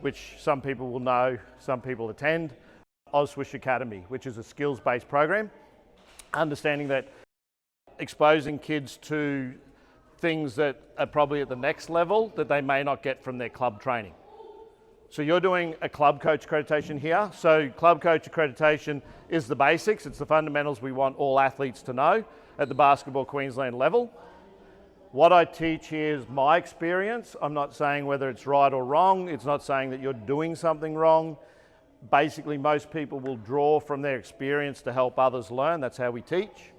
which some people will know, some people attend, Ozswoosh Academy, which is a skills-based program, understanding that exposing kids to things that are probably at the next level that they may not get from their club training. So you're doing a club coach accreditation here. So club coach accreditation is the basics. It's the fundamentals we want all athletes to know at the Basketball Queensland level. What I teach here is my experience. I'm not saying whether it's right or wrong. It's not saying that you're doing something wrong. Basically, most people will draw from their experience to help others learn. That's how we teach.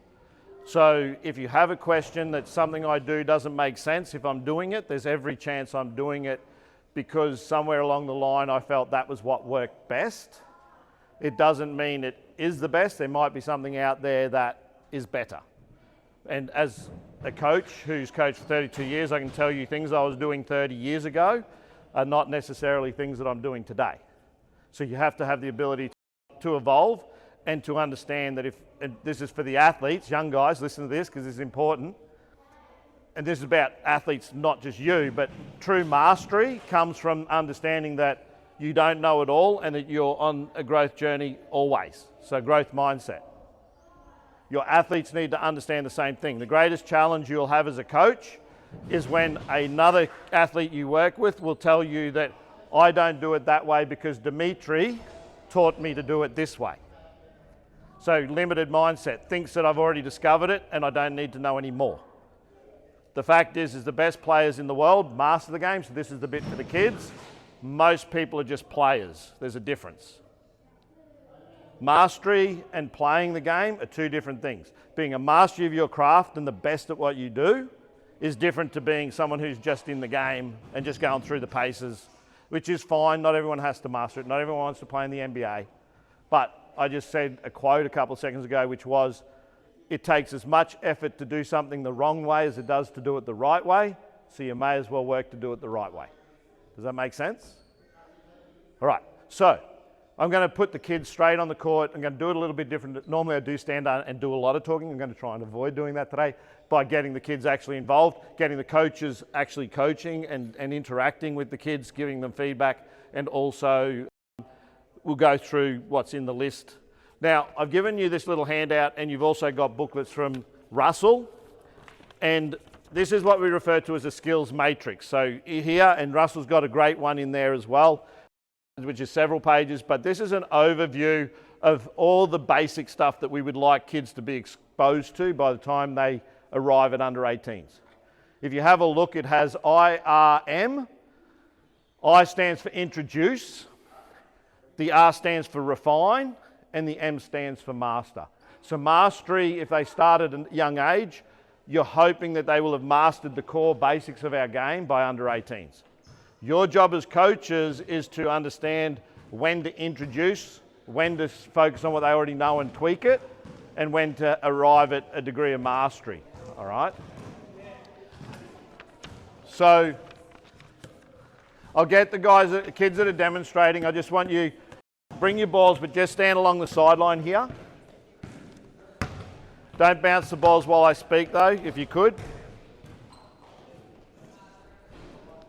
So if you have a question that something I do doesn't make sense, if I'm doing it, there's every chance I'm doing it because somewhere along the line I felt that was what worked best. It doesn't mean it is the best. There might be something out there that is better. And as a coach who's coached for 32 years, I can tell you things I was doing 30 years ago are not necessarily things that I'm doing today. So you have to have the ability to evolve and to understand that if, and this is for the athletes, young guys, listen to this because this is important. And this is about athletes, not just you, but true mastery comes from understanding that you don't know it all and that you're on a growth journey always. So growth mindset. Your athletes need to understand the same thing. The greatest challenge you'll have as a coach is when another athlete you work with will tell you that I don't do it that way because Dimitri taught me to do it this way. So limited mindset, thinks that I've already discovered it and I don't need to know any more. The fact is the best players in the world master the game, so this is the bit for the kids. Most people are just players. There's a difference. Mastery and playing the game are two different things. Being a master of your craft and the best at what you do is different to being someone who's just in the game and just going through the paces, which is fine. Not everyone has to master it. Not everyone wants to play in the NBA. But I just said a quote a couple of seconds ago, which was, it takes as much effort to do something the wrong way as it does to do it the right way, so you may as well work to do it the right way. Does that make sense? All right, so I'm going to put the kids straight on the court. I'm going to do it a little bit different. Normally I do stand up and do a lot of talking. I'm going to try and avoid doing that today by getting the kids actually involved, getting the coaches actually coaching and interacting with the kids, giving them feedback, and also we'll go through what's in the list. Now, I've given you this little handout and you've also got booklets from Russell, and this is what we refer to as a skills matrix. So here, and Russell's got a great one in there as well, which is several pages, but this is an overview of all the basic stuff that we would like kids to be exposed to by the time they arrive at under 18s. If you have a look, it has IRM. I stands for introduce, the R stands for refine, and the M stands for master. So mastery, if they start at a young age, you're hoping that they will have mastered the core basics of our game by under 18s. Your job as coaches is to understand when to introduce, when to focus on what they already know and tweak it, and when to arrive at a degree of mastery, all right? So I'll get the kids that are demonstrating. I just want you, bring your balls, but just stand along the sideline here. Don't bounce the balls while I speak though, if you could.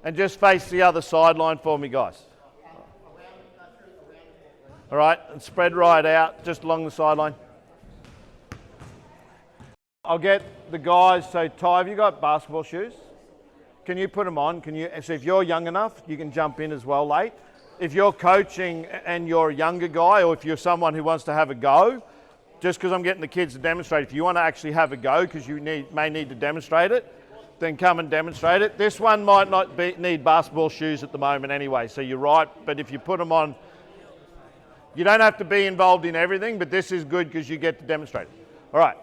And just face the other sideline for me, guys. All right, and spread right out, just along the sideline. I'll get the guys, so Ty, have you got basketball shoes? Can you put them on? So if you're young enough, you can jump in as well late. If you're coaching and you're a younger guy, or if you're someone who wants to have a go, just because I'm getting the kids to demonstrate, if you want to actually have a go because you may need to demonstrate it, then come and demonstrate it. This one might not need basketball shoes at the moment anyway, so you're right, but if you put them on, you don't have to be involved in everything, but this is good because you get to demonstrate it. All right.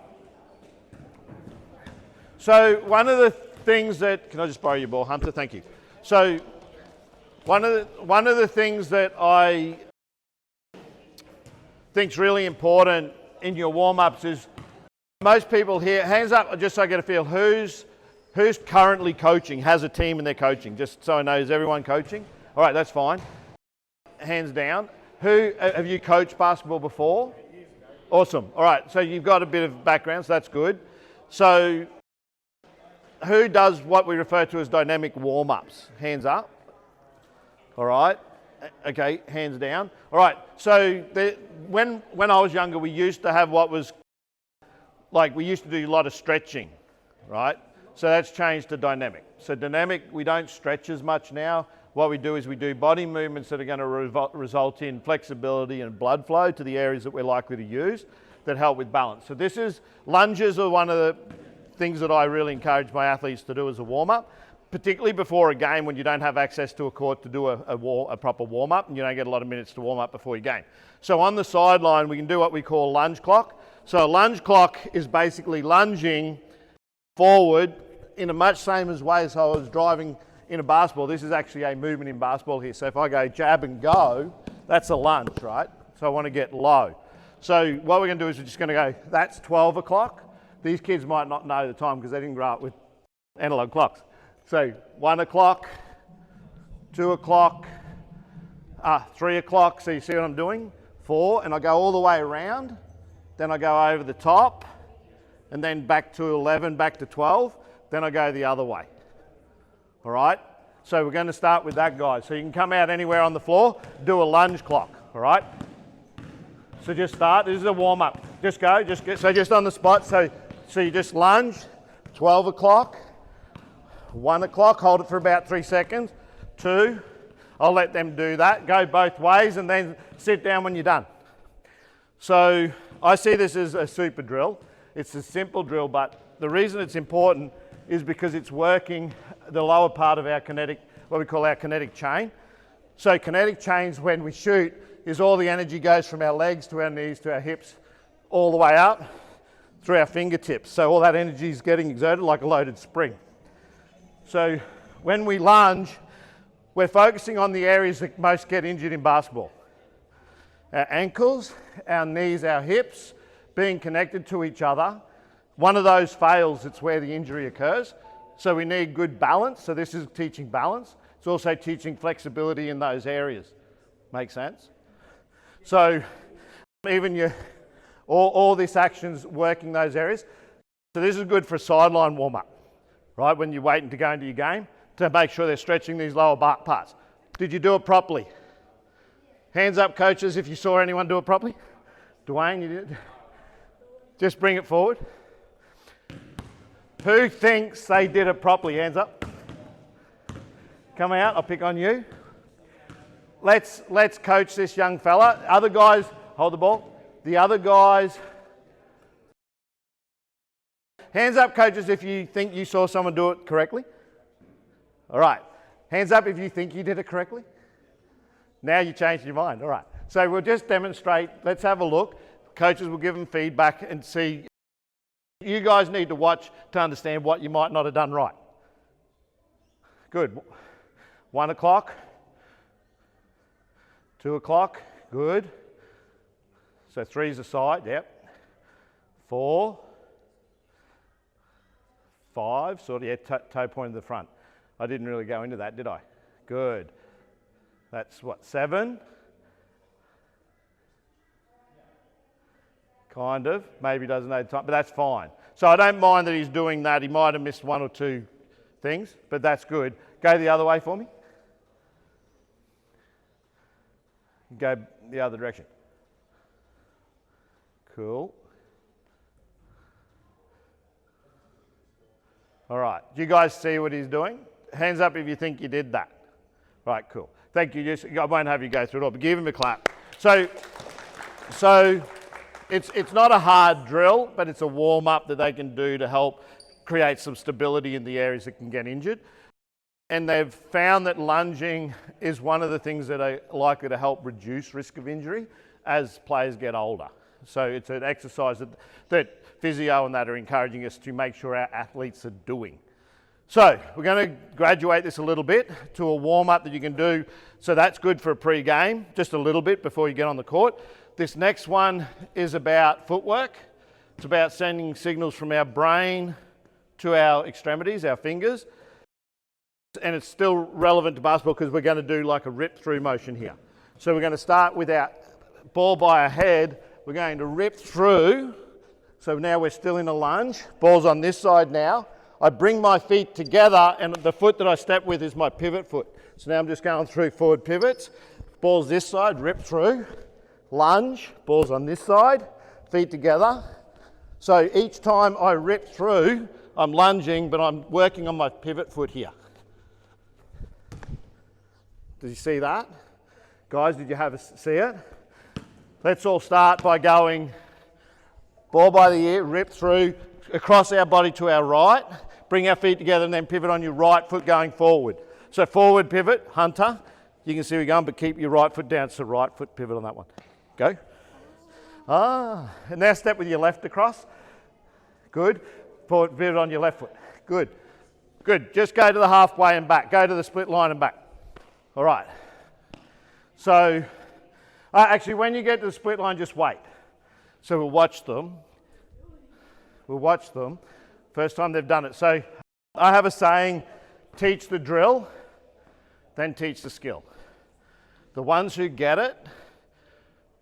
So one of the things that, can I just borrow your ball, Hunter? Thank you. So one of the things that I think is really important in your warm-ups is most people here, hands up just so I get a feel, who's currently coaching, has a team and they're coaching, just so I know, is everyone coaching? All right, that's fine. Hands down. Who, have you coached basketball before? Awesome. All right, so you've got a bit of background, so that's good. So who does what we refer to as dynamic warm-ups? Hands up. All right. Okay, hands down. All right, so when I was younger, we used to have what was, like we used to do a lot of stretching, right? So that's changed to dynamic. So dynamic, we don't stretch as much now. What we do is we do body movements that are going to result in flexibility and blood flow to the areas that we're likely to use that help with balance. So this is, lunges are one of the things that I really encourage my athletes to do as a warm-up, particularly before a game when you don't have access to a court to do a proper warm-up and you don't get a lot of minutes to warm up before your game. So on the sideline, we can do what we call lunge clock. So a lunge clock is basically lunging forward in a much same as way as I was driving in a basketball. This is actually a movement in basketball here. So if I go jab and go, that's a lunge, right? So I want to get low. So what we're going to do is we're just going to go, that's 12 o'clock. These kids might not know the time because they didn't grow up with analog clocks. So 1 o'clock, 2 o'clock, 3 o'clock. So you see what I'm doing? 4, and I go all the way around. Then I go over the top, and then back to 11, back to 12. Then I go the other way. All right? So we're going to start with that, guys. So you can come out anywhere on the floor, do a lunge clock. All right? So just start. This is a warm-up. Just go. So just on the spot. So you just lunge. 12 o'clock. 1 o'clock. Hold it for about 3 seconds. 2. I'll let them do that. Go both ways, and then sit down when you're done. So I see this as a super drill. It's a simple drill, but the reason it's important is because it's working the lower part of our kinetic, what we call our kinetic chain. So kinetic chains, when we shoot, is all the energy goes from our legs to our knees to our hips, all the way up through our fingertips. So all that energy is getting exerted like a loaded spring. So when we lunge, we're focusing on the areas that most get injured in basketball. Our ankles, our knees, our hips, being connected to each other. One of those fails, it's where the injury occurs. So we need good balance. So this is teaching balance. It's also teaching flexibility in those areas. Make sense? So even all this action's working those areas. So this is good for a sideline warm-up, right? When you're waiting to go into your game, to make sure they're stretching these lower back parts. Did you do it properly? Hands up, coaches, if you saw anyone do it properly. Dwayne, you did? Just bring it forward. Who thinks they did it properly? Hands up. Come out, I'll pick on you. Let's coach this young fella. Other guys, hold the ball. The other guys. Hands up, coaches, if you think you saw someone do it correctly. All right. Hands up if you think you did it correctly. Now you changed your mind. All right. So we'll just demonstrate. Let's have a look. Coaches will give them feedback and see. You guys need to watch to understand what you might not have done right. Good. 1 o'clock. 2 o'clock. Good. So 3's a side. Yep. 4. 5. Sort of, yeah, toe point to the front. I didn't really go into that, did I? Good. That's what, 7? Kind of. Maybe doesn't know the time, but that's fine. So I don't mind that he's doing that. He might have missed 1 or 2 things, but that's good. Go the other way for me. Go the other direction. Cool. All right. Do you guys see what he's doing? Hands up if you think you did that. Right, cool. Thank you. I won't have you go through it all, but give him a clap. So it's not a hard drill, but it's a warm-up that they can do to help create some stability in the areas that can get injured. And they've found that lunging is one of the things that are likely to help reduce risk of injury as players get older. So it's an exercise that physio and that are encouraging us to make sure our athletes are doing. So we're going to graduate this a little bit to a warm-up that you can do. So that's good for a pre-game, just a little bit before you get on the court. This next one is about footwork. It's about sending signals from our brain to our extremities, our fingers. And it's still relevant to basketball because we're going to do like a rip-through motion here. So we're going to start with our ball by our head. We're going to rip through. So now we're still in a lunge. Ball's on this side now. I bring my feet together and the foot that I step with is my pivot foot. So now I'm just going through forward pivots, ball's this side, rip through, lunge, ball's on this side, feet together. So each time I rip through, I'm lunging, but I'm working on my pivot foot here. Did you see that? Guys, did you see it? Let's all start by going ball by the ear, rip through, across our body to our right, bring our feet together and then pivot on your right foot going forward. So forward pivot, hunter. You can see we're going, but keep your right foot down. So right foot pivot on that one. Go. And now step with your left across. Good. Forward pivot on your left foot. Good. Good. Just go to the halfway and back. Go to the split line and back. All right. So actually, when you get to the split line, just wait. So we'll watch them. We'll watch them. First time they've done it. So I have a saying, teach the drill, then teach the skill. The ones who get it,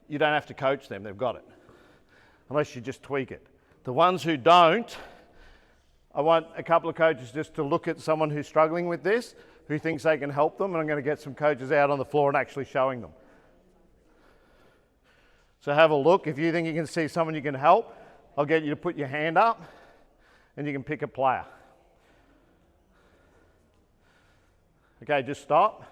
you don't have to coach them, they've got it. Unless you just tweak it. The ones who don't, I want a couple of coaches just to look at someone who's struggling with this, who thinks they can help them, and I'm going to get some coaches out on the floor and actually showing them. So have a look. If you think you can see someone you can help, I'll get you to put your hand up and you can pick a player. Okay, just stop.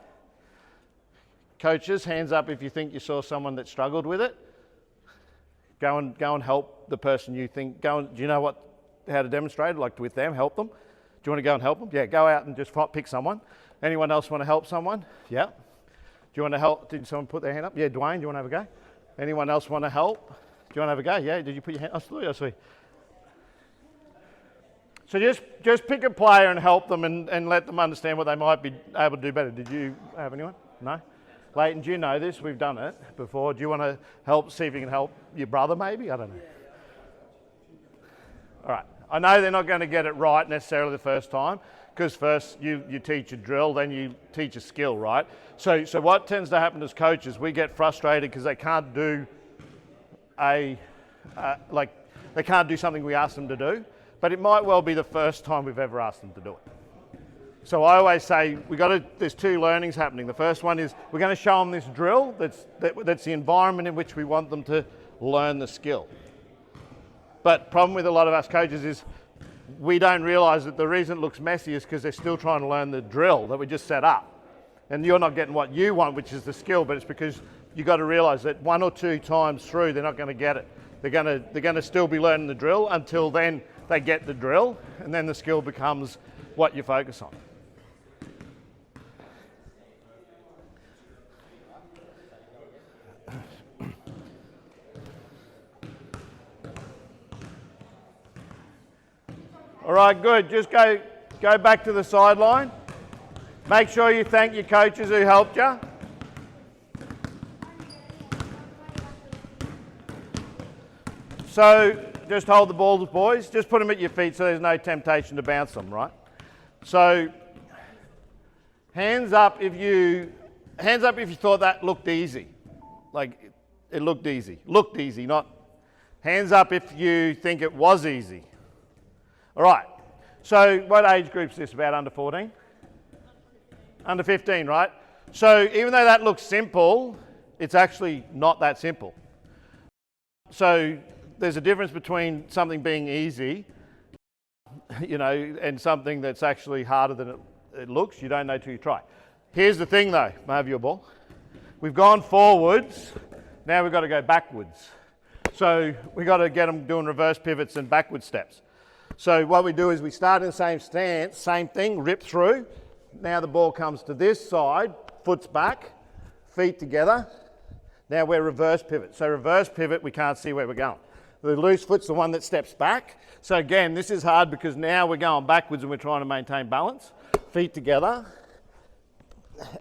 Coaches, hands up if you think you saw someone that struggled with it. Go and help the person you think. Do you know how to demonstrate it? Like with them, help them. Do you want to go and help them? Yeah, go out and just pick someone. Anyone else want to help someone? Yeah. Do you want to help? Did someone put their hand up? Yeah, Dwayne, do you want to have a go? Anyone else want to help? Do you want to have a go? Yeah, did you put your hand? I see. So just pick a player and help them and let them understand what they might be able to do better. Did you have anyone? No? Leighton, do you know this? We've done it before. Do you want to help, see if you can help your brother maybe? I don't know. All right. I know they're not going to get it right necessarily the first time, because first you teach a drill, then you teach a skill, right? So what tends to happen as coaches, we get frustrated because they can't do they can't do something we ask them to do, but it might well be the first time we've ever asked them to do it. So I always say there's two learnings happening. The first one is we're going to show them this drill that's the environment in which we want them to learn the skill. But problem with a lot of us coaches is we don't realise that the reason it looks messy is because they're still trying to learn the drill that we just set up. And you're not getting what you want, which is the skill, but it's because you've got to realise that one or two times through they're not going to get it. They're going to still be learning the drill until then they get the drill, and then the skill becomes what you focus on. All right, good. Just go back to the sideline. Make sure you thank your coaches who helped you. So just hold the balls, boys. Just put them at your feet so there's no temptation to bounce them, right? So hands up if you thought that looked easy. Like it looked easy. Looked easy, not hands up if you think it was easy. All right, so what age group is this, about under 14? Under 15, right? So even though that looks simple, it's actually not that simple. So there's a difference between something being easy, and something that's actually harder than it looks. You don't know till you try. Here's the thing though, may I have your ball? We've gone forwards, now we've got to go backwards. So we've got to get them doing reverse pivots and backward steps. So what we do is we start in the same stance, same thing, rip through. Now the ball comes to this side, foot's back, feet together. Now we're reverse pivot. So reverse pivot, we can't see where we're going. The loose foot's the one that steps back. So again, this is hard because now we're going backwards and we're trying to maintain balance. Feet together.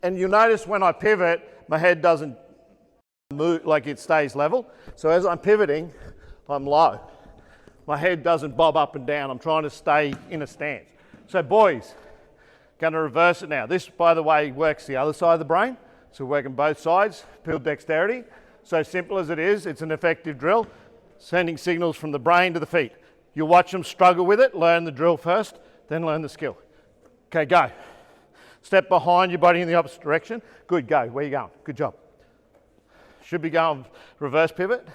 And you'll notice when I pivot, my head doesn't move, like it stays level. So as I'm pivoting, I'm low. My head doesn't bob up and down. I'm trying to stay in a stance. So boys, going to reverse it now. This, by the way, works the other side of the brain. So we're working both sides, build dexterity. So simple as it is, it's an effective drill, sending signals from the brain to the feet. You'll watch them struggle with it, learn the drill first, then learn the skill. Okay, go. Step behind your body in the opposite direction. Good, go. Where are you going? Good job. Should be going reverse pivot,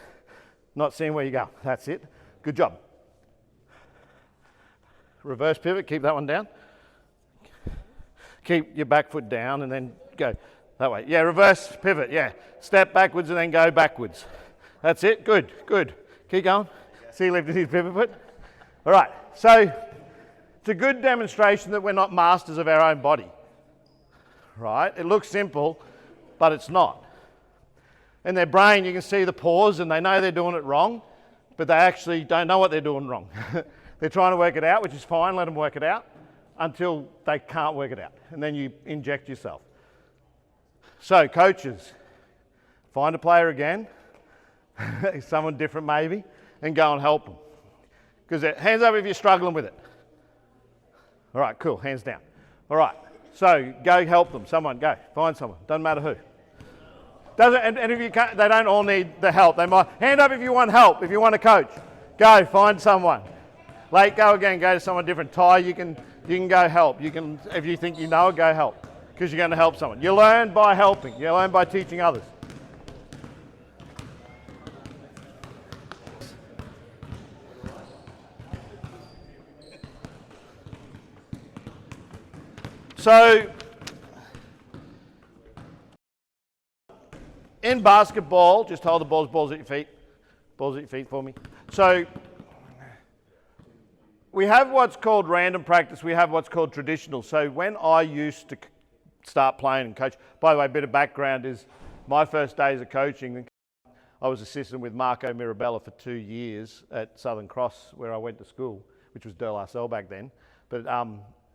not seeing where you go. That's it. Good job. Reverse pivot, keep that one down. Keep your back foot down and then go that way. Yeah, reverse pivot, yeah. Step backwards and then go backwards. That's it, good, good. Keep going. See, lifting his pivot foot. All right, so it's a good demonstration that we're not masters of our own body, right? It looks simple, but it's not. In their brain, you can see the pause and they know they're doing it wrong, but they actually don't know what they're doing wrong. They're trying to work it out, which is fine, let them work it out, until they can't work it out. And then you inject yourself. So, coaches, find a player again, someone different maybe, and go and help them. Because hands up if you're struggling with it. All right, cool, hands down. All right, so go help them, someone, go, find someone, doesn't matter who. And if you can't, they don't all need the help. They might, hand up if you want help, if you want a coach. Go, find someone. Late, go again, go to someone different. Ty, you can go help. You can, if you think you know it, go help. Because you're going to help someone. You learn by helping. You learn by teaching others. So, in basketball, just hold the balls at your feet. Balls at your feet for me. So, we have what's called random practice, we have what's called traditional. So when I used to start playing and coach, by the way, a bit of background is my first days of coaching, I was assistant with Marco Mirabella for 2 years at Southern Cross where I went to school, which was De La Salle back then. But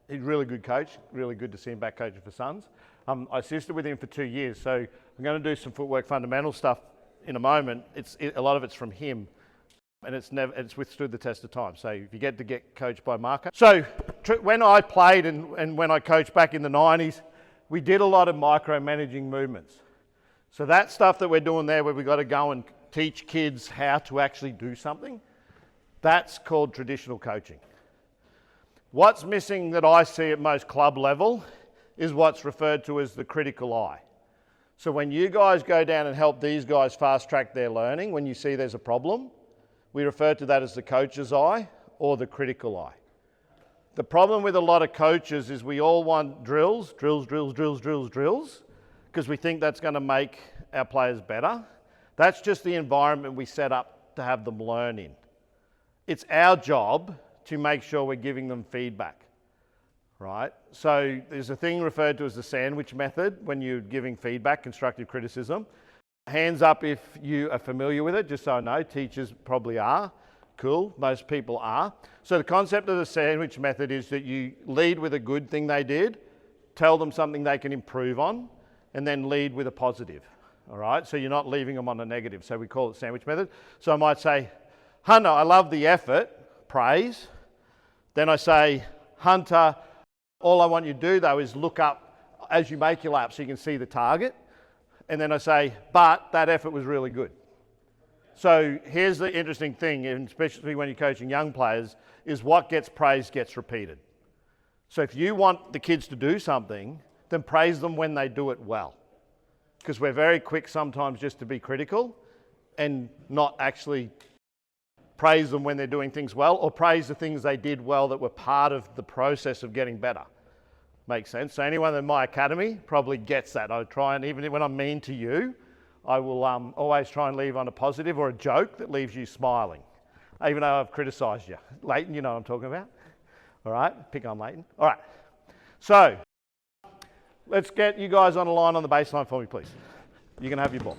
he's a really good coach, really good to see him back coaching for Suns. I assisted with him for 2 years, so I'm going to do some footwork fundamental stuff in a moment. A lot of it's from him. And it's withstood the test of time. So if you get coached by Marco. So when I played and when I coached back in the 90s, we did a lot of micromanaging movements. So that stuff that we're doing there where we've got to go and teach kids how to actually do something, that's called traditional coaching. What's missing that I see at most club level is what's referred to as the critical eye. So when you guys go down and help these guys fast track their learning, when you see there's a problem, we refer to that as the coach's eye or the critical eye. The problem with a lot of coaches is we all want drills, because we think that's going to make our players better. That's just the environment we set up to have them learn in. It's our job to make sure we're giving them feedback, right? So there's a thing referred to as the sandwich method when you're giving feedback, constructive criticism. Hands up if you are familiar with it, just so I know. Teachers probably are. Cool, most people are. So the concept of the sandwich method is that you lead with a good thing they did, tell them something they can improve on, and then lead with a positive, all right? So you're not leaving them on a negative. So we call it sandwich method. So I might say, Hunter, I love the effort, praise. Then I say, Hunter, all I want you to do though is look up as you make your lap so you can see the target. And then I say, but that effort was really good. So here's the interesting thing, and especially when you're coaching young players, is what gets praised gets repeated. So if you want the kids to do something, then praise them when they do it well. Because we're very quick sometimes just to be critical and not actually praise them when they're doing things well, or praise the things they did well that were part of the process of getting better. Makes sense. So anyone in my academy probably gets that. I try and, even when I'm mean to you, I will always try and leave on a positive or a joke that leaves you smiling, even though I've criticised you. Leighton, you know what I'm talking about? All right, pick on Leighton. All right, so let's get you guys on a line on the baseline for me, please. You can have your ball.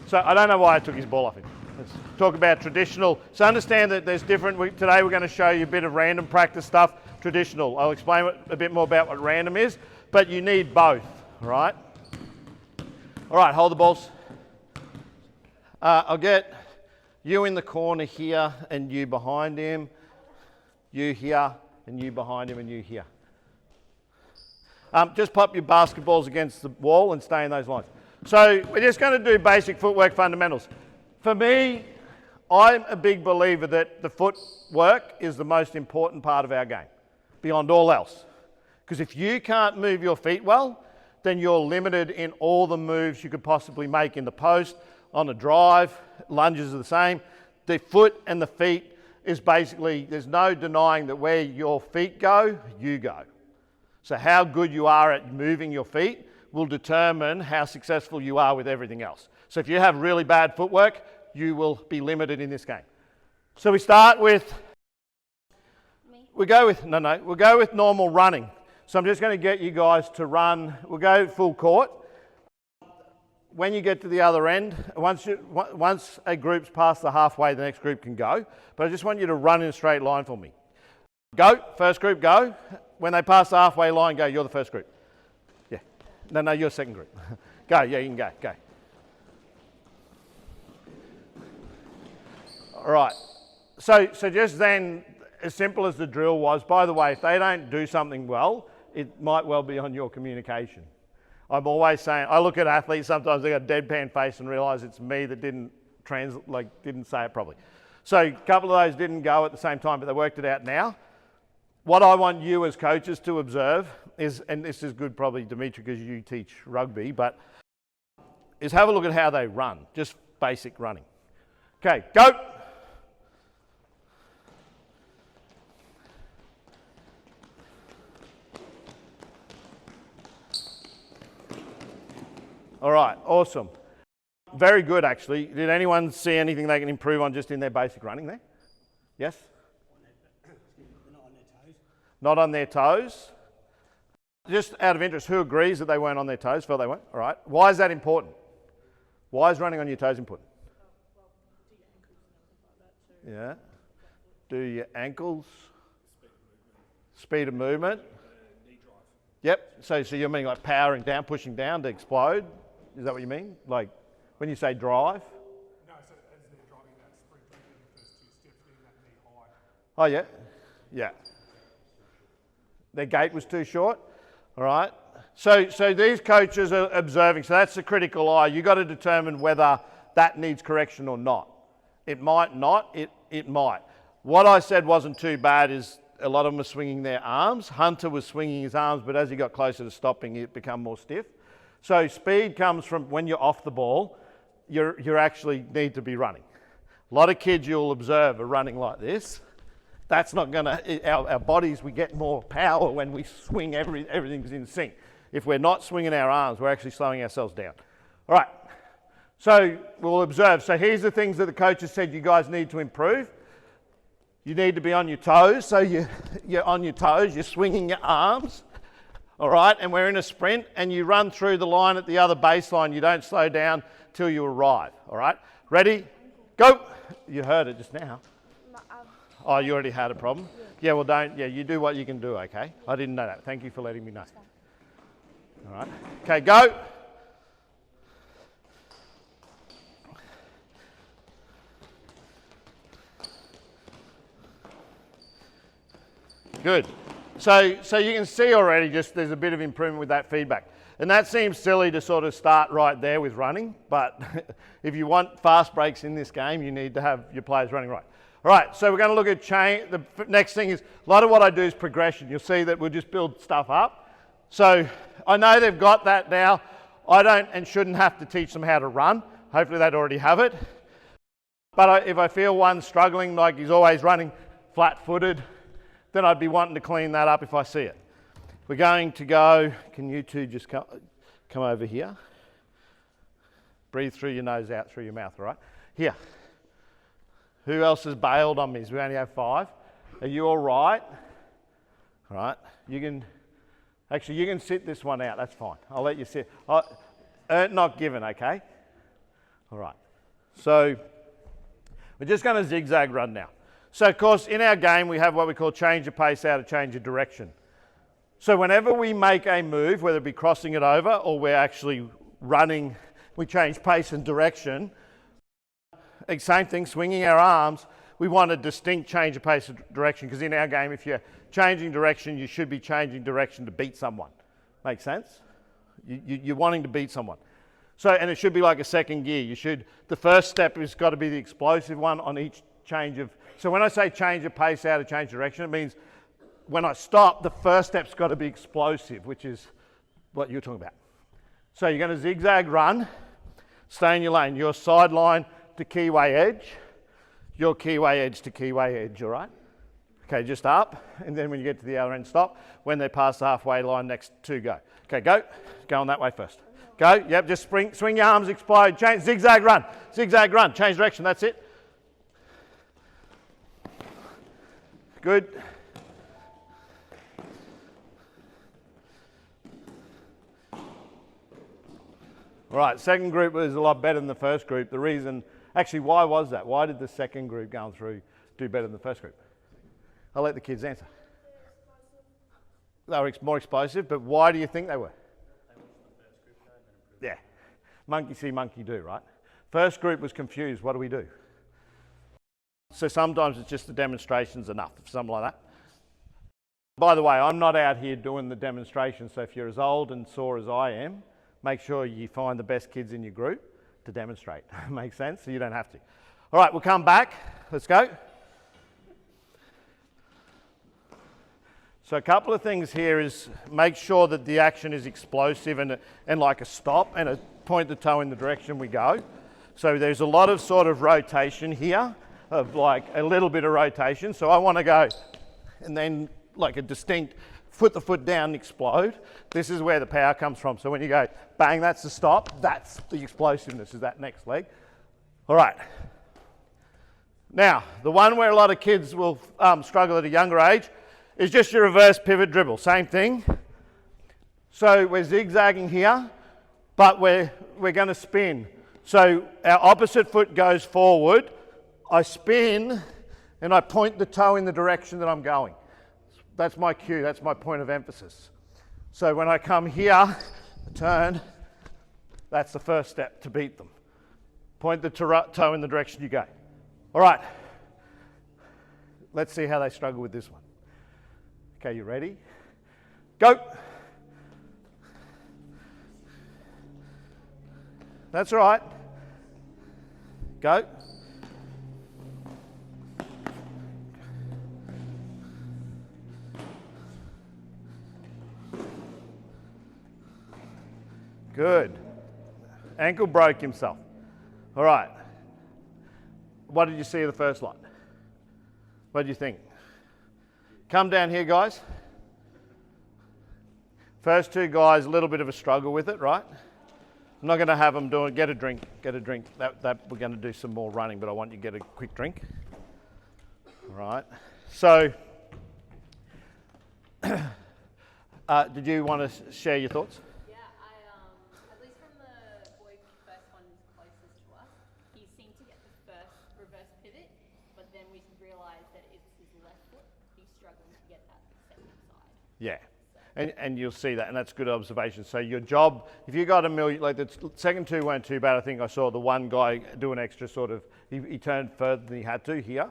So I don't know why I took his ball off him. Let's talk about traditional. So understand that there's different, today we're going to show you a bit of random practice stuff, traditional. I'll explain a bit more about what random is, but you need both, right? All right, hold the balls. I'll get you in the corner here and you behind him, you here and you behind him and you here. Just pop your basketballs against the wall and stay in those lines. So we're just going to do basic footwork fundamentals. For me, I'm a big believer that the footwork is the most important part of our game, beyond all else. Because if you can't move your feet well, then you're limited in all the moves you could possibly make in the post, on a drive. Lunges are the same. The foot and the feet is basically, there's no denying that where your feet go, you go. So how good you are at moving your feet will determine how successful you are with everything else. So if you have really bad footwork, you will be limited in this game. So we start with, we'll go with normal running. So I'm just going to get you guys to run, we'll go full court. When you get to the other end, once a group's past the halfway, the next group can go. But I just want you to run in a straight line for me. Go, first group, go. When they pass the halfway line, go, you're the first group. Yeah. No, you're second group. Go, yeah, you can go. All right. So just then, as simple as the drill was, by the way, if they don't do something well, it might well be on your communication. I'm always saying, I look at athletes, sometimes they got a deadpan face and realise it's me that didn't say it properly. So a couple of those didn't go at the same time, but they worked it out now. What I want you as coaches to observe is, and this is good probably, Dimitri, because you teach rugby, but is have a look at how they run, just basic running. Okay, go. All right, awesome. Very good, actually. Did anyone see anything they can improve on just in their basic running there? Yes? Not on their toes. Just out of interest, who agrees that they weren't on their toes? Felt they weren't? All right. Why is that important? Why is running on your toes important? Yeah. Do your ankles. Speed of movement. Yep. So you mean like powering down, pushing down to explode? Is that what you mean? Like when you say drive? No, so as they're driving that sprint, the first two steps, getting that knee high. Oh, yeah? Yeah. Their gait was too short? All right. So these coaches are observing. So that's the critical eye. You've got to determine whether that needs correction or not. It might not. It might. What I said wasn't too bad is a lot of them were swinging their arms. Hunter was swinging his arms, but as he got closer to stopping, it became more stiff. So speed comes from when you're off the ball, you actually need to be running. A lot of kids you'll observe are running like this. That's not going to, our bodies, we get more power when we swing, everything's in sync. If we're not swinging our arms, we're actually slowing ourselves down. All right, so we'll observe. So here's the things that the coaches said you guys need to improve. You need to be on your toes, so you're on your toes, you're swinging your arms. All right, and we're in a sprint, and you run through the line at the other baseline. You don't slow down till you arrive. All right, ready? Go. You heard it just now. Oh, you already had a problem? Yeah, well, you do what you can do, okay? I didn't know that. Thank you for letting me know. All right, okay, go. Good. So you can see already just there's a bit of improvement with that feedback. And that seems silly to sort of start right there with running, but if you want fast breaks in this game, you need to have your players running right. All right, so we're going to look at change. The next thing is, a lot of what I do is progression. You'll see that we'll just build stuff up. So I know they've got that now. I don't and shouldn't have to teach them how to run. Hopefully they'd already have it. But if I feel one's struggling, like he's always running flat-footed, then I'd be wanting to clean that up if I see it. We're going to go, can you two just come over here? Breathe through your nose, out through your mouth, all right? Here. Who else has bailed on me? We only have 5. Are you all right? All right. You can sit this one out. That's fine. I'll let you sit. Not given, okay? All right. So we're just going to zigzag run now. So, of course, in our game, we have what we call change of pace out of change of direction. So whenever we make a move, whether it be crossing it over or we're actually running, we change pace and direction. Same thing, swinging our arms, we want a distinct change of pace and direction, because in our game, if you're changing direction, you should be changing direction to beat someone. Make sense? You're wanting to beat someone. So, and it should be like a second gear. The first step has got to be the explosive one on each change of. So when I say change of pace out of change of direction, it means when I stop, the first step's got to be explosive, which is what you're talking about. So you're going to zigzag run, stay in your lane. Your sideline to keyway edge, your keyway edge to keyway edge, all right? Okay, just up, and then when you get to the other end, stop. When they pass the halfway line, next two go. Okay, go. Go on that way first. Go, yep, just swing your arms, explode, change, zigzag run, change direction, that's it. Good. All right, second group was a lot better than the first group. The reason, actually, why was that? Why did the second group going through do better than the first group? I'll let the kids answer. They were more explosive, but why do you think they were? Yeah, monkey see, monkey do, right? First group was confused. What do we do? So sometimes it's just the demonstration's enough, something like that. By the way, I'm not out here doing the demonstration, so if you're as old and sore as I am, make sure you find the best kids in your group to demonstrate. Makes sense? So you don't have to. All right, we'll come back. Let's go. So a couple of things here is make sure that the action is explosive and like a stop and point the toe in the direction we go. So there's a lot of sort of rotation here, of like a little bit of rotation. So I want to go and then like a distinct put the foot down and explode. This is where the power comes from. So when you go bang, that's the stop. That's the explosiveness, is that next leg. All right. Now, the one where a lot of kids will struggle at a younger age is just your reverse pivot dribble. Same thing. So we're zigzagging here, but we're going to spin. So our opposite foot goes forward. I spin and I point the toe in the direction that I'm going. That's my cue, that's my point of emphasis. So when I come here, turn, that's the first step to beat them. Point the toe in the direction you go. All right, let's see how they struggle with this one. Okay, you ready? Go. That's right. Go. Good. Ankle broke himself. All right. What did you see of the first line? What did you think? Come down here, guys. First two guys, a little bit of a struggle with it, right? I'm not going to have them do it. Get a drink. That we're going to do some more running, but I want you to get a quick drink. All right. So, did you want to share your thoughts? Yeah, at least from the boy first one who's closest to us, he seemed to get the first reverse pivot, but then we realised that it's his left foot. He's struggling to get that second side. Yeah. And you'll see that, and that's good observation. So your job, if you got a million, like the second two weren't too bad. I think I saw the one guy do an extra sort of, he turned further than he had to here.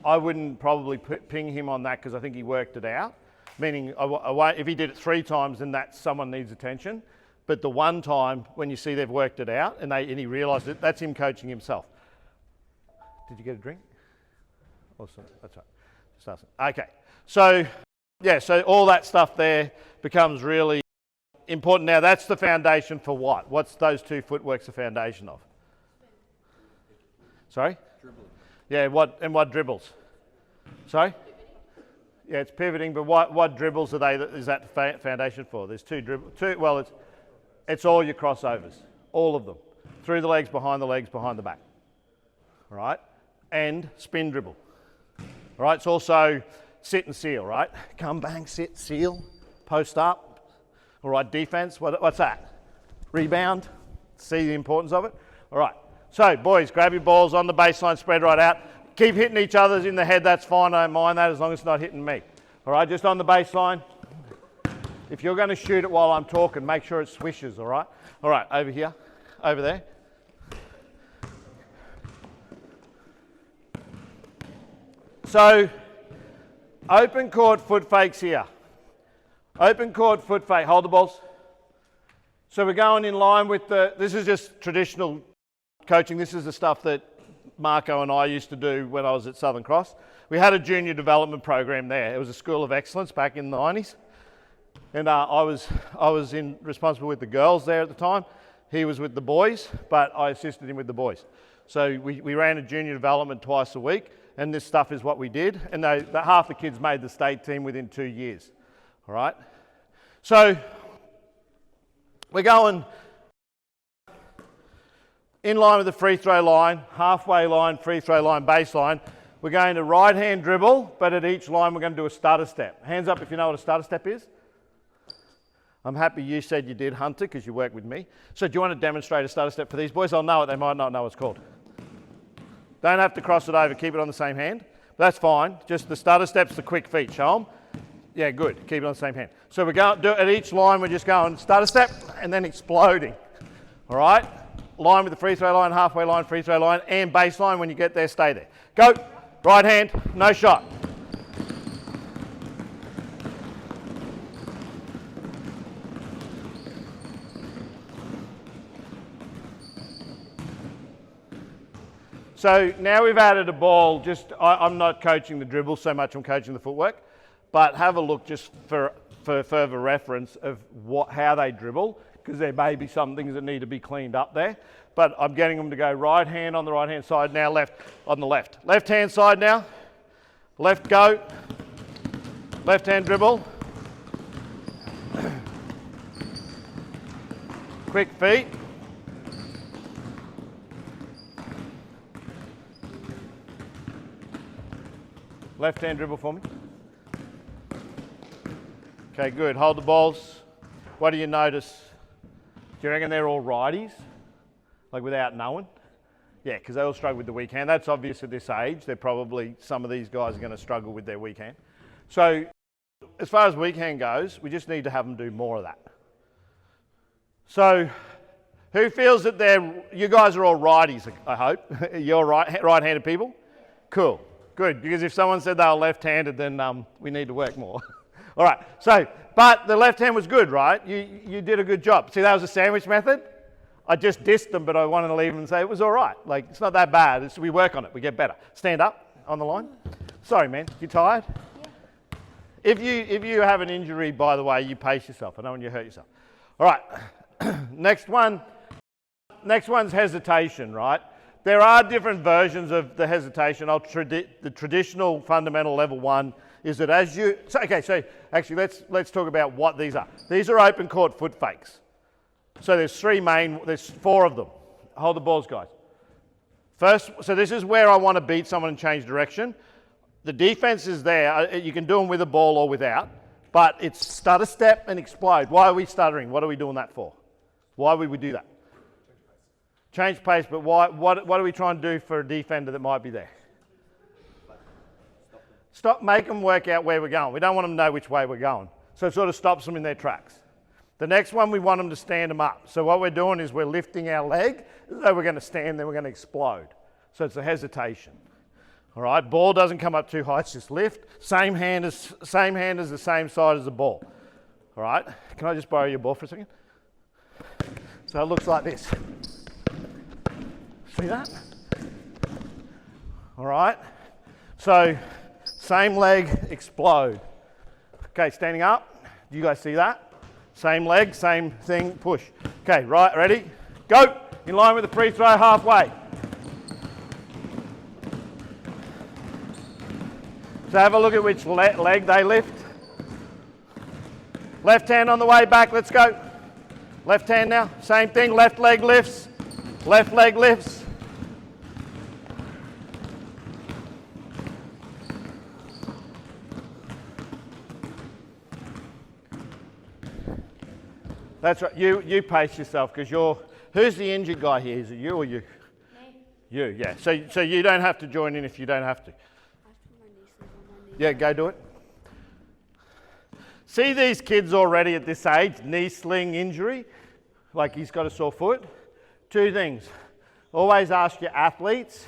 I wouldn't probably ping him on that because I think he worked it out. Meaning, if he did it 3 times, then that's someone needs attention. But the one time when you see they've worked it out and he realised it, that's him coaching himself. Did you get a drink? Awesome, that's right. Just asking. Okay, so. Yeah, so all that stuff there becomes really important. Now, that's the foundation for what? What's those two footworks the foundation of? Sorry? Dribbling. Yeah, what dribbles? Sorry? Yeah, it's pivoting, but what dribbles are they? Is that the foundation for? There's two dribbles. Well, it's all your crossovers, all of them. Through the legs, behind the back. All right? And spin dribble. All right, it's also sit and seal, right? Come, bang, sit, seal, post up. All right, defense, what's that? Rebound, see the importance of it? All right, so boys, grab your balls on the baseline, spread right out. Keep hitting each other in the head, that's fine, I don't mind that as long as it's not hitting me. All right, just on the baseline. If you're going to shoot it while I'm talking, make sure it swishes, all right? All right, over here, over there. So, open court foot fakes here. Open court foot fake. Hold the balls. So we're going in line with this is just traditional coaching. This is the stuff that Marco and I used to do when I was at Southern Cross. We had a junior development program there. It was a school of excellence back in the 90s. And I was responsible with the girls there at the time. He was with the boys, but I assisted him with the boys. So we ran a junior development twice a week, and this stuff is what we did. And half the kids made the state team within 2 years. All right. So we're going in line with the free throw line, halfway line, free throw line, baseline. We're going to right hand dribble, but at each line we're going to do a stutter step. Hands up if you know what a stutter step is. I'm happy you said you did, Hunter, because you work with me. So do you want to demonstrate a stutter step for these boys? I'll know it, they might not know what it's called. Don't have to cross it over, keep it on the same hand. That's fine, just the stutter step's the quick feet, show them. Yeah, good, keep it on the same hand. So we're going to do it at each line, we're just going stutter step and then exploding. All right, line with the free throw line, halfway line, free throw line, and baseline. When you get there, stay there. Go, right hand, no shot. So now we've added a ball, I'm not coaching the dribble so much, I'm coaching the footwork, but have a look just for further reference of how they dribble, because there may be some things that need to be cleaned up there. But I'm getting them to go right hand on the right hand side now, left on the left. Left hand side now, left go, left hand dribble, quick feet. Left hand dribble for me. Okay, good. Hold the balls. What do you notice? Do you reckon they're all righties? Like without knowing? Yeah, because they all struggle with the weak hand. That's obvious at this age. They're probably, some of these guys are going to struggle with their weak hand. So as far as weak hand goes, we just need to have them do more of that. So who feels that you guys are all righties, I hope? You're right-handed people? Cool. Good, because if someone said they were left-handed, then we need to work more. All right, so, but the left hand was good, right? You did a good job. See, that was a sandwich method. I just dissed them, but I wanted to leave them and say it was all right. Like, it's not that bad. We work on it. We get better. Stand up on the line. Sorry, man. You tired? Yeah. If you have an injury, by the way, you pace yourself. I don't want you to hurt yourself. All right, next one's hesitation, right? There are different versions of the hesitation. The traditional fundamental level one is that as you, so actually let's talk about what these are. These are open court foot fakes. So there's there's 4 of them. Hold the balls, guys. First, so this is where I want to beat someone and change direction. The defense is there. You can do them with a ball or without, but it's stutter step and explode. Why are we stuttering? What are we doing that for? Why would we do that? Change pace, but why? What are we trying to do for a defender that might be there? Make them work out where we're going. We don't want them to know which way we're going. So it sort of stops them in their tracks. The next one, we want them to stand them up. So what we're doing is we're lifting our leg, so we're going to stand, then we're going to explode. So it's a hesitation. All right, ball doesn't come up too high, it's just lift. Same hand is the same side as the ball. All right, can I just borrow your ball for a second? So it looks like this. See that? All right, so same leg, explode. Okay, standing up, do you guys see that? Same leg, same thing, push. Okay, right, ready? Go, in line with the free throw, halfway. So have a look at which leg they lift. Left hand on the way back, let's go. Left hand now, same thing, left leg lifts, left leg lifts. That's right, you pace yourself because who's the injured guy here? Is it you or you? Me. You, yeah. So you don't have to join in if you don't have to. Yeah, go do it. See these kids already at this age, knee sling injury, like he's got a sore foot. 2 things. Always ask your athletes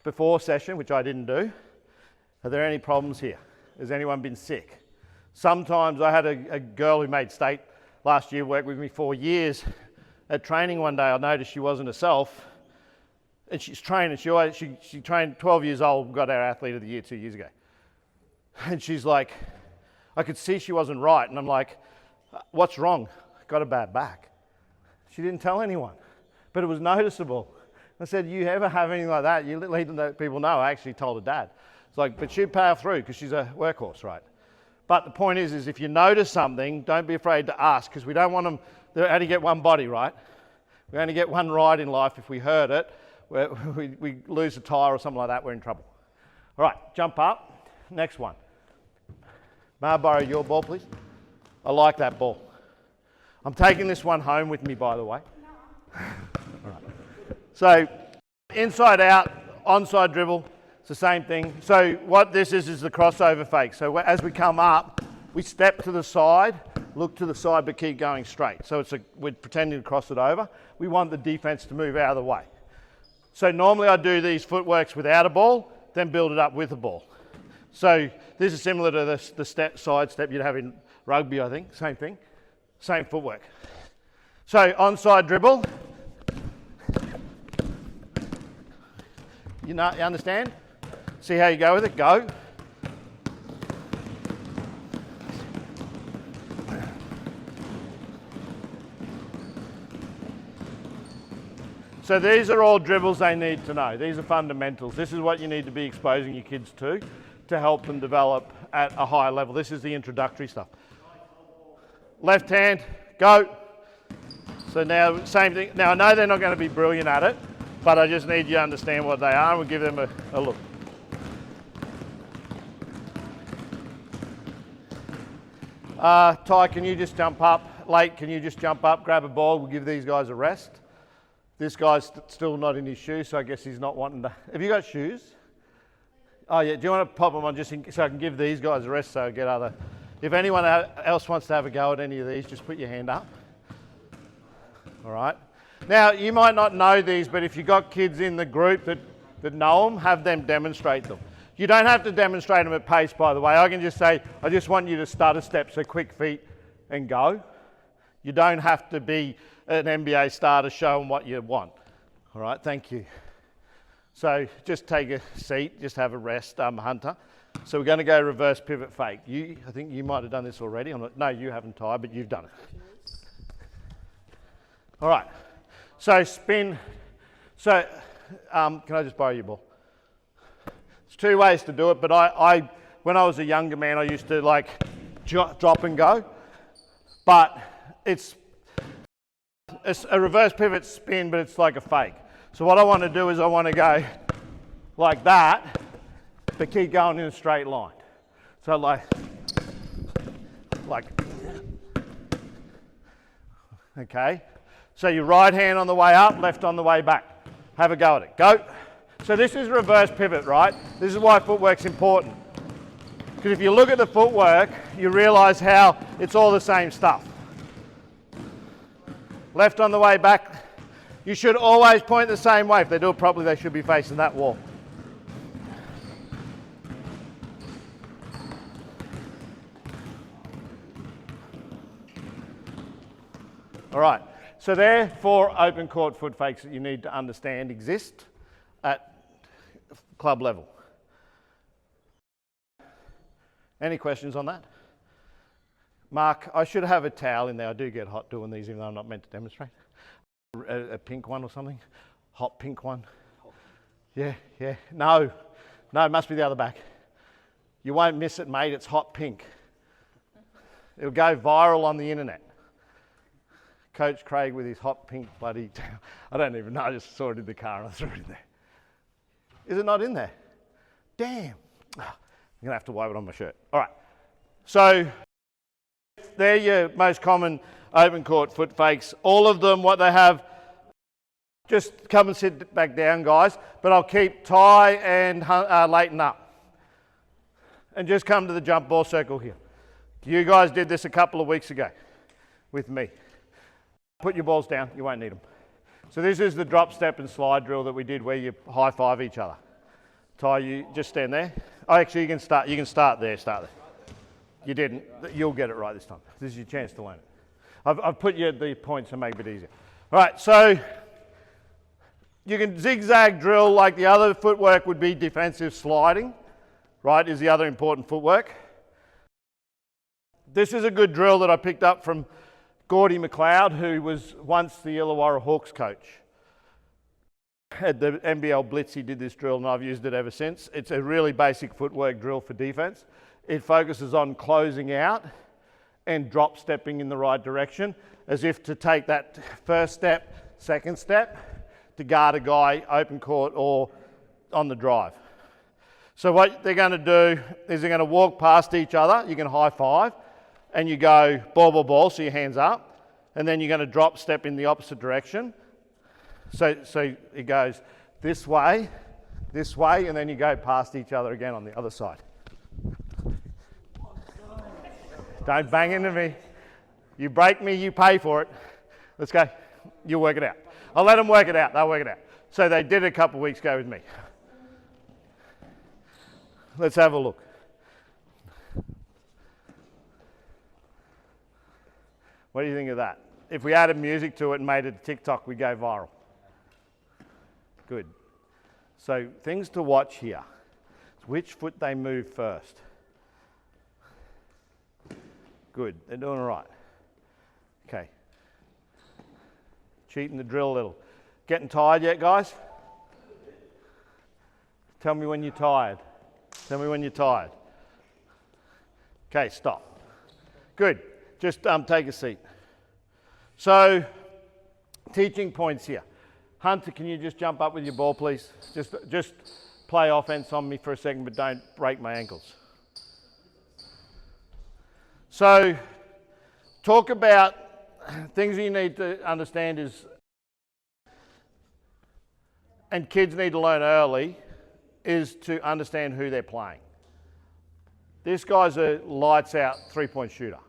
before session, which I didn't do, are there any problems here? Has anyone been sick? Sometimes I had a girl who made state last year, worked with me 4 years. At training one day, I noticed she wasn't herself. And she's trained, and she trained 12 years old, got our athlete of the year 2 years ago. And she's like, I could see she wasn't right, and I'm like, what's wrong? Got a bad back. She didn't tell anyone, but it was noticeable. I said, you ever have anything like that? You let people know. I actually told her dad. It's like, but she'd power through because she's a workhorse, right? But the point is if you notice something, don't be afraid to ask, because we don't want them, they only get one body, right? We only get one ride in life. If we hurt it, we lose a tire or something like that, we're in trouble. All right, jump up. Next one. May I borrow your ball, please? I like that ball. I'm taking this one home with me, by the way. All right. So inside out, onside dribble, it's the same thing. So what this is the crossover fake. So as we come up, we step to the side, look to the side, but keep going straight. So we're pretending to cross it over. We want the defense to move out of the way. So normally I do these footworks without a ball, then build it up with a ball. So this is similar to the side step you'd have in rugby, I think. Same thing, same footwork. So onside dribble. You understand? See how you go with it? Go. So these are all dribbles they need to know. These are fundamentals. This is what you need to be exposing your kids to help them develop at a higher level. This is the introductory stuff. Left hand, go. So now, same thing. Now I know they're not going to be brilliant at it, but I just need you to understand what they are, and we'll give them a look. Ty, can you just jump up? Late, can you just jump up, grab a ball? We'll give these guys a rest. This guy's still not in his shoes, so I guess he's not wanting to. Have you got shoes? Oh yeah, do you want to pop them on just so I can give these guys a rest so I get other. If anyone else wants to have a go at any of these, just put your hand up. All right. Now, you might not know these, but if you've got kids in the group that know them, have them demonstrate them. You don't have to demonstrate them at pace, by the way. I can just say, I just want you to start a step, so quick feet and go. You don't have to be an NBA star to show them what you want. All right, thank you. So just take a seat, just have a rest, Hunter. So we're going to go reverse pivot fake. I think you might have done this already. No, you haven't, Ty, but you've done it. All right. So spin. So can I just borrow your ball? There's two ways to do it, but I when I was a younger man, I used to like drop and go. But it's a reverse pivot spin, but it's like a fake. So what I want to do is I want to go like that, but keep going in a straight line. So like, okay. So your right hand on the way up, left on the way back. Have a go at it. Go. So this is reverse pivot, right? This is why footwork's important. Because if you look at the footwork, you realise how it's all the same stuff. Left on the way back. You should always point the same way. If they do it properly, they should be facing that wall. All right. So there are 4 open court foot fakes that you need to understand exist at club level. Any questions on that? Mark, I should have a towel in there. I do get hot doing these even though I'm not meant to demonstrate. A pink one or something? Hot pink one? Yeah. No, it must be the other back. You won't miss it, mate. It's hot pink. It'll go viral on the internet. Coach Craig with his hot pink bloody towel. I don't even know. I just saw it in the car and I threw it in there. Is it not in there? Damn. I'm going to have to wipe it on my shirt. All right. So they're your most common open court foot fakes. All of them, what they have, just come and sit back down, guys. But I'll keep Ty and Leighton up. And just come to the jump ball circle here. You guys did this a couple of weeks ago with me. Put your balls down, you won't need them. So this is the drop, step and slide drill that we did where you high five each other. Ty, you just stand there. Oh, actually you can start there. You didn't, you'll get it right this time. This is your chance to learn it. I've put you at the points to make it easier. All right, so you can zigzag drill like the other footwork would be defensive sliding, right, is the other important footwork. This is a good drill that I picked up from Gordy McLeod, who was once the Illawarra Hawks coach. At the NBL Blitz, he did this drill, and I've used it ever since. It's a really basic footwork drill for defense. It focuses on closing out and drop stepping in the right direction, as if to take that first step, second step, to guard a guy open court or on the drive. So what they're going to do is they're going to walk past each other. You can high five, and you go ball, ball, ball, so your hands up, and then you're going to drop step in the opposite direction. So it goes this way, and then you go past each other again on the other side. Don't bang into me. You break me, you pay for it. Let's go. You'll work it out. I'll let them work it out. They'll work it out. So they did it a couple of weeks ago with me. Let's have a look. What do you think of that? If we added music to it and made it a TikTok, we'd go viral. Good. So things to watch here. Which foot they move first. Good. They're doing all right. Okay. Cheating the drill a little. Getting tired yet, guys? Tell me when you're tired. Tell me when you're tired. Okay, stop. Good. Just take a seat. So, teaching points here. Hunter, can you just jump up with your ball, please? Just play offense on me for a second, but don't break my ankles. So, talk about things you need to understand is, and kids need to learn early, is to understand who they're playing. This guy's a lights out 3-point shooter.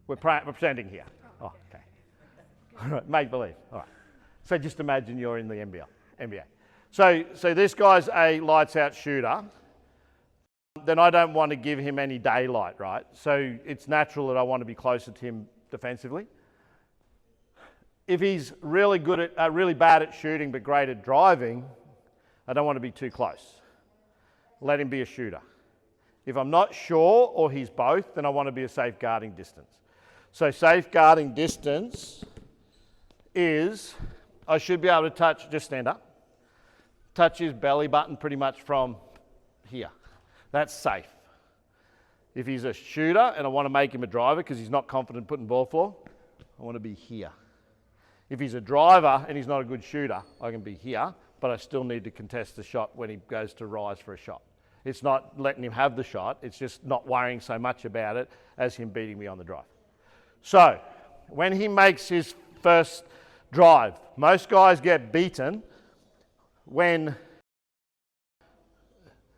We're pretending here. Oh, okay. All right, make believe. All right. So just imagine you're in the NBA. So this guy's a lights out shooter. Then I don't want to give him any daylight, right? So it's natural that I want to be closer to him defensively. If he's really bad at shooting but great at driving, I don't want to be too close. Let him be a shooter. If I'm not sure or he's both, then I want to be a safeguarding distance. So safeguarding distance is, I should be able to touch, just stand up, touch his belly button pretty much from here. That's safe. If he's a shooter and I want to make him a driver because he's not confident putting ball floor, I want to be here. If he's a driver and he's not a good shooter, I can be here, but I still need to contest the shot when he goes to rise for a shot. It's not letting him have the shot, it's just not worrying so much about it as him beating me on the drive. So, when he makes his first drive, most guys get beaten when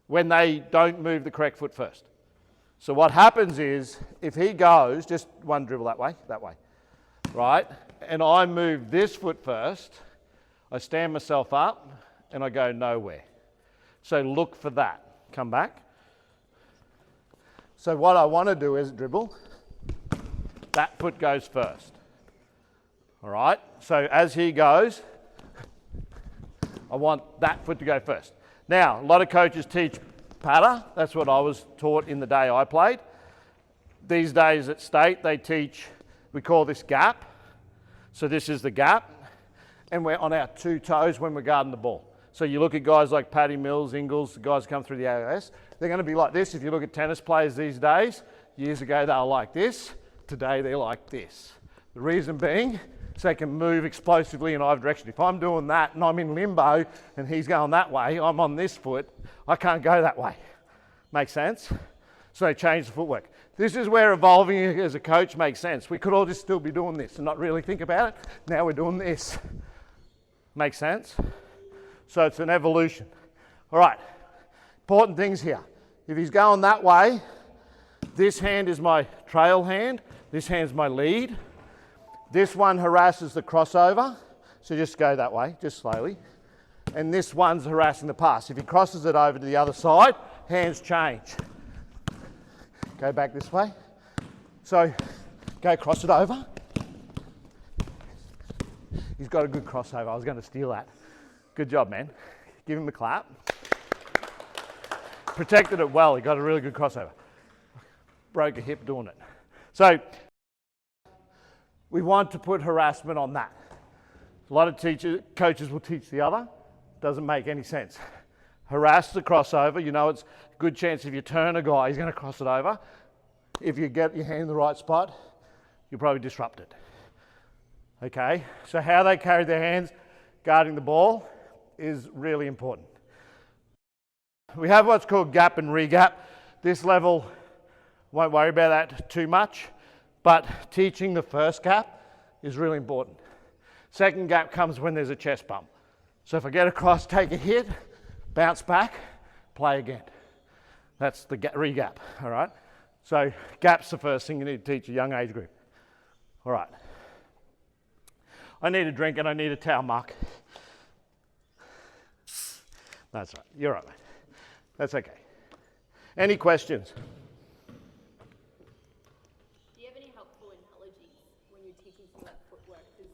they don't move the correct foot first. So what happens is, if he goes, just one dribble that way, right? And I move this foot first, I stand myself up and I go nowhere. So look for that. Come back. So what I want to do is dribble. That foot goes first. All right? So as he goes, I want that foot to go first. Now, a lot of coaches teach patter. That's what I was taught in the day I played. These days at State, they teach, we call this gap. So this is the gap. And we're on our two toes when we're guarding the ball. So you look at guys like Paddy Mills, Ingles, the guys who come through the AOS, they're going to be like this. If you look at tennis players these days, years ago they were like this. Today they're like this. The reason being, so they can move explosively in either direction. If I'm doing that and I'm in limbo and he's going that way, I'm on this foot, I can't go that way. Make sense? So they change the footwork. This is where evolving as a coach makes sense. We could all just still be doing this and not really think about it. Now we're doing this. Make sense? So it's an evolution. All right, important things here. If he's going that way, this hand is my trail hand, this hand's my lead. This one harasses the crossover, so just go that way, just slowly. And this one's harassing the pass. If he crosses it over to the other side, hands change. Go back this way. So go cross it over. He's got a good crossover. I was going to steal that. Good job, man. Give him a clap. Protected it well. He got a really good crossover. broke a hip doing it. So we want to put harassment on that. A lot of coaches will teach the other. Doesn't make any sense. Harass the crossover. You know it's a good chance if you turn a guy, he's going to cross it over. If you get your hand in the right spot, you'll probably disrupt it. Okay, so how they carry their hands guarding the ball is really important. We have what's called gap and re-gap. This level, won't worry about that too much, but teaching the first gap is really important. Second gap comes when there's a chest bump. So if I get across, take a hit, bounce back, play again. That's the re-gap, all right? So gap's the first thing you need to teach a young age group. All right. I need a drink and I need a towel, Mark. That's right, you're right, mate. That's okay. Any questions? Do you have any helpful analogies when you're teaching some of that footwork? Because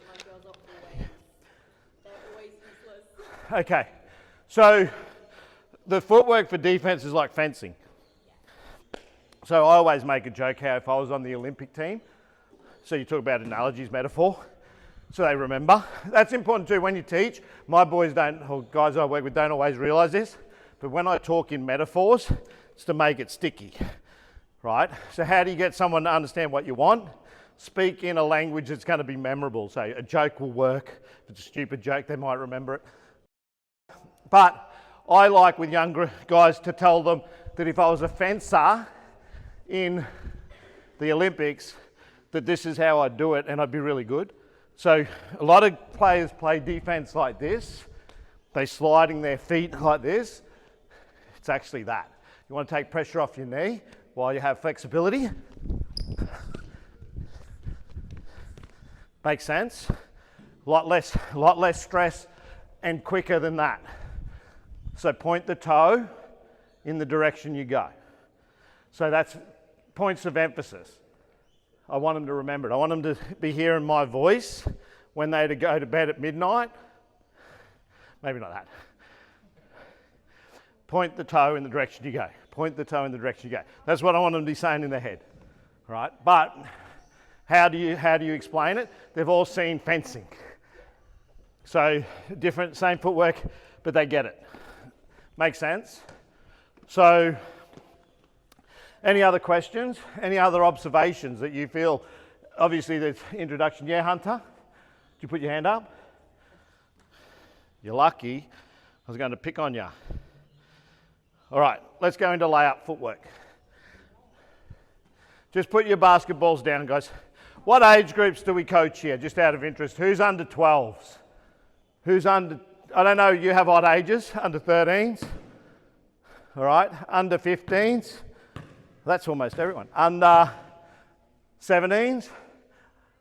my girls are they're always useless. Okay, so the footwork for defense is like fencing. So I always make a joke how if I was on the Olympic team, so you talk about analogies, metaphor, so they remember. That's important too when you teach. My boys don't, or guys I work with don't always realise this, but when I talk in metaphors, it's to make it sticky, right? So how do you get someone to understand what you want? Speak in a language that's going to be memorable. So a joke will work. If it's a stupid joke, they might remember it. But I like with younger guys to tell them that if I was a fencer in the Olympics, that this is how I'd do it and I'd be really good. So a lot of players play defense like this. They're sliding their feet like this. It's actually that. You want to take pressure off your knee while you have flexibility. Makes sense? A lot less stress and quicker than that. So point the toe in the direction you go. So that's points of emphasis. I want them to remember it. I want them to be hearing my voice when they go to bed at midnight. Maybe not that. Point the toe in the direction you go. Point the toe in the direction you go. That's what I want them to be saying in their head, right? But how do you explain it? They've all seen fencing. So different, same footwork, but they get it. Makes sense? So any other questions? Any other observations that you feel? Obviously the introduction. Yeah, Hunter? Did you put your hand up? You're lucky. I was going to pick on you. All right, let's go into layup footwork. Just put your basketballs down, guys. What age groups do we coach here, just out of interest? Who's under 12s? Who's under, I don't know, you have odd ages, under 13s? All right, under 15s? That's almost everyone. Under 17s?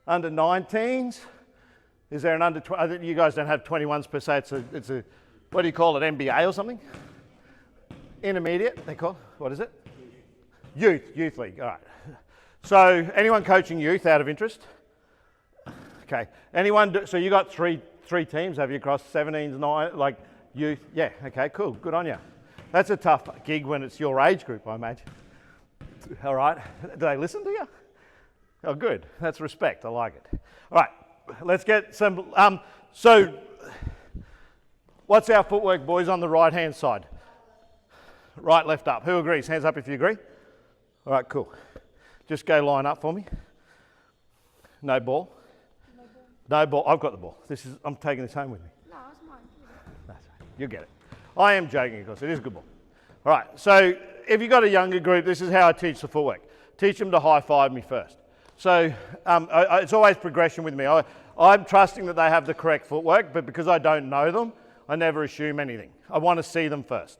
Under 19s? Is there an under 20? You guys don't have 21s per se. It's a what do you call it, MBA or something? Intermediate, they call it. What is it? Youth league, all right. So anyone coaching youth out of interest? Okay, anyone, so you got three teams, have you, across 17s, 9, like youth? Yeah, okay, cool, good on you. That's a tough gig when it's your age group, I imagine. All right, do they listen to you? Oh, good, that's respect, I like it. All right, let's get some, so what's our footwork, boys, on the right-hand side? Right, left, up. Who agrees? Hands up if you agree. All right, cool. Just go line up for me. No ball. No ball. I've got the ball. I'm taking this home with me. No, it's mine. That's right. You'll get it. I am joking, of course. It is a good ball. All right, so if you've got a younger group, this is how I teach the footwork. Teach them to high-five me first. So it's always progression with me. I'm trusting that they have the correct footwork, but because I don't know them, I never assume anything. I want to see them first.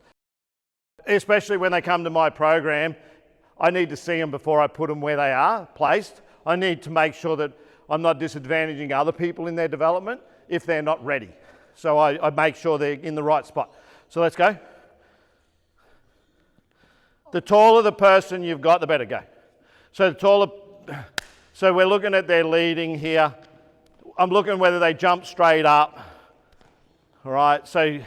Especially when they come to my program, I need to see them before I put them where they are placed. I need to make sure that I'm not disadvantaging other people in their development if they're not ready. So I make sure they're in the right spot. So let's go. The taller the person you've got, the better. Go. So the taller, so we're looking at their leading here. I'm looking whether they jump straight up. All right, so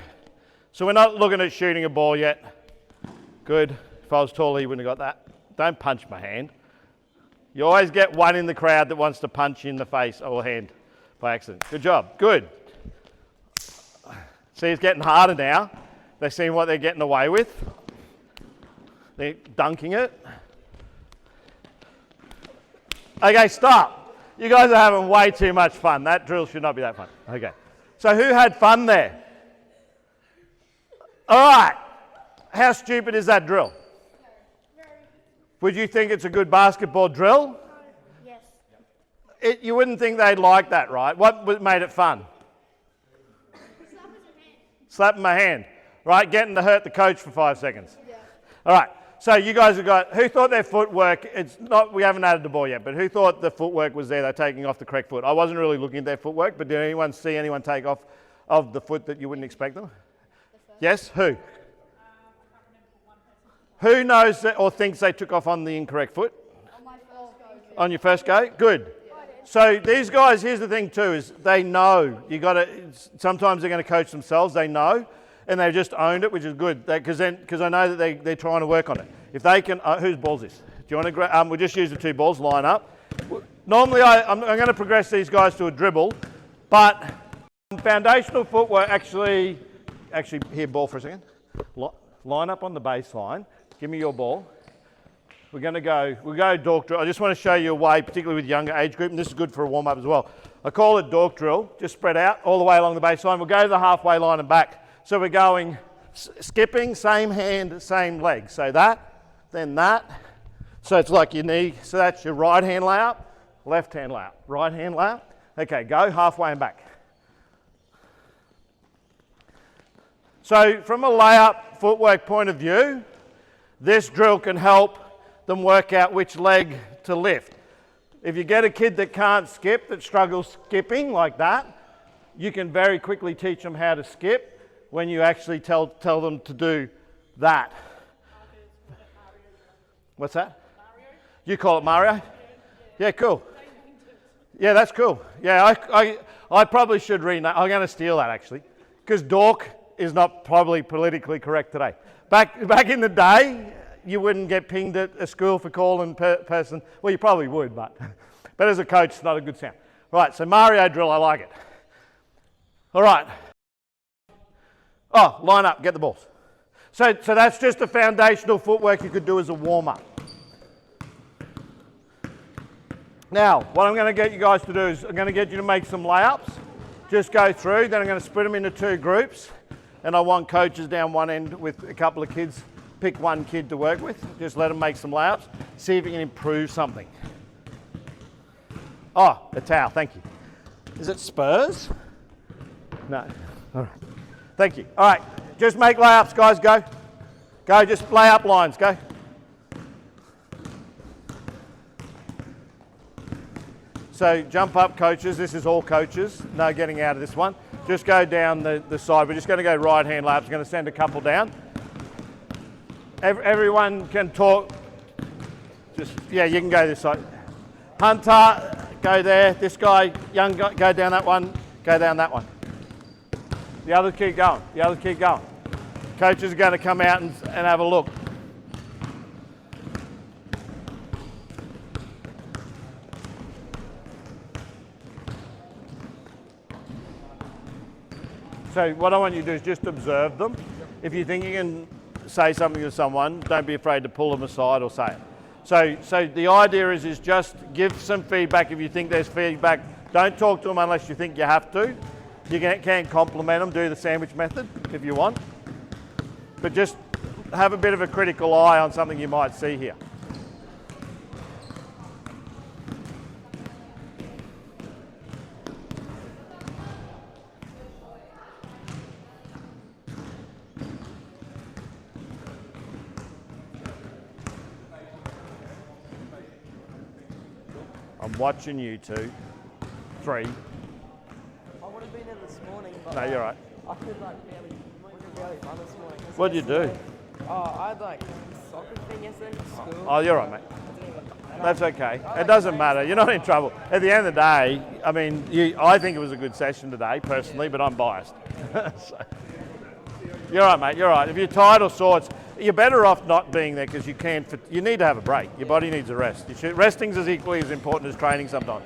we're not looking at shooting a ball yet. Good. If I was taller, you wouldn't have got that. Don't punch my hand. You always get one in the crowd that wants to punch you in the face or hand by accident. Good job. Good. See, it's getting harder now. They're seeing what they're getting away with. They're dunking it. Okay, stop. You guys are having way too much fun. That drill should not be that fun. Okay. So who had fun there? All right. How stupid is that drill? Would you think it's a good basketball drill? Yes. You wouldn't think they'd like that, right? What made it fun? Slapping my hand. Right, getting to hurt the coach for 5 seconds. Yeah. All right, so you guys have got, who thought their footwork, it's not, we haven't added the ball yet, but who thought the footwork was there, they're taking off the correct foot? I wasn't really looking at their footwork, but did anyone see anyone take off of the foot that you wouldn't expect them? Yes, who? Who knows that or thinks they took off on the incorrect foot? On my first go. On your first go? Good. So these guys, here's the thing too, is they know. You got to. Sometimes they're going to coach themselves. They know, and they've just owned it, which is good. Because I know that they're trying to work on it. If they can, whose balls is? Do you want to? We'll just use the two balls. Line up. Normally, I'm going to progress these guys to a dribble, but foundational footwork. Actually, here, ball for a second. Line up on the baseline. Give me your ball. We'll go dork drill. I just want to show you a way, particularly with younger age group, and this is good for a warm-up as well. I call it dork drill, just spread out all the way along the baseline. We'll go to the halfway line and back. So we're going skipping, same hand, same leg. So that, then that. So it's like your knee. So that's your right hand layup, left hand layup, right hand layup. Okay, go halfway and back. So from a layup footwork point of view, this drill can help them work out which leg to lift. If you get a kid that can't skip, that struggles skipping like that, you can very quickly teach them how to skip when you actually tell them to do that. What's that? Mario. You call it Mario? Yeah, cool. Yeah, that's cool. Yeah, I probably should rename. I'm going to steal that actually, because dork is not probably politically correct today. Back in the day, you wouldn't get pinged at a school for calling person. Well, you probably would, but as a coach, it's not a good sound. Right, so Mario drill, I like it. All right. Oh, line up, get the balls. So that's just the foundational footwork you could do as a warm-up. Now, what I'm going to get you guys to do is I'm going to get you to make some layups. Just go through, then I'm going to split them into two groups. And I want coaches down one end with a couple of kids. Pick one kid to work with. Just let them make some layups. See if you can improve something. Oh, a towel, thank you. Is it Spurs? No. All right. Thank you. All right, just make layups, guys, go. Go, just lay up lines, go. So jump up, coaches. This is all coaches. No getting out of this one. Just go down the side. We're just going to go right hand layups. We're going to send a couple down. Everyone can talk. Yeah, you can go this side. Hunter, go there. This guy, young guy, go down that one. Go down that one. The others keep going. The others keep going. Coaches are going to come out and have a look. So what I want you to do is just observe them. If you think you can say something to someone, don't be afraid to pull them aside or say it. So the idea is just give some feedback if you think there's feedback. Don't talk to them unless you think you have to. You can compliment them, do the sandwich method if you want. But just have a bit of a critical eye on something you might see here. I'm watching you two. 3. I would have been in this morning, but No, you're right. I could barely run this morning. What'd you do? Oh, I had soccer thing yesterday for school. Oh, you're right, mate. That's okay. It doesn't matter. You're not in trouble. At the end of the day, I mean, I think it was a good session today, personally, but I'm biased. So, you're right, mate. You're right. If you're tired or sore, You're better off not being there because you need to have a break. Your body needs a rest. Resting's as equally as important as training sometimes.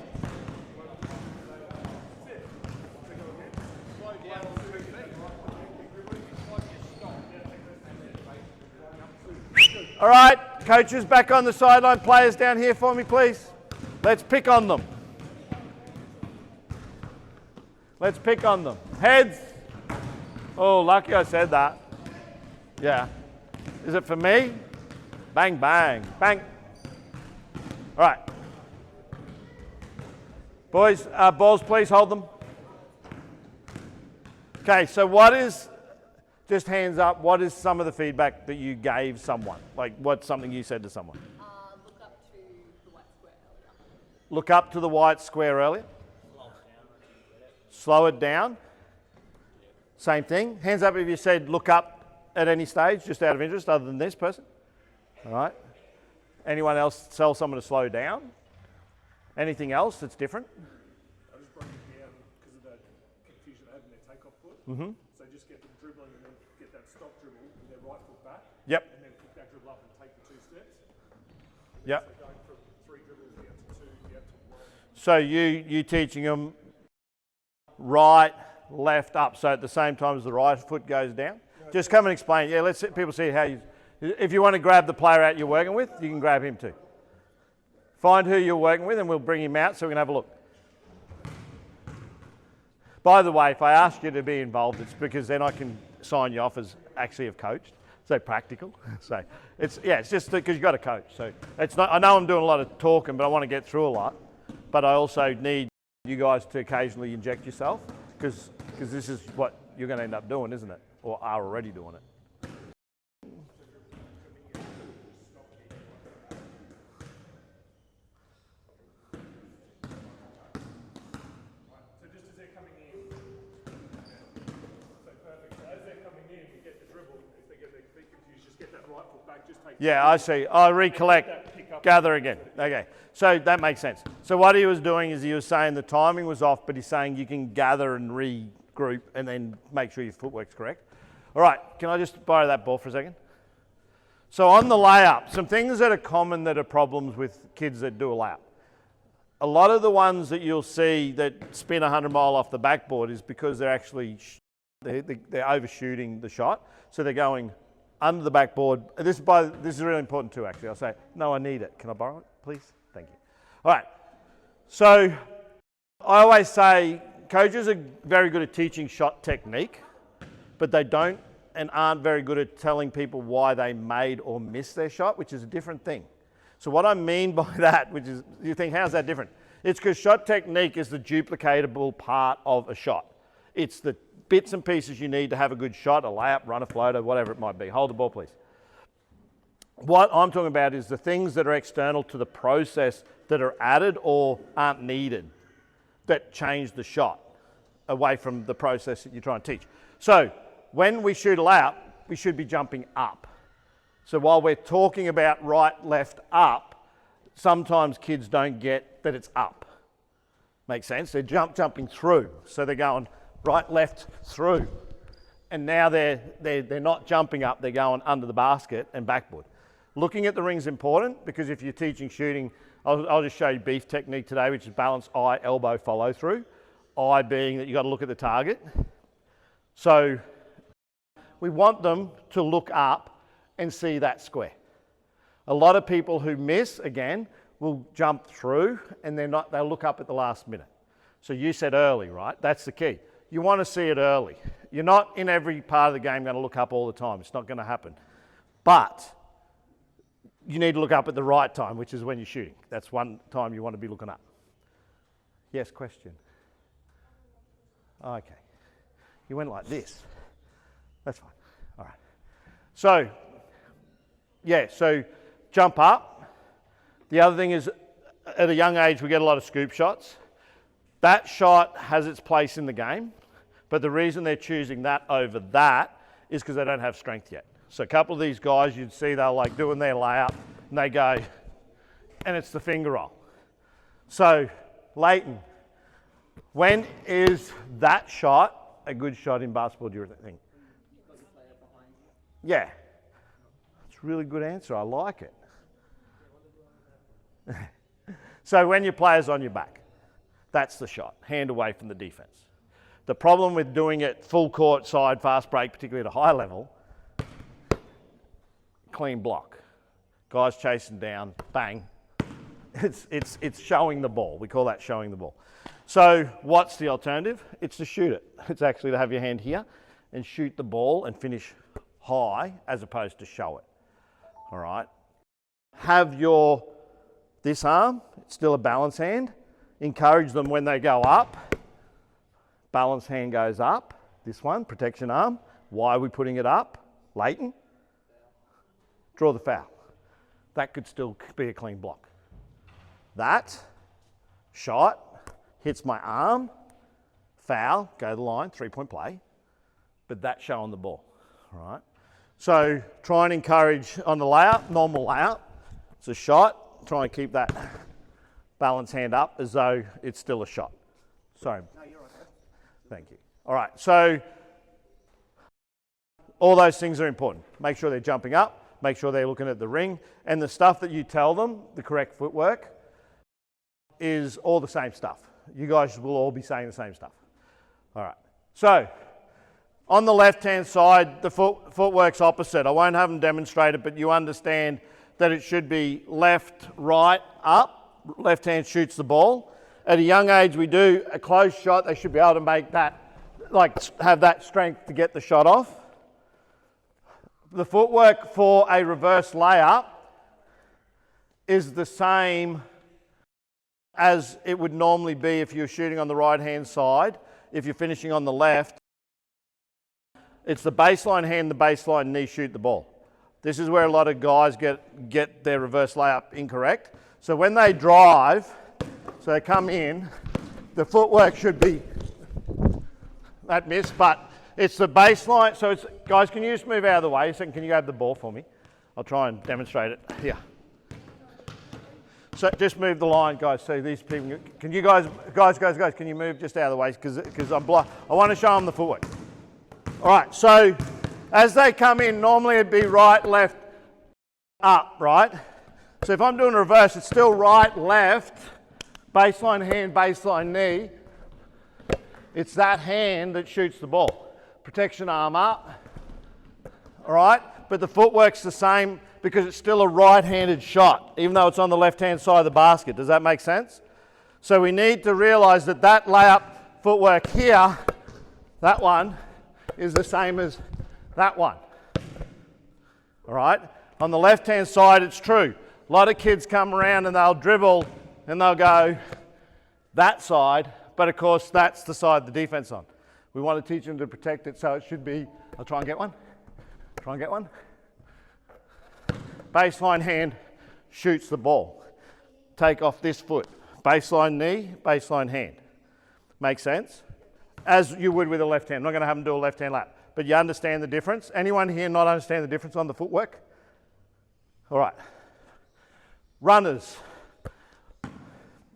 All right, coaches back on the sideline, players down here for me, please. Let's pick on them. Let's pick on them. Heads. Oh, lucky I said that. Yeah. Is it for me? Bang, bang, bang. All right. Boys, balls, please hold them. Okay, so just hands up, what is some of the feedback that you gave someone? Like, what's something you said to someone? Look up to the white square earlier. Look up to the white square earlier. Slow it down. Same thing. Hands up if you said look up at any stage, just out of interest, other than this person. All right. Anyone else tell someone to slow down? Anything else that's different? I just broke it down because of the confusion they had in their takeoff foot. Mm-hmm. So just get them dribbling and then get that stop dribble with their right foot back. Yep. And then pick that dribble up and take the 2 steps. Yep. So going from 3 dribbles, you get to 2, you get to 1. So you teaching them right, left, up. So at the same time as the right foot goes down. Just come and explain. Yeah, let's people see how you. If you want to grab the player out you're working with, you can grab him too. Find who you're working with, and we'll bring him out so we can have a look. By the way, if I ask you to be involved, it's because then I can sign you off as actually have coached. So practical. So it's just because you've got to coach. So it's not. I know I'm doing a lot of talking, but I want to get through a lot. But I also need you guys to occasionally inject yourself because this is what you're going to end up doing, isn't it? Or are already doing it. So just as they're coming in, so perfect. So as they're coming in, you get the dribble. If they get their feet confused, just get that right foot back. Just take. Yeah, I see. I recollect, gather again. Okay, so that makes sense. So what he was doing is he was saying the timing was off, but he's saying you can gather and regroup and then make sure your footwork's correct. All right, can I just borrow that ball for a second? So on the layup, some things that are common that are problems with kids that do a layup. A lot of the ones that you'll see that spin 100 mile off the backboard is because they're actually they're overshooting the shot. So they're going under the backboard. This is really important too, actually. I'll say, no, I need it. Can I borrow it, please? Thank you. All right. So I always say coaches are very good at teaching shot technique, but they don't and aren't very good at telling people why they made or missed their shot, which is a different thing. So what I mean by that, which is, you think, how's that different? It's because shot technique is the duplicatable part of a shot. It's the bits and pieces you need to have a good shot, a layup, run a floater, whatever it might be. Hold the ball, please. What I'm talking about is the things that are external to the process that are added or aren't needed that change the shot away from the process that you're trying to teach. So when we shoot a layup, we should be jumping up. So while we're talking about right, left, up, sometimes kids don't get that it's up. Makes sense? They're jumping through. So they're going right, left, through. And now they're not jumping up, they're going under the basket and backboard. Looking at the ring is important because if you're teaching shooting, I'll just show you BEIF technique today, which is balance, eye, elbow, follow through. Eye being that you've got to look at the target. So we want them to look up and see that square. A lot of people who miss, again, will jump through and they'll look up at the last minute. So you said early, right? That's the key. You want to see it early. You're not in every part of the game going to look up all the time. It's not going to happen. But you need to look up at the right time, which is when you're shooting. That's one time you want to be looking up. Yes, question? Okay. You went like this. That's fine. All right. So, yeah, so jump up. The other thing is, at a young age, we get a lot of scoop shots. That shot has its place in the game, but the reason they're choosing that over that is because they don't have strength yet. So a couple of these guys, you'd see they're like doing their layup, and they go, and it's the finger roll. So, Leighton, when is that shot a good shot in basketball, do you think? Yeah. It's a really good answer. I like it. So when your player's on your back, that's the shot. Hand away from the defense. The problem with doing it full court, side, fast break, particularly at a high level, clean block. Guys chasing down, bang. It's showing the ball. We call that showing the ball. So what's the alternative? It's to shoot it. It's actually to have your hand here and shoot the ball and finish high as opposed to show it. All right. Have this arm, it's still a balance hand. Encourage them when they go up. Balance hand goes up. This one, protection arm. Why are we putting it up? Latent. Draw the foul. That could still be a clean block. That shot hits my arm. Foul, go to the line, 3-point play. But that's showing the ball. All right. So try and encourage on the layup, normal layup. It's a shot. Try and keep that balance hand up as though it's still a shot. Sorry. No, you're right. Thank you. All right, so all those things are important. Make sure they're jumping up, make sure they're looking at the ring, and the stuff that you tell them, the correct footwork, is all the same stuff. You guys will all be saying the same stuff. All right, so on the left-hand side, the footwork's opposite. I won't have them demonstrate it, but you understand that it should be left, right, up. Left hand shoots the ball. At a young age, we do a close shot. They should be able to make that, have that strength to get the shot off. The footwork for a reverse layup is the same as it would normally be if you're shooting on the right-hand side. If you're finishing on the left, it's the baseline hand, the baseline knee shoot the ball. This is where a lot of guys get their reverse layup incorrect. So when they drive, so they come in, the footwork should be that miss, but it's the baseline. So it's, guys, can you just move out of the way? So can you grab the ball for me? I'll try and demonstrate it here. So just move the line, guys. So these people, can you guys, can you move just out of the way? Because I want to show them the footwork. All right, so as they come in, normally it'd be right, left, up, right? So if I'm doing a reverse, it's still right, left, baseline hand, baseline knee. It's that hand that shoots the ball. Protection arm up, all right? But the footwork's the same because it's still a right-handed shot, even though it's on the left-hand side of the basket. Does that make sense? So we need to realize that that layup footwork here, that one, is the same as that one. All right? On the left-hand side, it's true. A lot of kids come around and they'll dribble and they'll go that side, but of course that's the side the defense on. We want to teach them to protect it, so it should be, I'll try and get one. Try and get one. Baseline hand shoots the ball. Take off this foot. Baseline knee, baseline hand. Make sense? As you would with a left hand. I'm not going to have them do a left hand lap, but you understand the difference? Anyone here not understand the difference on the footwork? All right. Runners.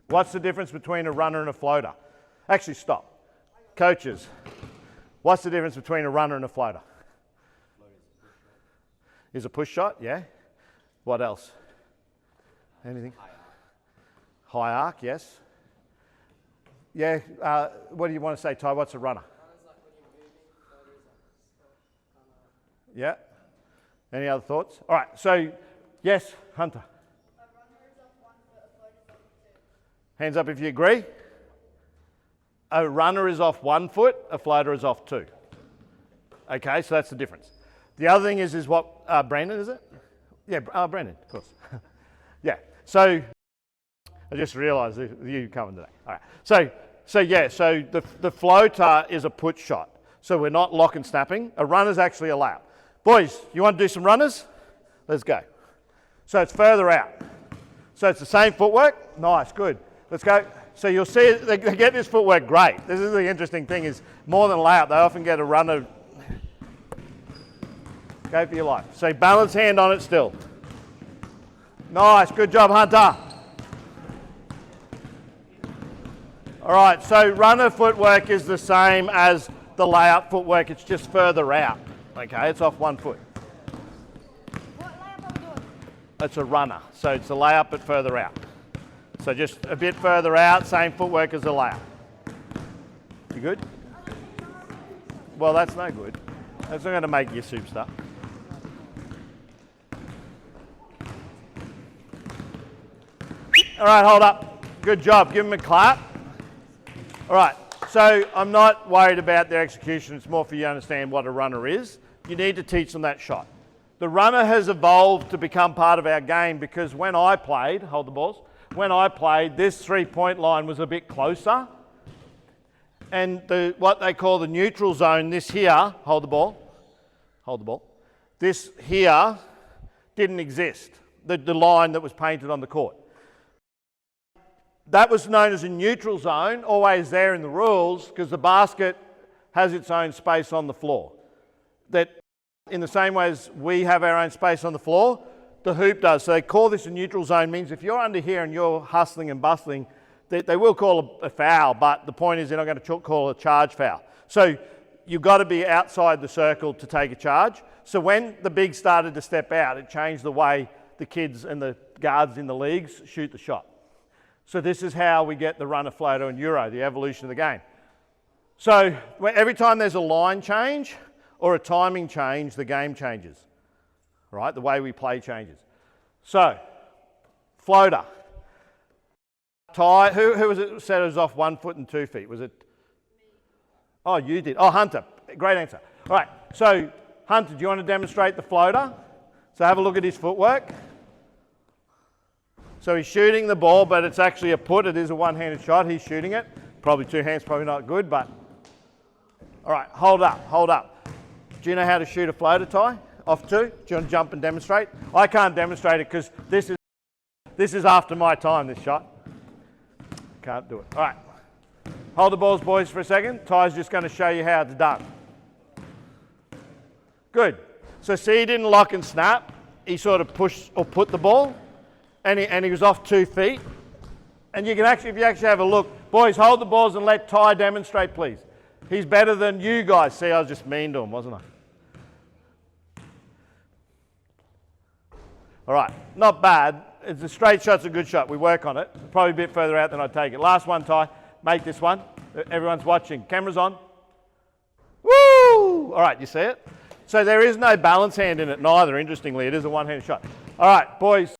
What's the difference between a runner and a floater? Actually, stop. Coaches, what's the difference between a runner and a floater? Is a push shot, yeah. What else? Anything? High arc, yes. Yeah, what do you want to say, Ty? What's a runner? Yeah. Any other thoughts? All right, so, yes, Hunter. Hands up if you agree. A runner is off 1 foot, a floater is off 2. Okay, so that's the difference. The other thing is what, Brandon, is it? Yeah, Brandon, of course. Yeah, so I just realised you coming today. All right, so the floater is a put shot. So we're not lock and snapping. A runner's actually a layup. Boys, you want to do some runners? Let's go. So it's further out. So it's the same footwork. Nice, good. Let's go. So you'll see they get this footwork great. This is the interesting thing is more than a layup, they often get a runner. Go for your life. So balance hand on it still. Nice, good job, Hunter. All right, so runner footwork is the same as the layup footwork. It's just further out. Okay, it's off 1 foot. What layup it's a runner. So it's a layup but further out. So just a bit further out, same footwork as a layup. You good? Well, that's no good. That's not going to make you a superstar. All right, hold up. Good job. Give them a clap. All right, so I'm not worried about their execution. It's more for you to understand what a runner is. You need to teach them that shot. The runner has evolved to become part of our game because when I played, hold the balls, when I played, this three-point line was a bit closer. And what they call the neutral zone, this here, hold the ball, this here didn't exist, the line that was painted on the court. That was known as a neutral zone, always there in the rules, because the basket has its own space on the floor. That in the same way as we have our own space on the floor, the hoop does. So they call this a neutral zone, means if you're under here and you're hustling and bustling, they will call a foul, but the point is they're not going to call a charge foul. So you've got to be outside the circle to take a charge. So when the bigs started to step out, it changed the way the kids and the guards in the leagues shoot the shot. So this is how we get the runner, floater and Euro, the evolution of the game. So every time there's a line change or a timing change, the game changes, right? The way we play changes. So, floater. Ty, who was it said it was off 1 foot and 2 feet? Was it? Oh, you did. Oh, Hunter. Great answer. All right. So, Hunter, do you want to demonstrate the floater? So have a look at his footwork. So he's shooting the ball, but it's actually a put. It is a one-handed shot. He's shooting it. Probably two hands, probably not good, but... All right, hold up. Do you know how to shoot a floater, Ty? Off two? Do you want to jump and demonstrate? I can't demonstrate it because this is after my time, this shot. Can't do it. All right. Hold the balls, boys, for a second. Ty's just going to show you how it's done. Good. So see, he didn't lock and snap. He sort of pushed or put the ball, and he was off 2 feet. And you can actually, if you actually have a look, boys, hold the balls and let Ty demonstrate, please. He's better than you guys. See, I was just mean to him, wasn't I? All right, not bad. It's a straight shot's a good shot. We work on it. Probably a bit further out than I take it. Last one, Ty. Make this one. Everyone's watching. Camera's on. Woo! All right, you see it? So there is no balance hand in it neither, interestingly. It is a one-handed shot. All right, boys.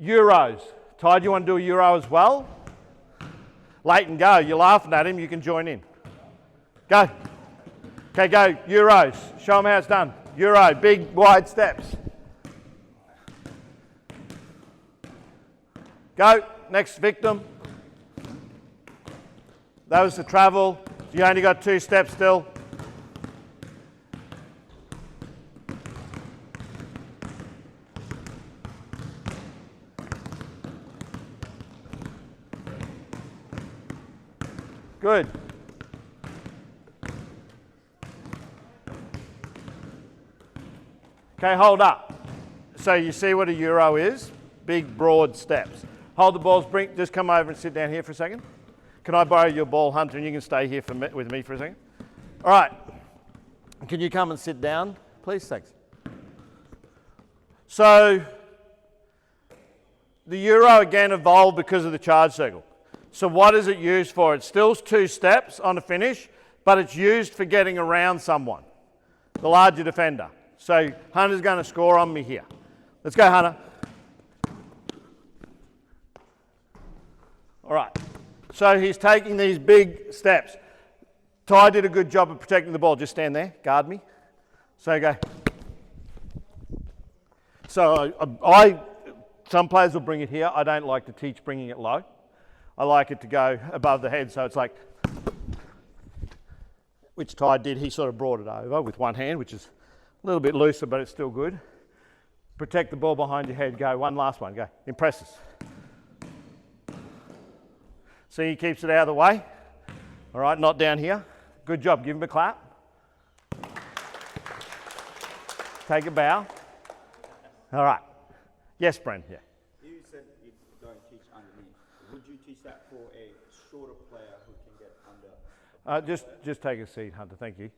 Euros. Ty, do you want to do a Euro as well? Leighton, go. You're laughing at him. You can join in. Go. Okay, go. Euros. Show them how it's done. Euro. Big, wide steps. Go. Next victim. That was the travel. You only got 2 steps still. Good. Okay, hold up. So you see what a Euro is? Big, broad steps. Hold the balls. Just come over and sit down here for a second. Can I borrow your ball, Hunter, and you can stay here with me for a second? All right. Can you come and sit down, please? Thanks. So the Euro again evolved because of the charge circle. So what is it used for? It's still 2 steps on a finish, but it's used for getting around someone, the larger defender. So Hunter's going to score on me here. Let's go, Hunter. All right. So he's taking these big steps. Ty did a good job of protecting the ball. Just stand there, guard me. So go. So some players will bring it here. I don't like to teach bringing it low. I like it to go above the head, so it's like, which Ty did. He sort of brought it over with one hand, which is a little bit looser, but it's still good. Protect the ball behind your head. Go. One last one. Go. Impress us. See, he keeps it out of the way. All right, not down here. Good job. Give him a clap. Take a bow. All right. Yes, Bren. Yeah. You said you don't teach underneath. Would you teach that for a shorter player who can get under? Just take a seat, Hunter. Thank you.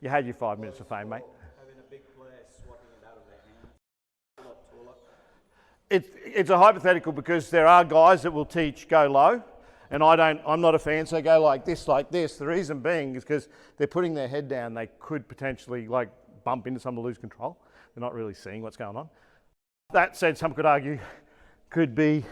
You had your 5 minutes of fame, mate. Having a big player swatting it out of their hands, a lot taller. It's a hypothetical because there are guys that will teach go low, and I'm not a fan, so go like this, like this. The reason being is because they're putting their head down, they could potentially like bump into someone to lose control. They're not really seeing what's going on. That said, some could argue could be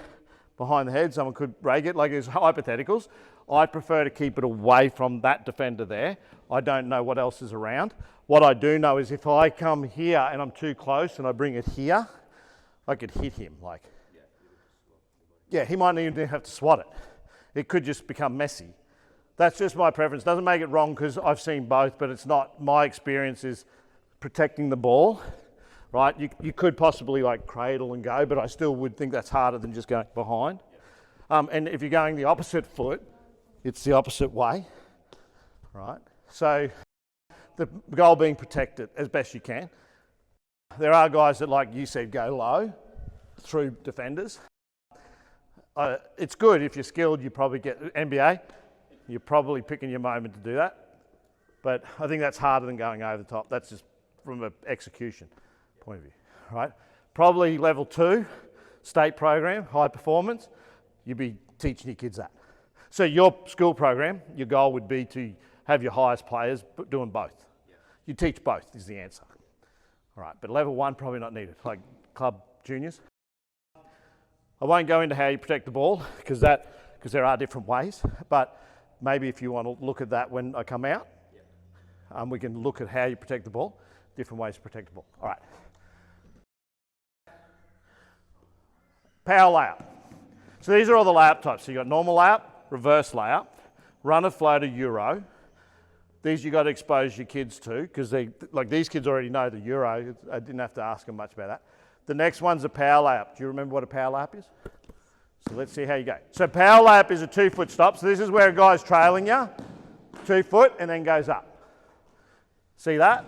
behind the head, someone could rake it, like it's hypotheticals. I prefer to keep it away from that defender there. I don't know what else is around. What I do know is if I come here and I'm too close and I bring it here, I could hit him. Like, yeah, he might even have to swat it. It could just become messy. That's just my preference. Doesn't make it wrong because I've seen both, but it's not. My experience is protecting the ball, right? You could possibly like cradle and go, but I still would think that's harder than just going behind. And if you're going the opposite foot, it's the opposite way, right? So the goal being protect it as best you can. There are guys that, like you said, go low through defenders. It's good if you're skilled, you probably get NBA. You're probably picking your moment to do that. But I think that's harder than going over the top. That's just from an execution point of view, right? Probably level 2, state program, high performance, you'd be teaching your kids that. So your school program, your goal would be to have your highest players doing both. You teach both is the answer. All right, but level 1 probably not needed, like club juniors. I won't go into how you protect the ball because there are different ways, but maybe if you want to look at that when I come out, we can look at how you protect the ball, different ways to protect the ball. All right. Power layup. So these are all the layup types. So you've got normal layup, reverse layup, runner, floater, Euro. These you got to expose your kids to because like these kids already know the Euro. I didn't have to ask them much about that. The next one's a power layup. Do you remember what a power layup is? So let's see how you go. So power layup is a 2-foot stop. So this is where a guy's trailing you, 2 foot, and then goes up. See that?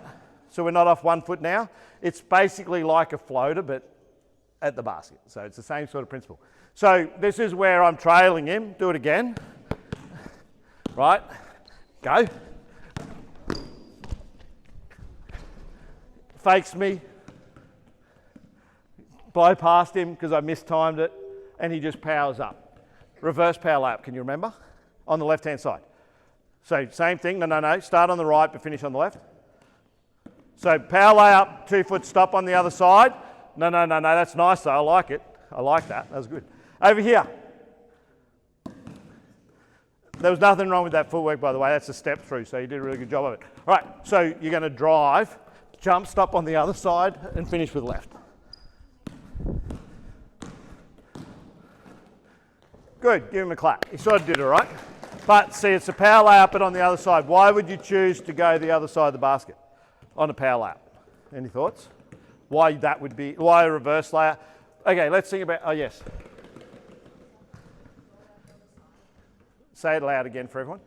So we're not off 1 foot now. It's basically like a floater, but at the basket. So it's the same sort of principle. So this is where I'm trailing him. Do it again. Right? Go. Fakes me. Blow past him because I mistimed it, and he just powers up. Reverse power layup, can you remember? On the left-hand side. So same thing, no. Start on the right but finish on the left. So power layup, 2-foot stop on the other side. No, that's nice though, I like it. I like that, that was good. Over here. There was nothing wrong with that footwork, by the way, that's a step through, so you did a really good job of it. All right, so you're going to drive, jump, stop on the other side, and finish with left. Good, give him a clap. He sort of did all right. But see, it's a power layup, but on the other side. Why would you choose to go the other side of the basket on a power layup? Any thoughts? Why that would be, why a reverse layup? Okay, let's think about, oh yes. Say it loud again for everyone.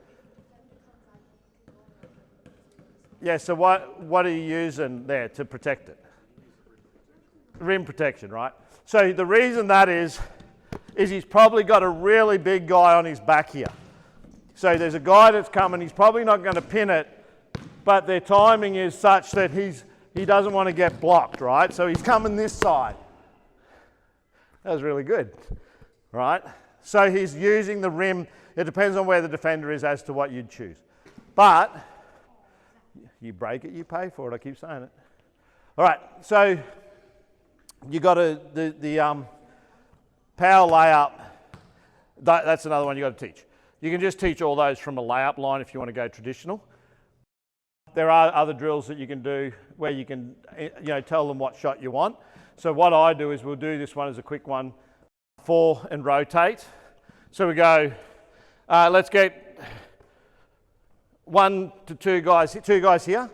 Yeah, so what are you using there to protect it? Rim protection, right? So the reason that is he's probably got a really big guy on his back here. So there's a guy that's coming, he's probably not going to pin it, but their timing is such that he doesn't want to get blocked, right? So he's coming this side. That was really good, right? So he's using the rim. It depends on where the defender is as to what you'd choose. But you break it, you pay for it. I keep saying it. All right, so you got the power layup. That's another one you got to teach. You can just teach all those from a layup line if you want to go traditional. There are other drills that you can do where you can, tell them what shot you want. So what I do is we'll do this one as a quick one, 4 and rotate. So we go, let's get 1 to 2 guys, 2 guys here,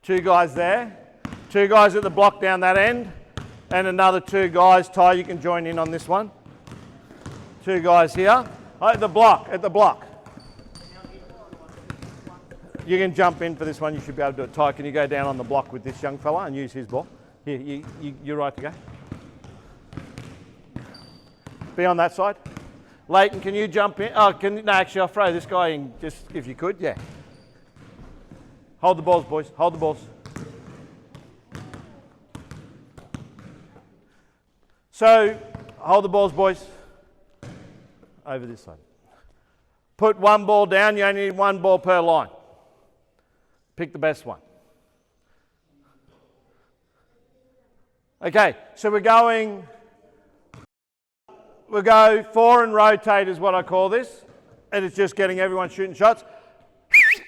2 guys there, 2 guys at the block down that end, and another 2 guys. Ty, you can join in on this one. 2 guys here, at the block, You can jump in for this one, you should be able to do it. Ty, can you go down on the block with this young fella and use his ball? Here, you're right to go. Be on that side. Leighton, can you jump in? Oh, no, actually, I'll throw this guy in just if you could, yeah. Hold the balls, boys, hold the balls. So hold the balls, boys. Over this side. Put one ball down. You only need one ball per line. Pick the best one. Okay, so we'll go 4 and rotate is what I call this. And it's just getting everyone shooting shots.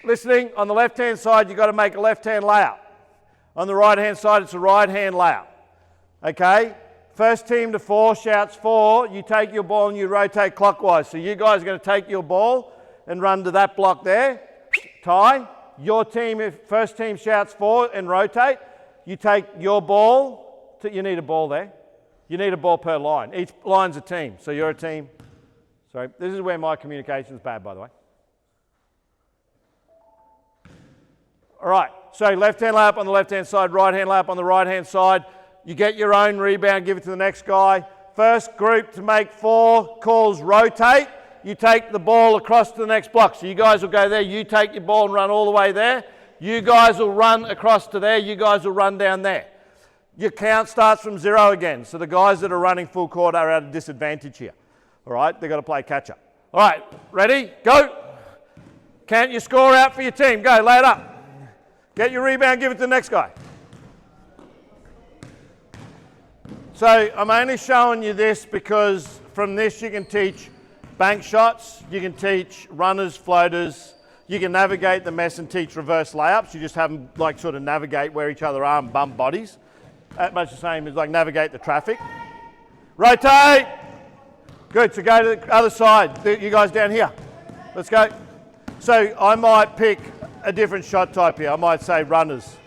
Listening, on the left-hand side, you've got to make a left-hand layout. On the right-hand side, it's a right-hand layout. Okay? First team to 4 shouts 4. You take your ball and you rotate clockwise. So you guys are going to take your ball and run to that block there. Tie. Your team, if first team shouts 4 and rotate, you take your ball. You need a ball there. You need a ball per line. Each line's a team. So you're a team. Sorry, this is where my communication's bad, by the way. All right, so left-hand layup on the left-hand side, right-hand layup on the right-hand side. You get your own rebound, give it to the next guy. First group to make 4 calls rotate. You take the ball across to the next block. So you guys will go there. You take your ball and run all the way there. You guys will run across to there. You guys will run down there. Your count starts from 0 again. So the guys that are running full court are at a disadvantage here. All right, they've got to play catch-up. All right, ready? Go. Count your score out for your team. Go, lay it up. Get your rebound, give it to the next guy. So I'm only showing you this because from this you can teach bank shots, you can teach runners, floaters, you can navigate the mess and teach reverse layups. You just have them like sort of navigate where each other are and bump bodies. That much the same as like navigate the traffic. Rotate. Good, so go to the other side. You guys down here. Let's go. So I might pick a different shot type here. I might say runners.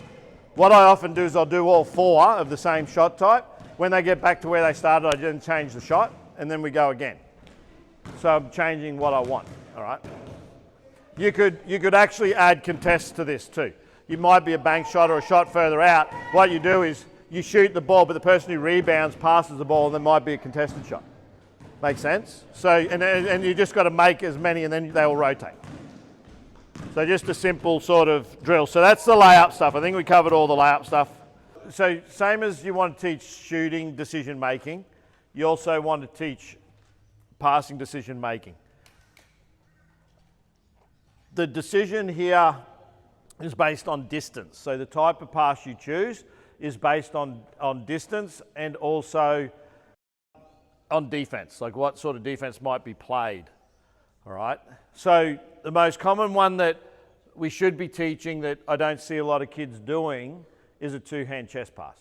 What I often do is I'll do all 4 of the same shot type. When they get back to where they started, I then change the shot, and then we go again. So I'm changing what I want, all right? You could actually add contests to this too. You might be a bank shot or a shot further out. What you do is you shoot the ball, but the person who rebounds passes the ball, and there might be a contested shot. Make sense? So, and you just got to make as many, and then they will rotate. So just a simple sort of drill. So that's the layup stuff. I think we covered all the layup stuff. So same as you want to teach shooting decision making, you also want to teach passing decision making. The decision here is based on distance. So the type of pass you choose is based on distance and also on defense, like what sort of defense might be played. All right. So the most common one that we should be teaching that I don't see a lot of kids doing is a 2-hand chest pass.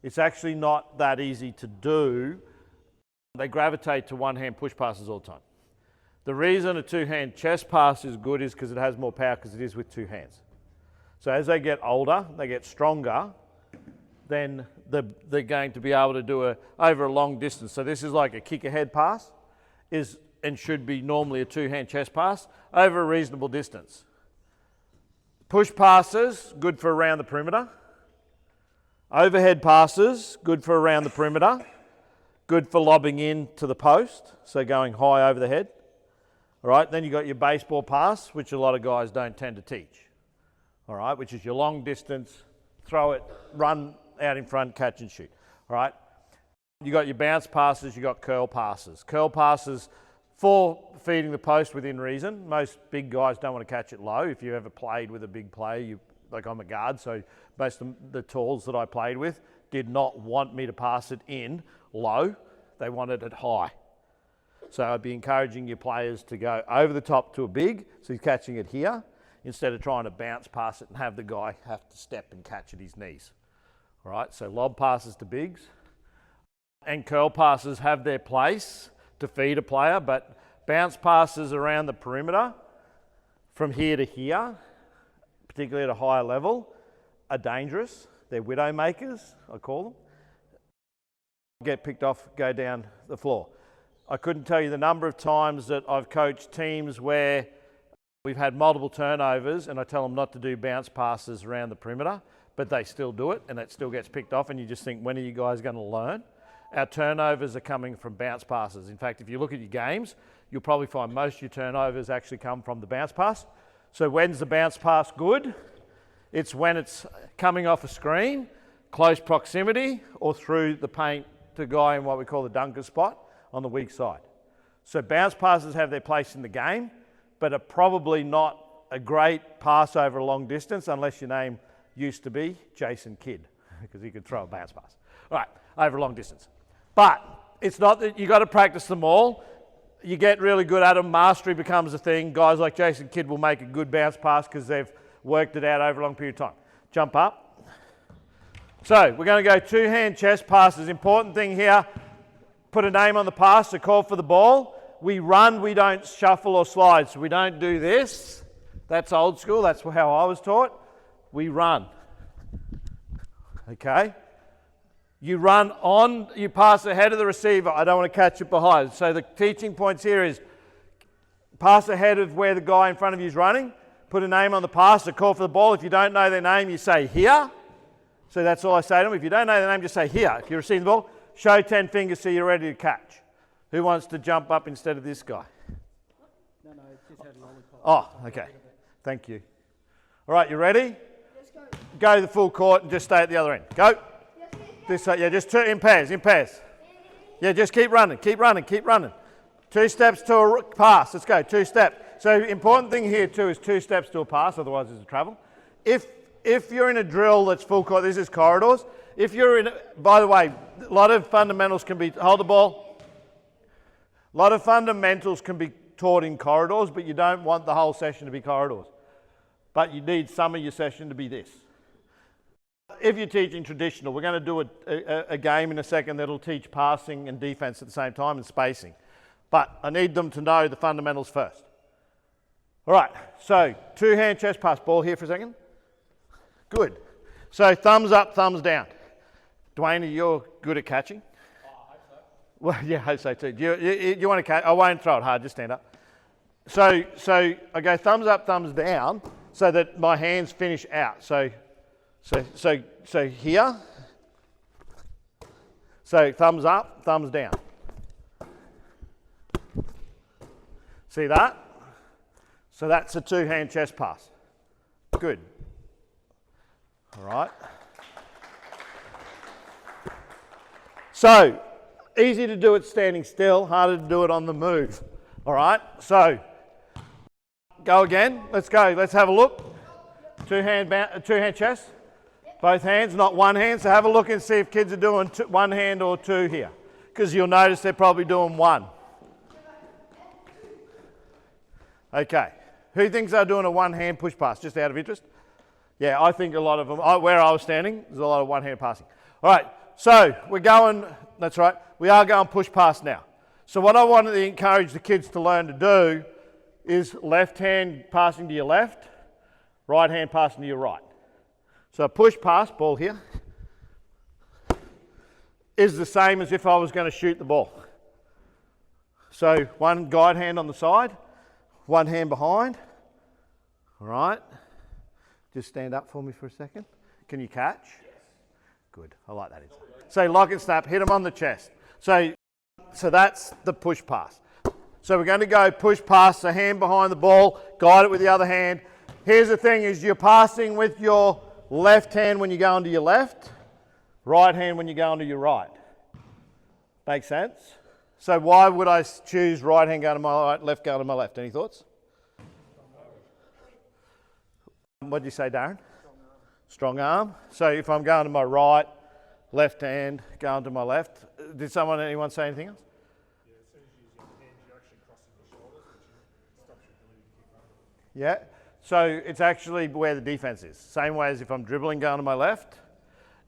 It's actually not that easy to do. They gravitate to 1-hand push passes all the time. The reason a 2-hand chest pass is good is because it has more power because it is with 2 hands. So as they get older, they get stronger, then they're going to be able to do over a long distance. So this is like a kick ahead pass and should be normally a 2-hand chest pass over a reasonable distance. Push passes, good for around the perimeter. Overhead passes, good for around the perimeter. Good for lobbing in to the post, so going high over the head. All right, then you've got your baseball pass, which a lot of guys don't tend to teach. All right, which is your long distance, throw it, run out in front, catch and shoot. All right, you got your bounce passes, you got curl passes. Curl passes for feeding the post within reason. Most big guys don't want to catch it low. If you ever played with a big player, like I'm a guard, so most of the talls that I played with did not want me to pass it in low. They wanted it high. So I'd be encouraging your players to go over the top to a big, so he's catching it here, instead of trying to bounce pass it and have the guy have to step and catch at his knees. All right, so lob passes to bigs. And curl passes have their place to feed a player, but bounce passes around the perimeter from here to here, particularly at a higher level, are dangerous. They're widow makers, I call them. Get picked off, go down the floor. I couldn't tell you the number of times that I've coached teams where we've had multiple turnovers and I tell them not to do bounce passes around the perimeter, but they still do it and it still gets picked off, and you just think, when are you guys going to learn? Our turnovers are coming from bounce passes. In fact, if you look at your games, you'll probably find most of your turnovers actually come from the bounce pass. So when's the bounce pass good? It's when it's coming off a screen, close proximity, or through the paint to go in what we call the dunker spot on the weak side. So bounce passes have their place in the game, but are probably not a great pass over a long distance unless your name used to be Jason Kidd, because he could throw a bounce pass. All right, over a long distance. But it's not that you've got to practice them all. You get really good at them, mastery becomes a thing. Guys like Jason Kidd will make a good bounce pass because they've worked it out over a long period of time. Jump up. So we're going to go two-hand chest passes. Important thing here, put a name on the pass, so call for the ball. We run, we don't shuffle or slide. So we don't do this. That's old school, that's how I was taught. We run. Okay? You run on, you pass ahead of the receiver. I don't want to catch it behind. So the teaching points here is pass ahead of where the guy in front of you is running. Put a name on the pass, so call for the ball. If you don't know their name, you say here. So that's all I say to them. If you don't know their name, just say here. If you're receiving the ball, show 10 fingers so you're ready to catch. Who wants to jump up instead of this guy? No, it just had lollipop. Oh, okay. Thank you. All right, you ready? Let's go. Go to the full court and just stay at the other end. Go. This side, yeah, just two in pairs, in pairs. Yeah, just keep running, keep running, keep running. 2 steps to a pass. Let's go, 2 steps. So important thing here too is 2 steps to a pass, otherwise it's a travel. If you're in a drill that's full court, this is corridors. If you're in, by the way, a lot of fundamentals can be, hold the ball. A lot of fundamentals can be taught in corridors, but you don't want the whole session to be corridors. But you need some of your session to be this. If you're teaching traditional, we're going to do a game in a second that'll teach passing and defense at the same time and spacing. But I need them to know the fundamentals first. All right, so 2-hand chest pass. Ball here for a second. Good. So thumbs up, thumbs down. Dwayne, you're good at catching? Oh, I hope so. Well, yeah, I hope so too. Do you want to catch? I won't throw it hard, just stand up. So I go thumbs up, thumbs down, so that my hands finish out. So here. So thumbs up, thumbs down. See that? So that's a 2-hand chest pass. Good. All right. So easy to do it standing still, harder to do it on the move. All right. So go again. Let's go. Let's have a look. 2-hand chest. Both hands, not one hand. So have a look and see if kids are doing 1 hand or 2 here, because you'll notice they're probably doing 1. Okay. Who thinks they're doing a 1-hand push pass, just out of interest? Yeah, I think a lot of them, where I was standing, there's a lot of 1-hand passing. All right, so we're going, that's right, we are going push pass now. So what I want to encourage the kids to learn to do is left hand passing to your left, right hand passing to your right. So push pass, ball here, is the same as if I was going to shoot the ball. So 1 guide hand on the side, 1 hand behind. All right. Just stand up for me for a second. Can you catch? Yes. Good. I like that. So lock and snap, hit them on the chest. So that's the push pass. So we're going to go push pass, so hand behind the ball, guide it with the other hand. Here's the thing is you're passing with your left hand when you go into your left, right hand when you go into your right. Make sense? So why would I choose right hand going to my right, left going to my left? Any thoughts? What did you say, Darren? Strong arm. So if I'm going to my right, left hand going to my left. Did anyone say anything else? Yeah, as soon as you use your hands, you're actually crossing your shoulders, which stops your ability to keep running. Yeah. So it's actually where the defense is. Same way as if I'm dribbling going to my left.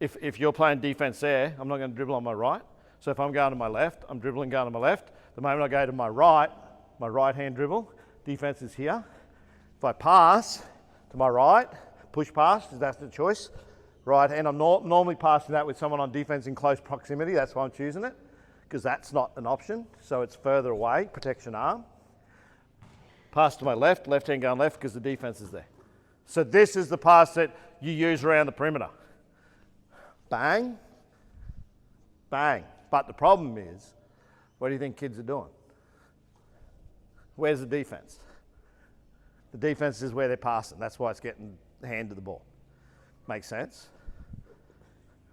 If you're playing defense there, I'm not going to dribble on my right. So if I'm going to my left, I'm dribbling going to my left. The moment I go to my right hand dribble, defense is here. If I pass to my right, push pass, that's the choice. Right hand, I'm normally passing that with someone on defense in close proximity. That's why I'm choosing it, because that's not an option. So it's further away, protection arm. Pass to my left hand going left because the defense is there. So this is the pass that you use around the perimeter. Bang, bang. But the problem is, what do you think kids are doing? Where's the defense? The defense is where they're passing. That's why it's getting the hand to the ball. Makes sense?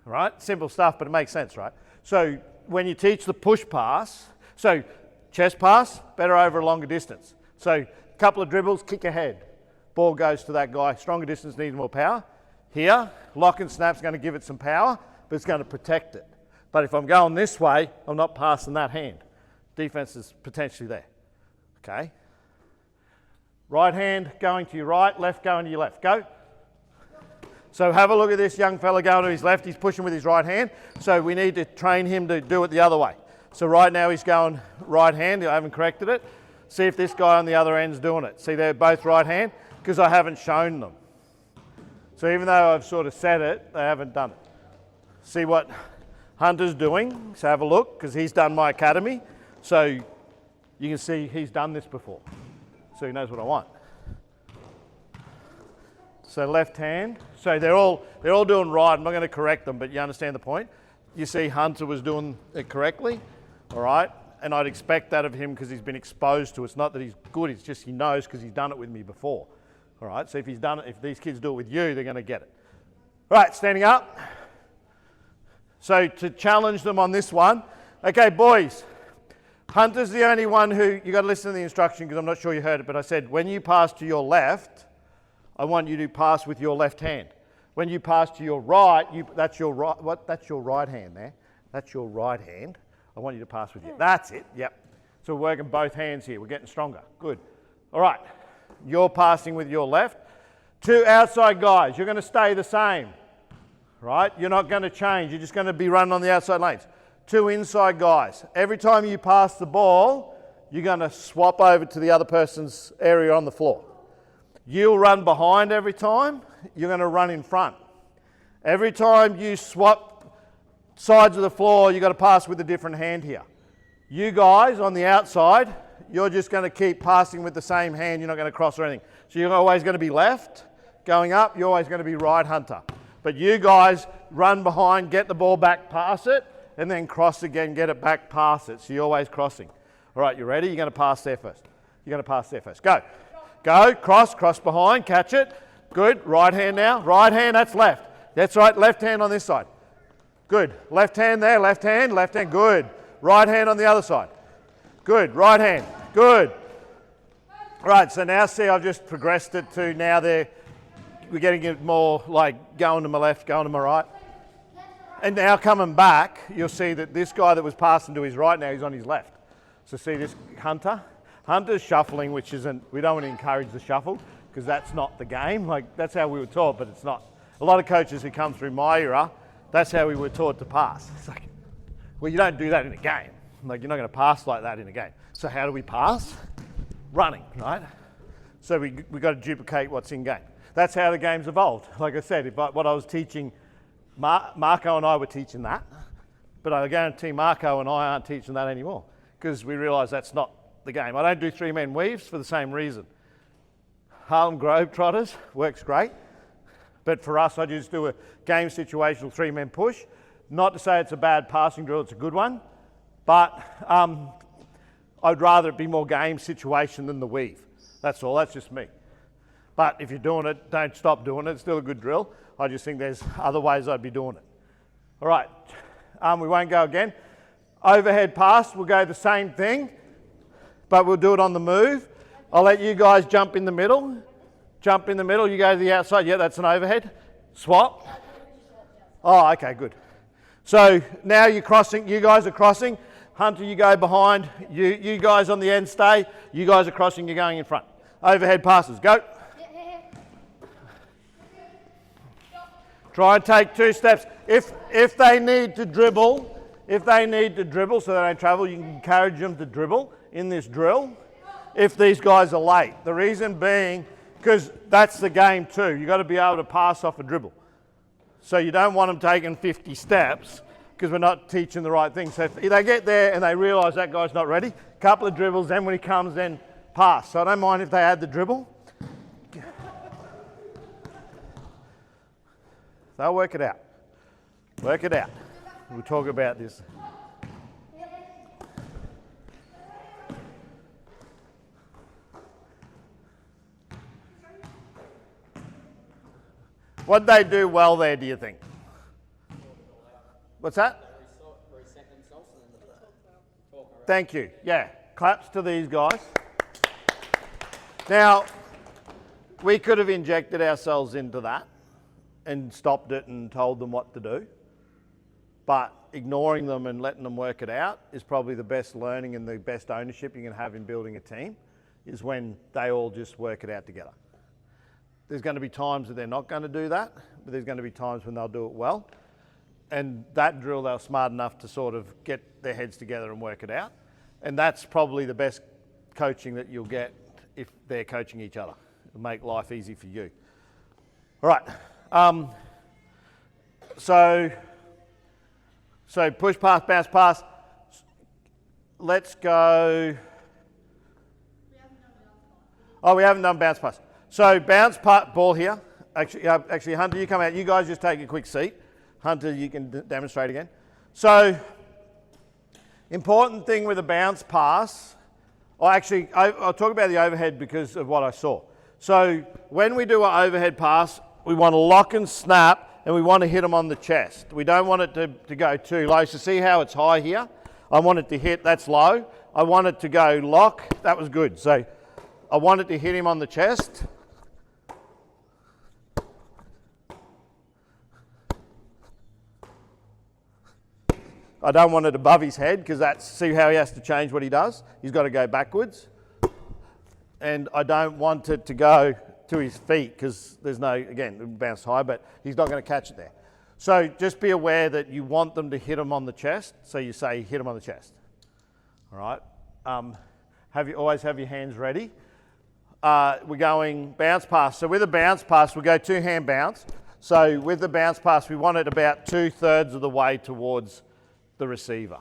All right? Simple stuff, but it makes sense, right? So when you teach the push pass, so chest pass, better over a longer distance. So a couple of dribbles, kick ahead. Ball goes to that guy. Stronger distance needs more power. Here, lock and snap's going to give it some power, but it's going to protect it. But if I'm going this way, I'm not passing that hand. Defense is potentially there. Okay. Right hand going to your right, left going to your left. Go. So have a look at this young fella going to his left. He's pushing with his right hand. So we need to train him to do it the other way. So right now he's going right hand. I haven't corrected it. See if this guy on the other end's doing it. See, they're both right hand because I haven't shown them. So even though I've sort of said it, they haven't done it. See what Hunter's doing. So have a look because he's done my academy. So you can see he's done this before. So he knows what I want. So left hand. So they're all doing right. I'm not going to correct them, but you understand the point. You see Hunter was doing it correctly, all right? And I'd expect that of him because he's been exposed to it. It's not that he's good, it's just he knows because he's done it with me before. All right, so if he's done it, if these kids do it with you, they're going to get it. All right, standing up. So to challenge them on this one, okay, boys, Hunter's the only one who, you got to listen to the instruction because I'm not sure you heard it, but I said when you pass to your left, I want you to pass with your left hand. When you pass to your right, that's your right. That's your right hand there. That's your right hand. I want you to pass with you. That's it. Yep. So we're working both hands here. We're getting stronger. Good. All right. You're passing with your left. Two outside guys. You're going to stay the same. Right? You're not going to change. You're just going to be running on the outside lanes. Two inside guys. Every time you pass the ball, you're going to swap over to the other person's area on the floor. You'll run behind every time. You're going to run in front. Every time you swap sides of the floor, you've got to pass with a different hand here. You guys on the outside, you're just going to keep passing with the same hand. You're not going to cross or anything. So you're always going to be left going up. You're always going to be right, Hunter. But you guys run behind, get the ball back, pass it, and then cross again, get it back, pass it. So you're always crossing. All right, you ready? You're going to pass there first. You're going to pass there first. Go. Go, cross behind, catch it. Good. Right hand now. Right hand, that's left. That's right. Left hand on this side. Good. Left hand there. Left hand. Good. Right hand on the other side. Good. Right hand. Good. Right. So now see, I've just progressed it to now we're getting it more like going to my left, going to my right. And now coming back, you'll see that this guy that was passing to his right now, he's on his left. So see this Hunter? Hunter's shuffling, which isn't, we don't want to encourage the shuffle because that's not the game. Like, that's how we were taught, but it's not. A lot of coaches who come through my era, that's how we were taught to pass. It's like, well, you don't do that in a game. Like, you're not going to pass like that in a game. So how do we pass? Running, right? So we've got to duplicate what's in game. That's how the game's evolved. Like I said, what I was teaching, Marco and I were teaching that, but I guarantee Marco and I aren't teaching that anymore because we realise that's not the game. I don't do three-man weaves for the same reason. Harlem Globetrotters works great, but for us, I just do a game situational three-man push. Not to say it's a bad passing drill, it's a good one, but I'd rather it be more game situation than the weave. That's all, that's just me. But if you're doing it, don't stop doing it. It's still a good drill. I just think there's other ways I'd be doing it. All right, we won't go again. Overhead pass, we'll go the same thing, but we'll do it on the move. I'll let you guys jump in the middle. Jump in the middle, you go to the outside. Yeah, that's an overhead. Swap. Oh, okay, good. So now you're crossing, you guys are crossing. Hunter, you go behind. You guys on the end stay. You guys are crossing, you're going in front. Overhead passes, go. Try and take 2 steps. If they need to dribble, so they don't travel, you can encourage them to dribble in this drill if these guys are late. The reason being, because that's the game too. You've got to be able to pass off a dribble. So you don't want them taking 50 steps because we're not teaching the right thing. So if they get there and they realise that guy's not ready, a couple of dribbles, then when he comes, then pass. So I don't mind if they add the dribble. They'll work it out. Work it out. We'll talk about this. What'd they do well there, do you think? What's that? Reset themselves and Thank you. Yeah, claps to these guys. Now, we could have injected ourselves into that and stopped it and told them what to do. But ignoring them and letting them work it out is probably the best learning and the best ownership you can have in building a team, is when they all just work it out together. There's going to be times that they're not going to do that, but there's going to be times when they'll do it well. And that drill, they were smart enough to sort of get their heads together and work it out. And that's probably the best coaching that you'll get if they're coaching each other. It'll make life easy for you. All right. So push, pass, bounce, pass. Let's go. Oh, we haven't done bounce pass. So bounce ball here. Actually, Hunter, you come out. You guys just take a quick seat. Hunter, you can demonstrate again. So, important thing with a bounce pass. I'll talk about the overhead because of what I saw. So, when we do our overhead pass, we want to lock and snap, and we want to hit them on the chest. We don't want it to go too low. So, see how it's high here? I want it to hit, that's low. I want it to go lock, that was good. So, I want it to hit him on the chest. I don't want it above his head because see how he has to change what he does? He's got to go backwards. And I don't want it to go to his feet because there's no, again, it bounced high, but he's not going to catch it there. So just be aware that you want them to hit him on the chest. So you say hit him on the chest. All right. Always have your hands ready. We're going bounce pass. So with a bounce pass, we go 2-hand bounce. So with the bounce pass, we want it about 2/3 of the way towards the receiver.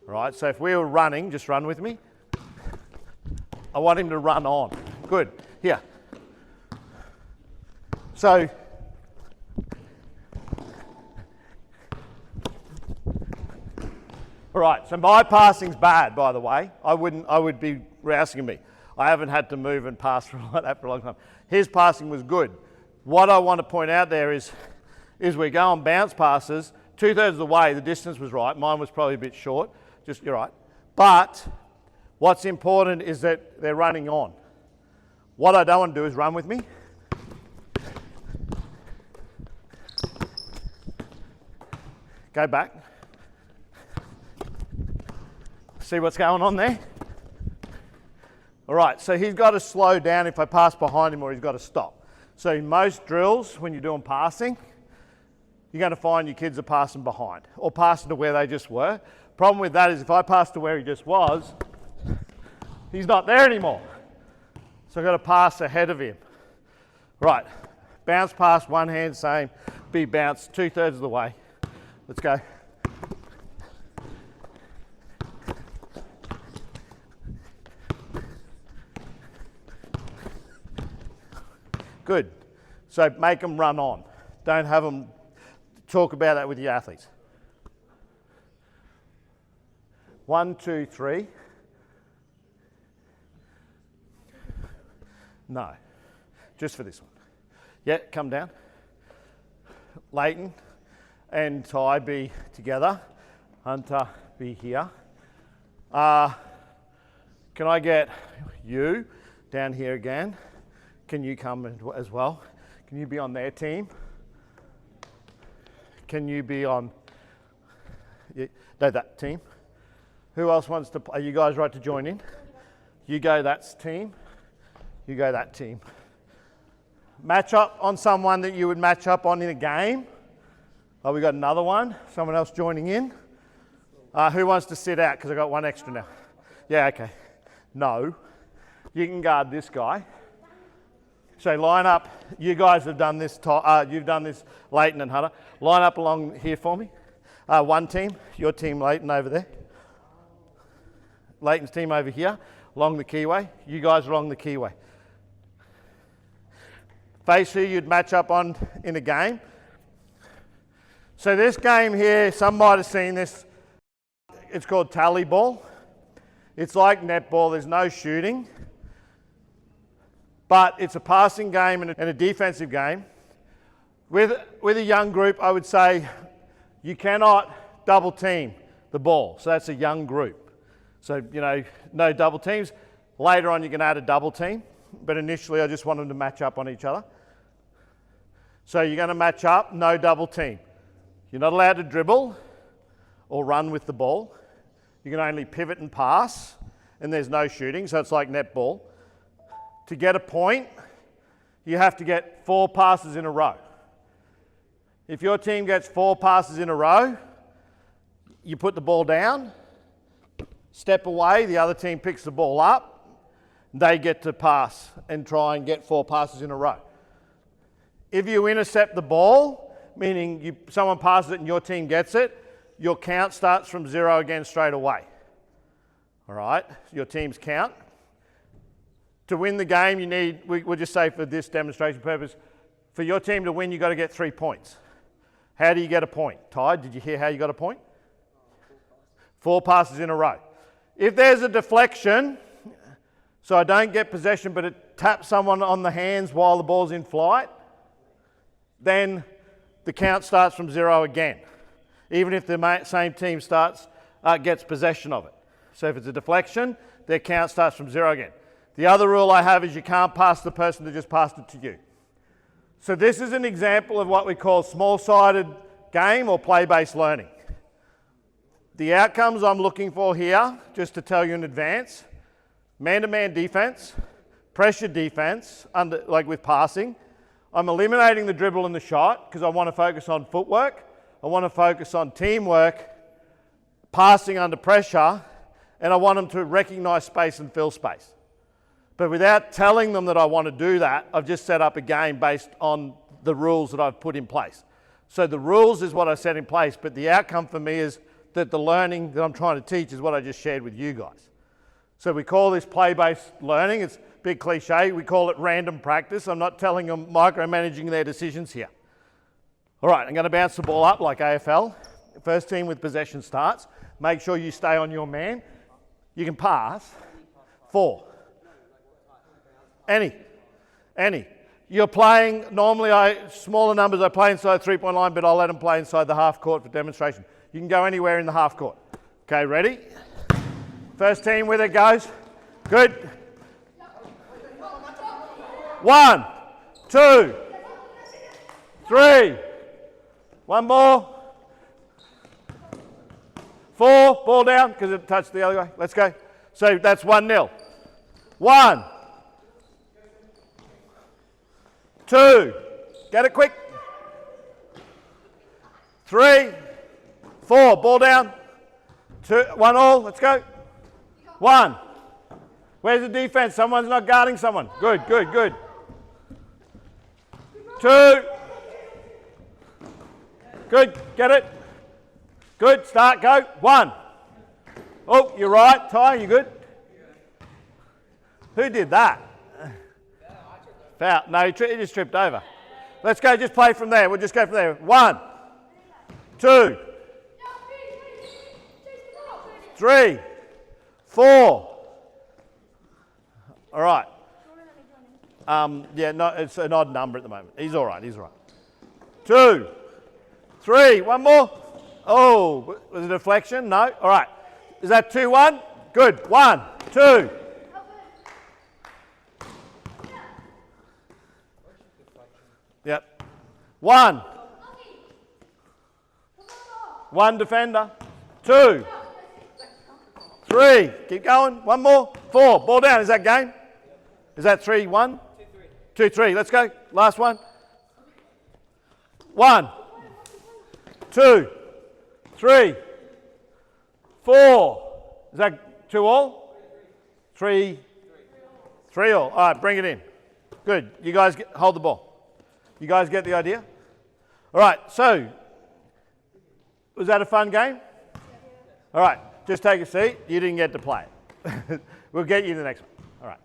All right, so if we were running, just run with me. I want him to run on. Good, here. So, all right, so my passing's bad, by the way. I would be rousing me. I haven't had to move and pass like that for a long time. His passing was good. What I want to point out there is we're going bounce passes, 2/3 of the way, the distance was right. Mine was probably a bit short, you're right. But what's important is that they're running on. What I don't want to do is run with me. Go back. See what's going on there? All right, so he's got to slow down if I pass behind him, or he's got to stop. So in most drills, when you're doing passing, you're going to find your kids are passing behind or passing to where they just were. Problem with that is if I pass to where he just was, he's not there anymore. So I've got to pass ahead of him. Right, bounce pass, one hand, same. Be bounce 2/3 of the way. Let's go. Good. So make them run on. Don't have them talk about that with your athletes. 1, 2, 3. No, just for this one. Yeah, come down. Leighton and Ty be together. Hunter be here. Can I get you down here again? Can you come as well? Can you be on their team? Can you be on that team? Who else wants to play? Are you guys right to join in? You go that team. You go that team. Match up on someone that you would match up on in a game. Oh, we got another one. Someone else joining in. Who wants to sit out? Because I got one extra now. Yeah, okay. No. You can guard this guy. So line up. You guys have done this. You've done this, Leighton and Hunter. Line up along here for me. One team. Your team, Leighton, over there. Leighton's team over here, along the keyway. You guys along the keyway. Face who you'd match up on in a game. So this game here, some might have seen this. It's called tally ball. It's like netball. There's no shooting. But it's a passing game and a defensive game. With a young group, I would say you cannot double team the ball. So that's a young group. So, no double teams. Later on, you can add a double team, but initially I just want them to match up on each other. So you're going to match up, no double team. You're not allowed to dribble or run with the ball. You can only pivot and pass, and there's no shooting, so it's like netball. To get a point, you have to get 4 passes in a row. If your team gets 4 passes in a row, you put the ball down, step away, the other team picks the ball up, they get to pass and try and get 4 passes in a row. If you intercept the ball, meaning someone passes it and your team gets it, your count starts from 0 again straight away. All right, your team's count. To win the game, you need, we'll just say for this demonstration purpose, for your team to win, you've got to get 3 points. How do you get a point? Ty, did you hear how you got a point? 4 passes in a row. If there's a deflection, so I don't get possession, but it taps someone on the hands while the ball's in flight, then the count starts from 0 again, even if the same team gets possession of it. So if it's a deflection, their count starts from 0 again. The other rule I have is you can't pass the person that just passed it to you. So this is an example of what we call small-sided game or play-based learning. The outcomes I'm looking for here, just to tell you in advance, man-to-man defense, pressure defense, like with passing. I'm eliminating the dribble and the shot because I want to focus on footwork. I want to focus on teamwork, passing under pressure, and I want them to recognize space and fill space. But without telling them that I want to do that, I've just set up a game based on the rules that I've put in place. So the rules is what I set in place, but the outcome for me is that the learning that I'm trying to teach is what I just shared with you guys. So we call this play-based learning. It's a big cliche. We call it random practice. I'm not telling them micromanaging their decisions here. All right, I'm going to bounce the ball up like AFL. First team with possession starts. Make sure you stay on your man. You can pass. 4. Any. You're playing, normally smaller numbers, I play inside the 3-point line, but I'll let them play inside the half court for demonstration. You can go anywhere in the half court. Okay, ready? First team with it goes. Good. 1, 2, 3. One more. 4, ball down because it touched the other way. Let's go. So that's 1-0. 1, 2, get it quick. 3, 4, ball down. 2, 1 all, let's go. 1. Where's the defense? Someone's not guarding someone. Good. 2. Good, get it. Good, start, go. 1. Oh, you're right, Ty, you good? Who did that? Foul. No, he just tripped over. Let's go, just play from there. We'll just go from there. 1, 2, 3, 4. All right. Yeah, no, it's an odd number at the moment. He's all right. 2, 3, 1 more. Oh, was it a deflection? No. All right. Is that 2-1? Good. 1, 2. Yep. 1. 1 defender. 2. 3. Keep going. 1 more. 4. Ball down. Is that game? Is that 3-1? 2-3. Let's go. Last one. 1, 2, 3, 4. Is that 2 all? 3 all. All right, bring it in. Good. You guys hold the ball. You guys get the idea? All right, so was that a fun game? All right, just take a seat. You didn't get to play it. We'll get you the next one. All right.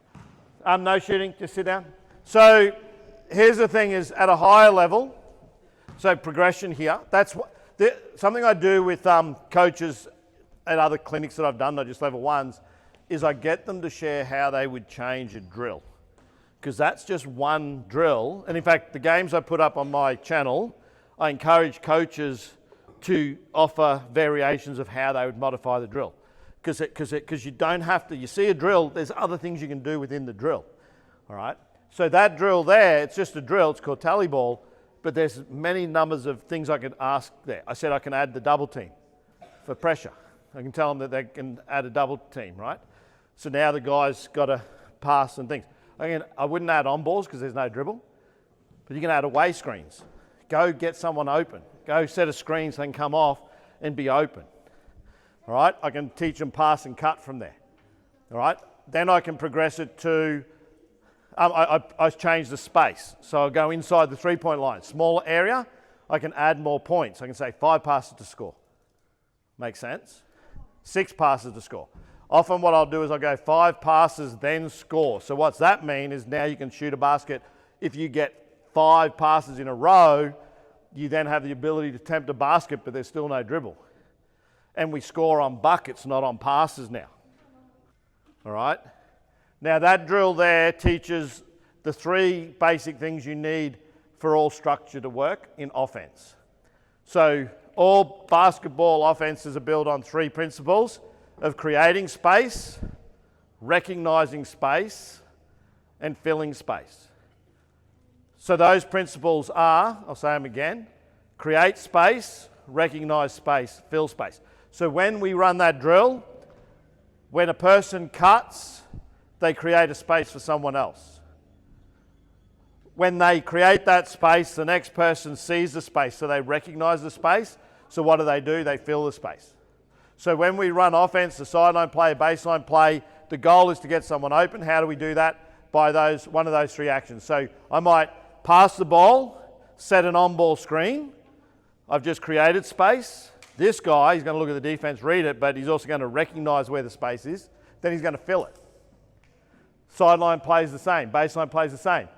No shooting, just sit down. So here's the thing is at a higher level, so progression here, that's something I do with coaches at other clinics that I've done, not just level 1s, is I get them to share how they would change a drill. Because that's just one drill. And in fact, the games I put up on my channel, I encourage coaches to offer variations of how they would modify the drill. because you don't have to, you see a drill, there's other things you can do within the drill, all right? So that drill there, it's just a drill, it's called tally ball, but there's many numbers of things I can ask there. I said I can add the double team for pressure. I can tell them that they can add a double team, right? So now the guy's got to pass and things. I wouldn't add on balls because there's no dribble, but you can add away screens. Go get someone open. Go set a screen so they can come off and be open. All right, I can teach them pass and cut from there. All right, then I can progress it to, I change the space. So I'll go inside the 3-point line. Smaller area, I can add more points. I can say 5 passes to score. Make sense? 6 passes to score. Often what I'll do is I'll go 5 passes, then score. So what's that mean is now you can shoot a basket. If you get 5 passes in a row, you then have the ability to attempt a basket, but there's still no dribble. And we score on buckets, not on passes now. All right? Now that drill there teaches the 3 basic things you need for all structure to work in offense. So all basketball offenses are built on 3 principles of creating space, recognizing space, and filling space. So those principles are, I'll say them again, create space, recognize space, fill space. So when we run that drill, when a person cuts, they create a space for someone else. When they create that space, the next person sees the space, so they recognize the space. So what do? They fill the space. So when we run offense, the sideline play, baseline play, the goal is to get someone open. How do we do that? By one of those 3 actions. So I might pass the ball, set an on-ball screen. I've just created space. This guy, he's going to look at the defense, read it, but he's also going to recognize where the space is. Then he's going to fill it. Sideline plays the same. Baseline plays the same.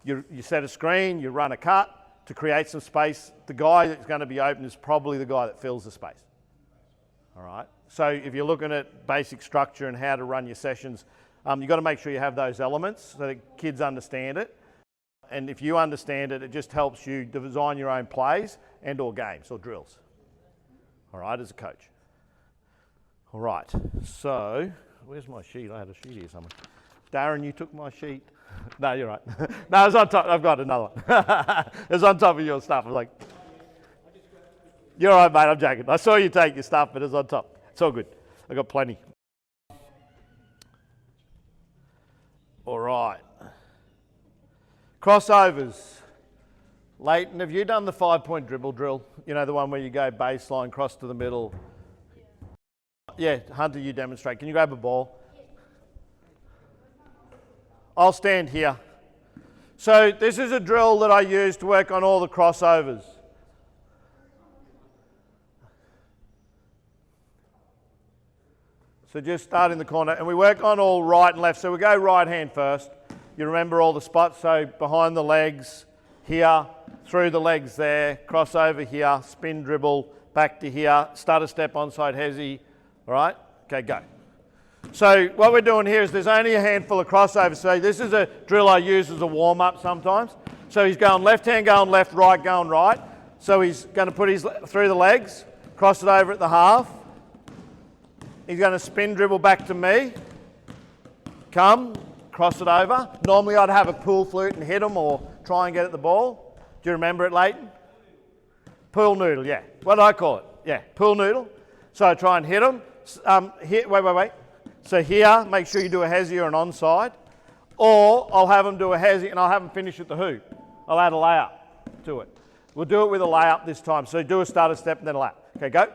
You set a screen, you run a cut to create some space. The guy that's going to be open is probably the guy that fills the space. All right? So if you're looking at basic structure and how to run your sessions, you've got to make sure you have those elements so that kids understand it. And if you understand it, it just helps you design your own plays and or games or drills. All right, as a coach. All right, so where's my sheet? I had a sheet here somewhere. Darren, you took my sheet. No, you're right. No, it's on top. I've got another one. It's on top of your stuff. I'm like, you're all right, mate. I'm joking. I saw you take your stuff, but it's on top. It's all good. I've got plenty. All right. Crossovers. Leighton, have you done the 5-point dribble drill? You know, the one where you go baseline, cross to the middle. Yeah, Hunter, you demonstrate. Can you grab a ball? I'll stand here. So this is a drill that I use to work on all the crossovers. So just start in the corner, and we work on all right and left. So we go right hand first. You remember all the spots, so behind the legs, here, through the legs there, crossover here, spin dribble, back to here, stutter step onside hezzy, all right? Okay, go. So what we're doing here is there's only a handful of crossovers. So this is a drill I use as a warm-up sometimes. So he's going left hand, going left, right, going right. So he's going to put his through the legs, cross it over at the half. He's going to spin dribble back to me, come, cross it over. Normally I'd have a pool flute and hit him or try and get at the ball. Do you remember it, Leighton? Pool noodle, yeah. What do I call it? Yeah, pool noodle. So I try and hit him. Wait. So here, make sure you do a hezzy or an onside. Or I'll have him do a hezzy and I'll have him finish at the hoop. I'll add a layup to it. We'll do it with a layup this time. So do a starter step and then a layup. Okay, go.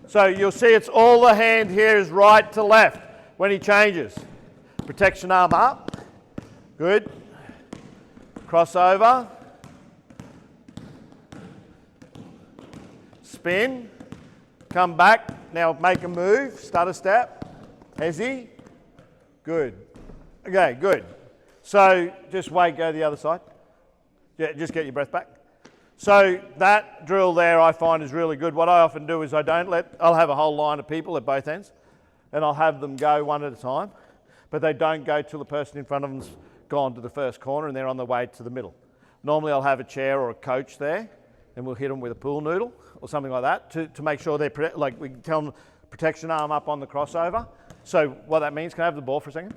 So you'll see it's all the hand here is right to left when he changes. Protection arm up. Good. Crossover. Spin. Come back. Now make a move. Stutter step. Hezzy. Good. Okay, good. So just wait, go the other side. Yeah, just get your breath back. So that drill there I find is really good. What I often do is I'll have a whole line of people at both ends and I'll have them go one at a time, but they don't go till the person in front of them's gone to the first corner and they're on the way to the middle. Normally I'll have a chair or a coach there and we'll hit them with a pool noodle or something like that to make sure they're, like we tell them, protection arm up on the crossover. So what that means, can I have the ball for a second?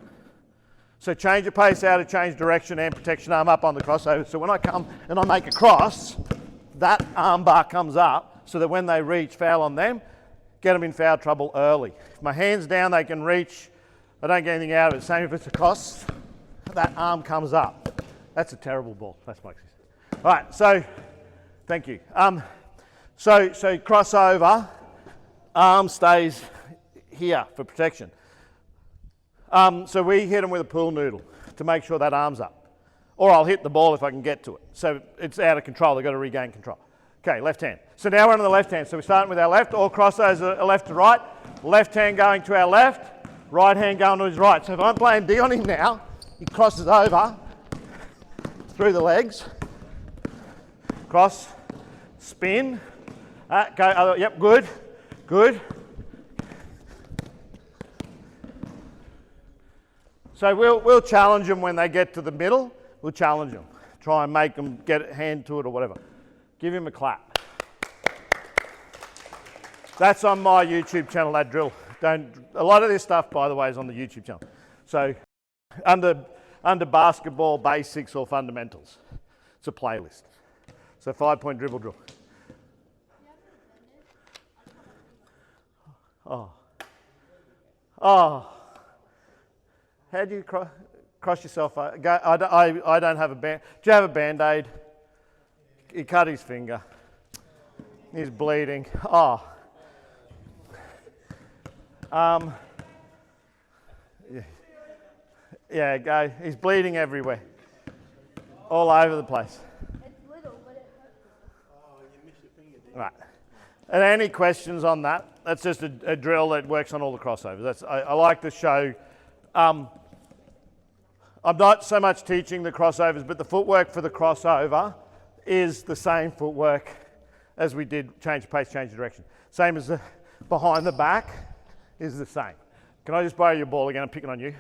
So change of pace out of change direction and protection arm up on the crossover. So when I come and I make a cross, that arm bar comes up so that when they reach, foul on them, get them in foul trouble early. If my hand's down, they can reach. I don't get anything out of it. Same if it's a cross, that arm comes up. That's a terrible ball. That's my excuse. All right, so thank you. So crossover, arm stays here for protection. So we hit them with a pool noodle to make sure that arm's up. Or I'll hit the ball if I can get to it. So it's out of control, they've got to regain control. Okay, left hand. So now we're on the left hand. So we're starting with our left, all crossovers are left to right. Left hand going to our left, right hand going to his right. So if I'm playing D on him now, he crosses over through the legs, cross, spin, go, yep, good, good. So we'll challenge them when they get to the middle. We'll challenge them. Try and make them get a hand to it or whatever. Give him a clap. That's on my YouTube channel, that drill. A lot of this stuff, by the way, is on the YouTube channel. So under basketball basics or fundamentals. It's a playlist. So 5-point dribble drill. Oh. How do you cross yourself? I don't have a band. Do you have a Band-Aid? He cut his finger. He's bleeding. Oh. Yeah, go. He's bleeding everywhere. All over the place. It's little, but it hurts. Oh, you missed your finger, didn't Right. And any questions on that? That's just a drill that works on all the crossovers. I like to show. I'm not so much teaching the crossovers, but the footwork for the crossover is the same footwork as we did change pace, change direction. Same as the behind the back is the same. Can I just borrow your ball again? I'm picking on you.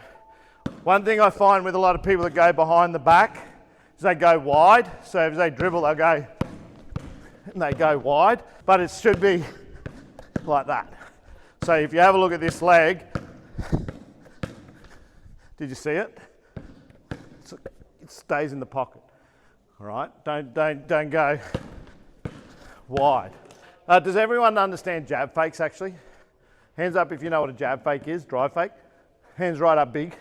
One thing I find with a lot of people that go behind the back is they go wide. So as they dribble, they'll go and they go wide, but it should be like that. So if you have a look at this leg, did you see it? It stays in the pocket. All right, don't go wide. Does everyone understand jab fakes actually? Hands up if you know what a jab fake is, drive fake. Hands right up big.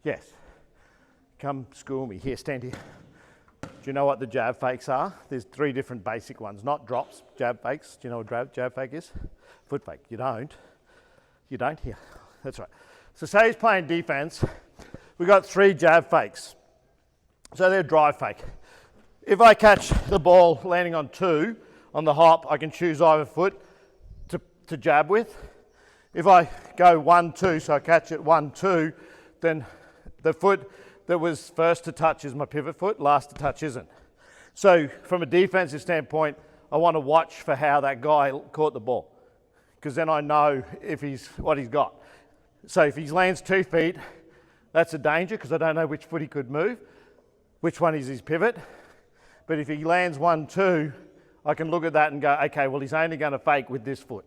Yes. Come school me. Here, stand here. Do you know what the jab fakes are? There's 3 different basic ones, not drops, jab fakes. Do you know what jab fake is? Foot fake. You don't? You don't? Here. That's right. So say he's playing defense. We've got 3 jab fakes. So they're drive fake. If I catch the ball landing on 2 on the hop, I can choose either foot to jab with. If I go 1-2, so I catch it 1-2, then the foot that was first to touch is my pivot foot, last to touch isn't. So from a defensive standpoint, I want to watch for how that guy caught the ball, because then I know what he's got. So if he lands 2 feet, that's a danger because I don't know which foot he could move, which one is his pivot. But if he lands 1-2, I can look at that and go, okay, well, he's only going to fake with this foot.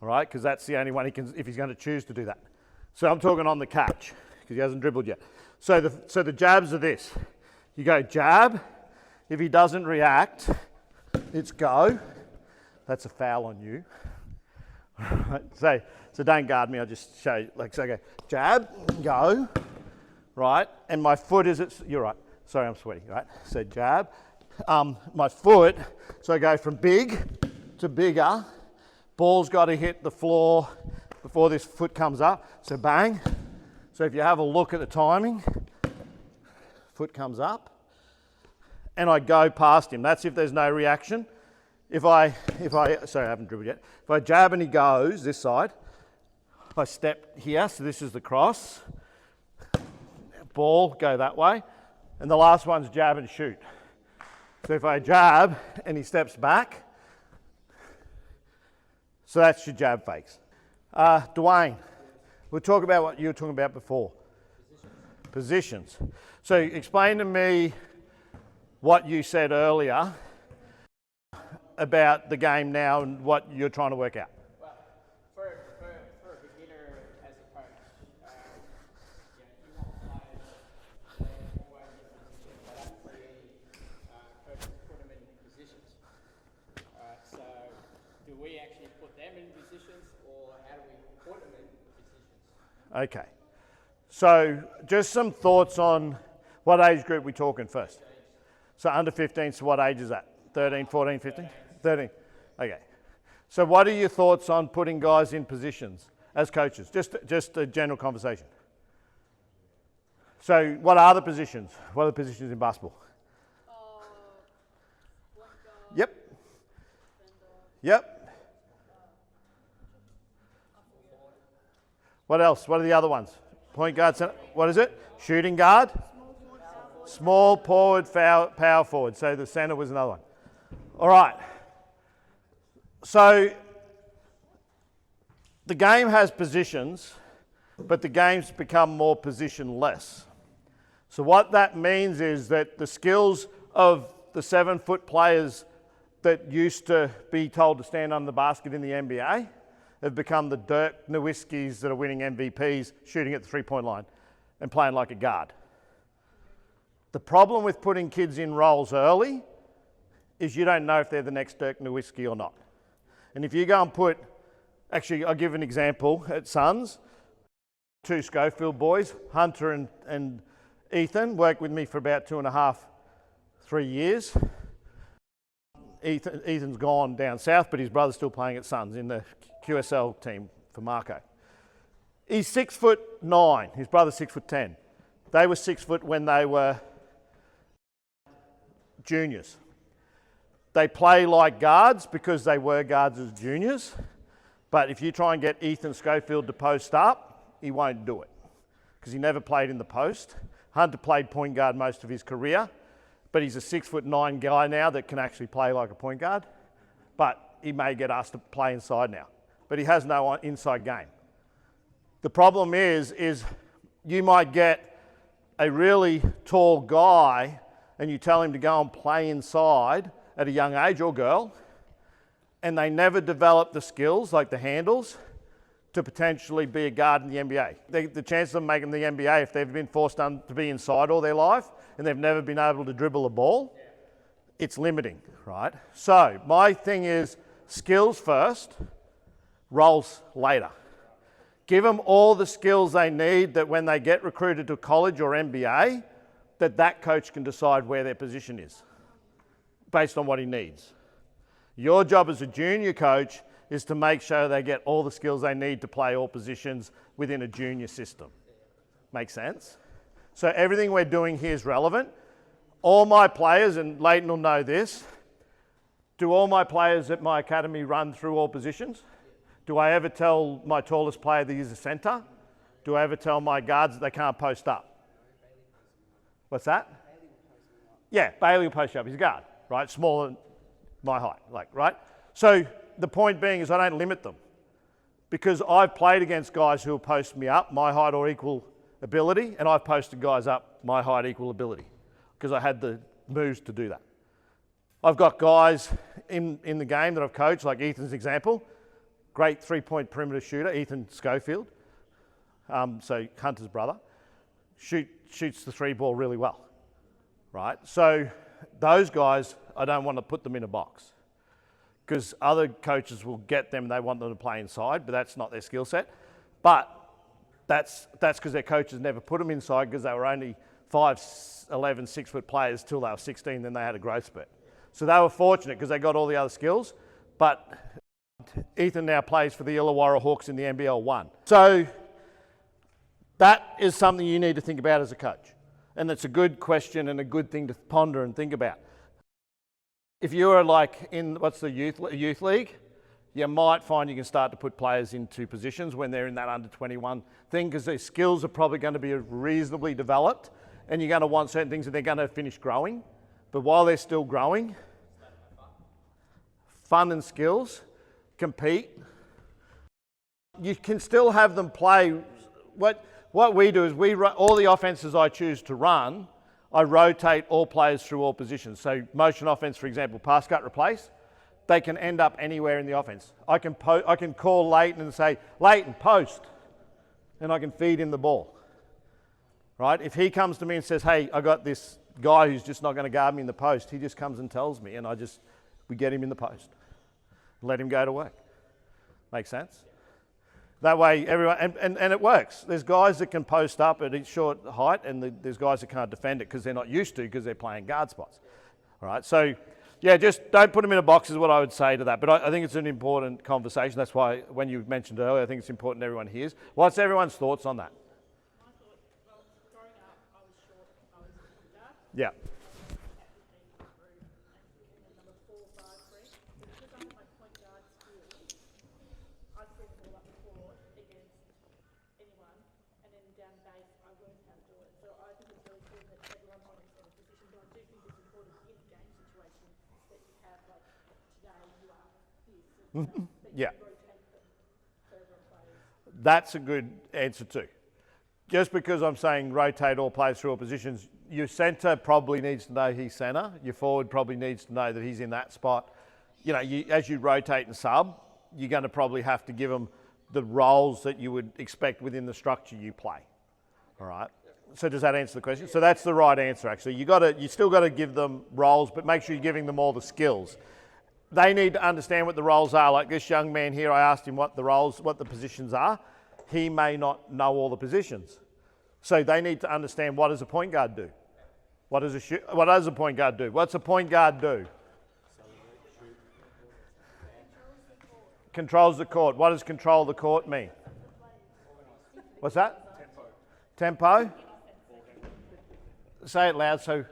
All right, because that's the only one he can, if he's going to choose to do that. So I'm talking on the catch because he hasn't dribbled yet. So the jabs are this. You go jab. If he doesn't react, it's go. That's a foul on you. So don't guard me. I'll just show you. So I go jab, go, right? And my foot is you're right. Sorry, I'm sweaty, right? So jab. My foot, so I go from big to bigger. Ball's got to hit the floor before this foot comes up. So bang. So if you have a look at the timing, foot comes up, and I go past him. That's if there's no reaction. Sorry, I haven't dribbled yet. If I jab and he goes this side, I step here, so this is the cross. Ball, go that way. And the last one's jab and shoot. So if I jab and he steps back, so that's your jab fakes. Dwayne, we'll talk about what you were talking about before. Positions. So explain to me what you said earlier about the game now and what you're trying to work out? Well, for a beginner as a coach, you want players that are always in position. I don't see any coaches put them in positions. So do we actually put them in positions, or how do we put them in positions? Okay. So just some thoughts on what age group we're talking first. So under 15, so what age is that? 13, 14, 15? 13. Okay. So what are your thoughts on putting guys in positions as coaches? Just a general conversation. So what are the positions? What are the positions in basketball? Yep. Yep. What else? What are the other ones? Point guard, center. What is it? Shooting guard? Small forward, power forward. So the center was another one. All right. So the game has positions, but the game's become more positionless. So what that means is that the skills of the 7-foot players that used to be told to stand under the basket in the NBA have become the Dirk Nowitzkis that are winning MVPs, shooting at the three-point line and playing like a guard. The problem with putting kids in roles early is you don't know if they're the next Dirk Nowitzki or not. And if you go and put, actually I'll give an example at Suns, 2 Schofield boys, Hunter and Ethan, worked with me for about 2.5, 3 years. Ethan's gone down south, but his brother's still playing at Suns in the QSL team for Marco. He's 6'9", his brother's 6'10". They were 6 foot when they were juniors. They play like guards because they were guards as juniors, but if you try and get Ethan Schofield to post up, he won't do it because he never played in the post. Hunter played point guard most of his career, but he's a 6'9" guy now that can actually play like a point guard, but he may get asked to play inside now, but he has no inside game. The problem is you might get a really tall guy and you tell him to go and play inside at a young age, or girl, and they never develop the skills, like the handles, to potentially be a guard in the NBA. The chances of making the NBA, if they've been forced to be inside all their life and they've never been able to dribble a ball, it's limiting, right? So my thing is skills first, roles later. Give them all the skills they need that when they get recruited to college or NBA, that coach can decide where their position is based on what he needs. Your job as a junior coach is to make sure they get all the skills they need to play all positions within a junior system. Make sense? So everything we're doing here is relevant. All my players, and Leighton will know this, do all my players at my academy run through all positions? Do I ever tell my tallest player that he's a centre? Do I ever tell my guards that they can't post up? What's that? Yeah, Bailey will post up. He's a guard, right? Smaller than my height, right? So the point being is I don't limit them because I've played against guys who will post me up, my height or equal ability, and I've posted guys up, my height, equal ability, because I had the moves to do that. I've got guys in the game that I've coached, like Ethan's example, great three-point perimeter shooter, Ethan Schofield, so Hunter's brother, shoots the three ball really well, right? So those guys, I don't want to put them in a box because other coaches will get them, they want them to play inside, but that's not their skill set. But that's because their coaches never put them inside because they were only 5'11", 6-foot players till they were 16, then they had a growth spurt. So they were fortunate because they got all the other skills, but Ethan now plays for the Illawarra Hawks in the NBL 1. So that is something you need to think about as a coach. And it's a good question and a good thing to ponder and think about. If you are like in, what's the youth league, you might find you can start to put players into positions when they're in that under 21 thing because their skills are probably going to be reasonably developed and you're going to want certain things and they're going to finish growing. But while they're still growing, fun and skills, compete, you can still have them play. What we do is all the offenses I choose to run, I rotate all players through all positions. So motion offense, for example, pass, cut, replace. they can end up anywhere in the offense. I can call Leighton and say, Leighton, post, and I can feed him the ball. Right? If he comes to me and says, hey, I got this guy who's just not going to guard me in the post, he just comes and tells me, and we get him in the post. Let him go to work. Make sense? That way, everyone, and it works. There's guys that can post up at each short height, and there's guys that can't defend it because they're not used to, because they're playing guard spots. All right, so yeah, just don't put them in a box is what I would say to that. But I think it's an important conversation. That's why when you mentioned it earlier, I think it's important everyone hears. What's everyone's thoughts on that? My thought, well, growing up, I was short, I was a point guard. Yeah. Number 4, 5, 3. Because I had my point guard skills, I threw the ball up the court against anyone, and then down base, I learned how to do it. So I think it's really cool that everyone on a certain position, but I do think it's important in a game situation that you have, like, today you are this, and that you Yeah. rotate them further players. That's a good answer too. Just because I'm saying rotate all players through all positions, your centre probably needs to know he's centre. Your forward probably needs to know that he's in that spot. You know, as you rotate and sub, you're going to probably have to give them the roles that you would expect within the structure you play. All right. So does that answer the question? So that's the right answer actually. You still got to give them roles, but make sure you're giving them all the skills. They need to understand what the roles are. Like this young man here, I asked him what the positions are. He may not know all the positions. So they need to understand, what does a point guard do? What does a point guard do? What's a point guard do? Controls the court. What does control the court mean? What's that? Tempo. Say it loud. So In offense,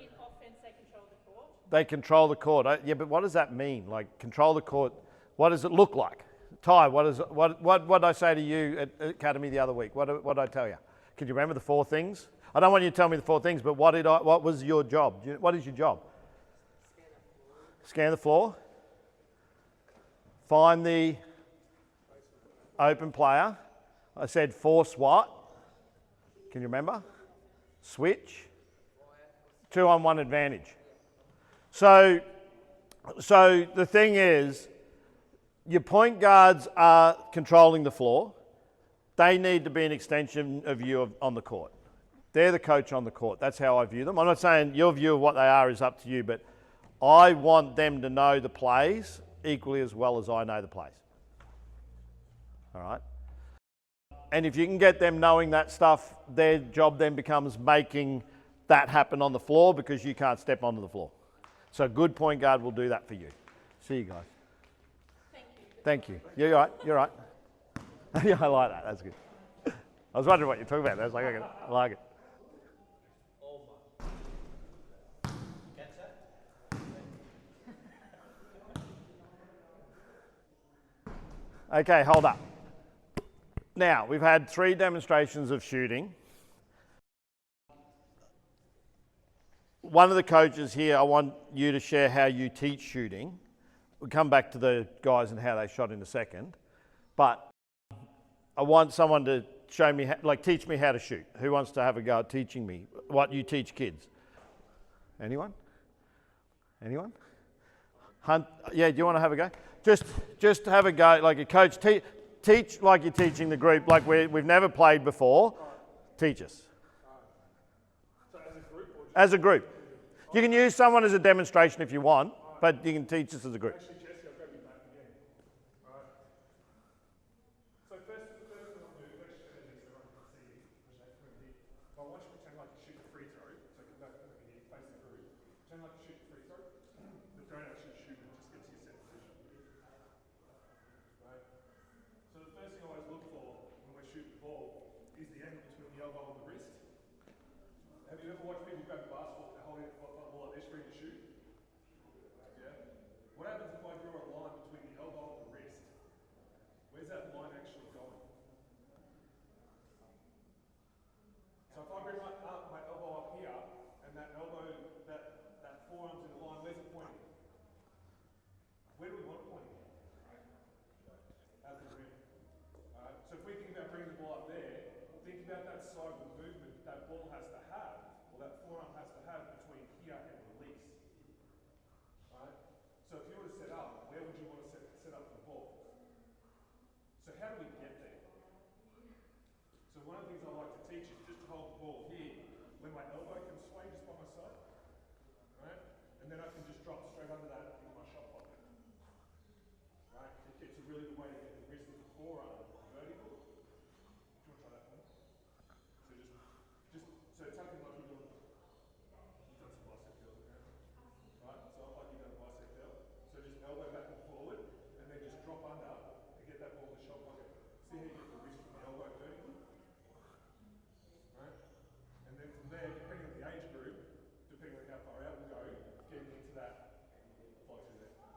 they control the court. they control the court. Yeah, but what does that mean? Like control the court. What does it look like? Ty, what did I say to you at Academy the other week? What did I tell you? Can you remember the 4 things? I don't want you to tell me the 4 things, but what was your job? What is your job? Scan the floor. Find the open player. I said force what? Can you remember? Switch. 2-on-1 advantage. So the thing is, your point guards are controlling the floor. They need to be an extension of you on the court. They're the coach on the court. That's how I view them. I'm not saying your view of what they are is up to you, but I want them to know the plays equally as well as I know the plays. All right? And if you can get them knowing that stuff, their job then becomes making that happen on the floor, because you can't step onto the floor. So a good point guard will do that for you. See you guys. Thank you. You're right. You're right. Yeah, I like that. That's good. I was wondering what you're talking about. I was like, okay, I like it. Okay, hold up. Now, we've had 3 demonstrations of shooting. One of the coaches here, I want you to share how you teach shooting. We'll come back to the guys and how they shot in a second. But I want someone to show me, teach me how to shoot. Who wants to have a go at teaching me what you teach kids? Anyone? Anyone? Hunt? Yeah, do you want to have a go? Just have a go, like a coach. Teach like you're teaching the group, like we've never played before. Teach us. So as a group, or just As a group. You can use someone as a demonstration if you want, but you can teach us as a group. actually, Jesse, I'll grab you back again. All right. So first thing I'll do, let's show this so everyone can see. So I want you to pretend like you shoot a free throw. So come back over here, face the group. Pretend like you shoot a free throw, but don't actually shoot it. Just get to your set position. Right. So the first thing I always look for when we're shooting the ball is the angle between the elbow and the wrist. Have you ever watched people grab a basketball and hold it like this ready to shoot? Yeah. What happens if I draw a line between the elbow and the wrist? Where's that line actually going? So if I bring my elbow up here, and that elbow, that forearm's in the line, where's it pointing? Where do we want it pointing? At the rim. Alright, so if we think about bringing the ball up there, think about that sideward movement that ball has to have, or that forearm has to have between here and release. Alright, so if you were to set up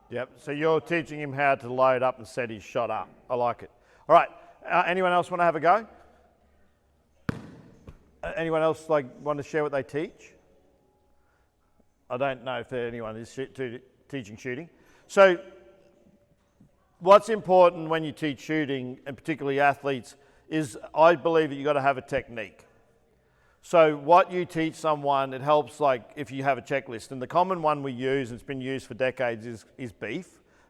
Yep, so you're teaching him how to load up and set his shot up. I like it. All right, anyone else want to have a go? Anyone else want to share what they teach? I don't know if anyone is teaching shooting. So what's important when you teach shooting, and particularly athletes, is I believe that you've got to have a technique. So what you teach someone, it helps if you have a checklist. And the common one we use, and it's been used for decades, is BEIF,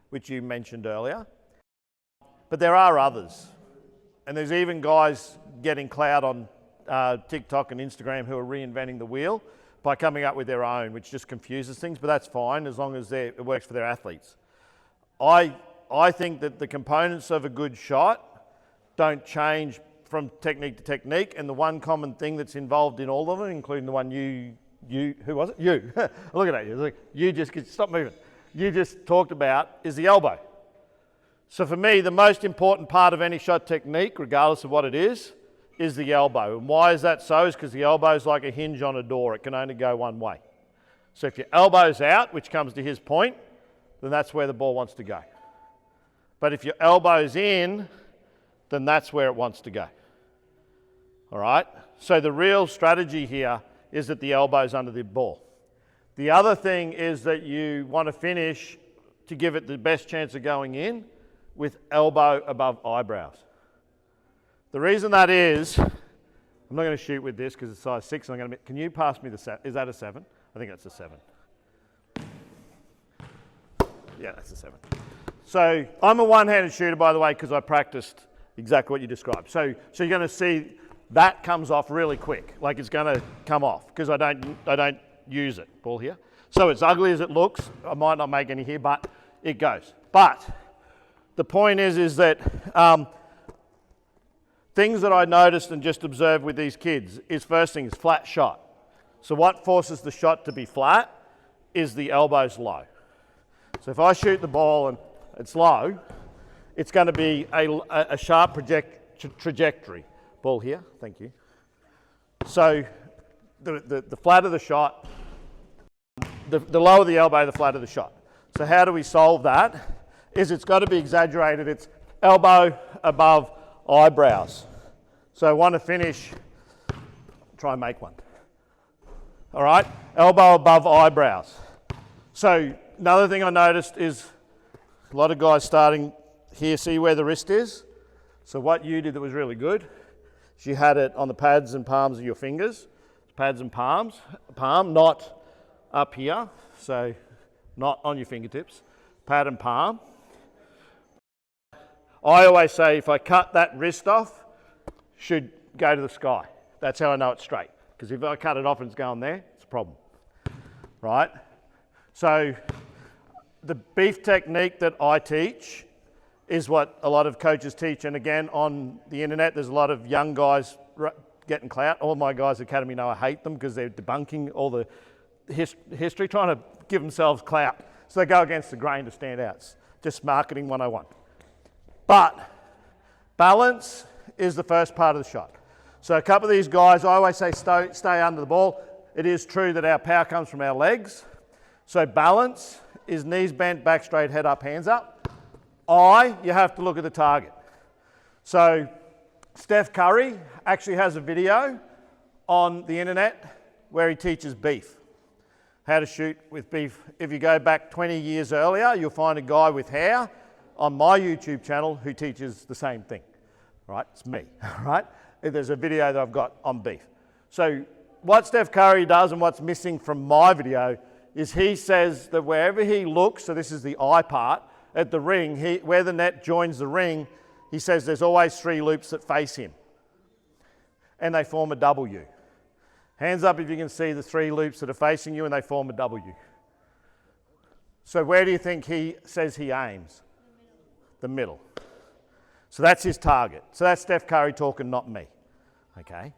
which you mentioned earlier. But there are others. And there's even guys getting clout on TikTok and Instagram who are reinventing the wheel by coming up with their own, which just confuses things, but that's fine as long as it works for their athletes. I think that the components of a good shot don't change from technique to technique, and the one common thing that's involved in all of them, including the one who was it? You. Look at that. You just stop moving. You just talked about is the elbow. So for me, the most important part of any shot technique, regardless of what it is the elbow. And why is that so? Is because the elbow is like a hinge on a door. It can only go one way. So if your elbow's out, which comes to his point, then that's where the ball wants to go. But if your elbow's in, then that's where it wants to go. All right? So the real strategy here is that the elbow's under the ball. The other thing is that you want to finish to give it the best chance of going in with elbow above eyebrows. The reason that is, I'm not going to shoot with this because it's size 6. Can you pass me the 7? Is that a 7? I think that's a 7. Yeah, that's a 7. So I'm a one-handed shooter, by the way, because I practiced exactly what you described. So you're going to see that comes off really quick, like it's going to come off because I don't use it. Ball here. So as ugly as it looks, I might not make any here, but it goes. But the point is that things that I noticed and just observed with these kids is first thing is flat shot. So what forces the shot to be flat is the elbows low. So if I shoot the ball and it's low, it's going to be a sharp trajectory. Ball here, thank you. So the flatter the shot, the lower the elbow, the flatter the shot. So how do we solve that? Is it's got to be exaggerated. It's elbow above eyebrows. So I want to finish, try and make one. All right, elbow above eyebrows. So another thing I noticed is a lot of guys starting here, see where the wrist is? So what you did that was really good is you had it on the pads and palms of your fingers, pads and palm, not up here, so not on your fingertips, pad and palm. I always say if I cut that wrist off, should go to the sky. That's how I know it's straight. Because if I cut it off and it's going there, it's a problem. Right? So the BEIF technique that I teach is what a lot of coaches teach. And again, on the internet, there's a lot of young guys getting clout. All my guys at Academy know I hate them because they're debunking all the history, trying to give themselves clout. So they go against the grain to stand out. It's just marketing 101. But balance is the first part of the shot. So a couple of these guys, I always say stay under the ball. It is true that our power comes from our legs. So balance is knees bent, back straight, head up, hands up. You have to look at the target. So Steph Curry actually has a video on the internet where he teaches BEIF, how to shoot with BEIF. If you go back 20 years earlier, you'll find a guy with hair on my YouTube channel who teaches the same thing. Right? It's me, right? There's a video that I've got on BEIF. So what Steph Curry does and what's missing from my video is he says that wherever he looks, so this is the eye part, at the ring, where the net joins the ring, he says there's always 3 loops that face him. And they form a W. Hands up if you can see the 3 loops that are facing you and they form a W. So where do you think he says he aims? The middle. So that's his target. So that's Steph Curry talking, not me. Okay?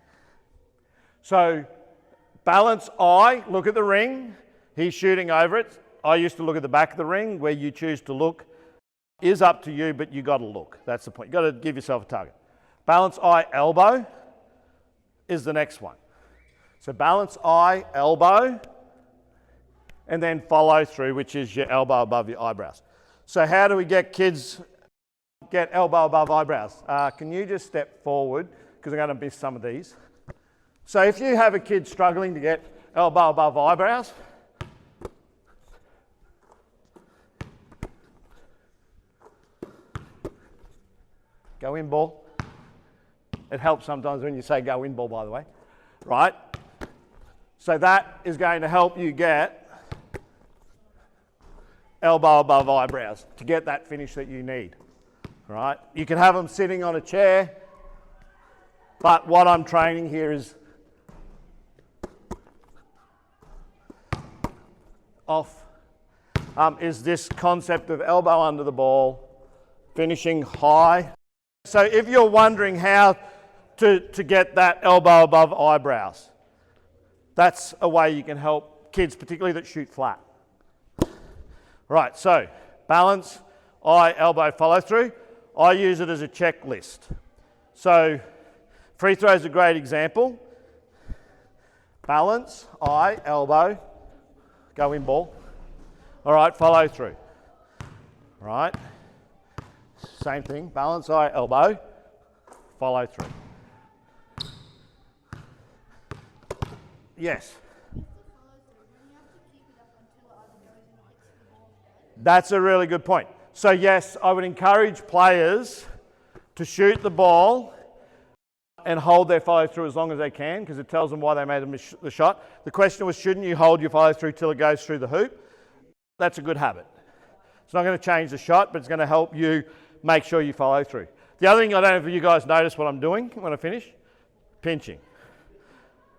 So balance eye, look at the ring. He's shooting over it. I used to look at the back of the ring. Where you choose to look is up to you, but you got to look. That's the point. You got to give yourself a target. Balance eye, elbow is the next one. So balance eye, elbow, and then follow through, which is your elbow above your eyebrows. So how do we get kids get elbow above eyebrows? Can you just step forward, because I'm going to miss some of these. So if you have a kid struggling to get elbow above eyebrows, go in ball. It helps sometimes when you say go in ball, by the way, right? So that is going to help you get elbow above eyebrows to get that finish that you need, right? You can have them sitting on a chair, but what I'm training here is is this concept of elbow under the ball, finishing high. So if you're wondering how to get that elbow above eyebrows, that's a way you can help kids, particularly that shoot flat. Right, so balance, eye, elbow, follow through. I use it as a checklist. So free throw is a great example. Balance, eye, elbow, go in ball. All right, follow through. All right, same thing, balance, eye, elbow, follow through. Yes. That's a really good point. So yes, I would encourage players to shoot the ball and hold their follow through as long as they can, because it tells them why they made the shot. The question was, shouldn't you hold your follow through till it goes through the hoop? That's a good habit. It's not going to change the shot, but it's going to help you make sure you follow through. The other thing, I don't know if you guys notice what I'm doing when I finish. Pinching.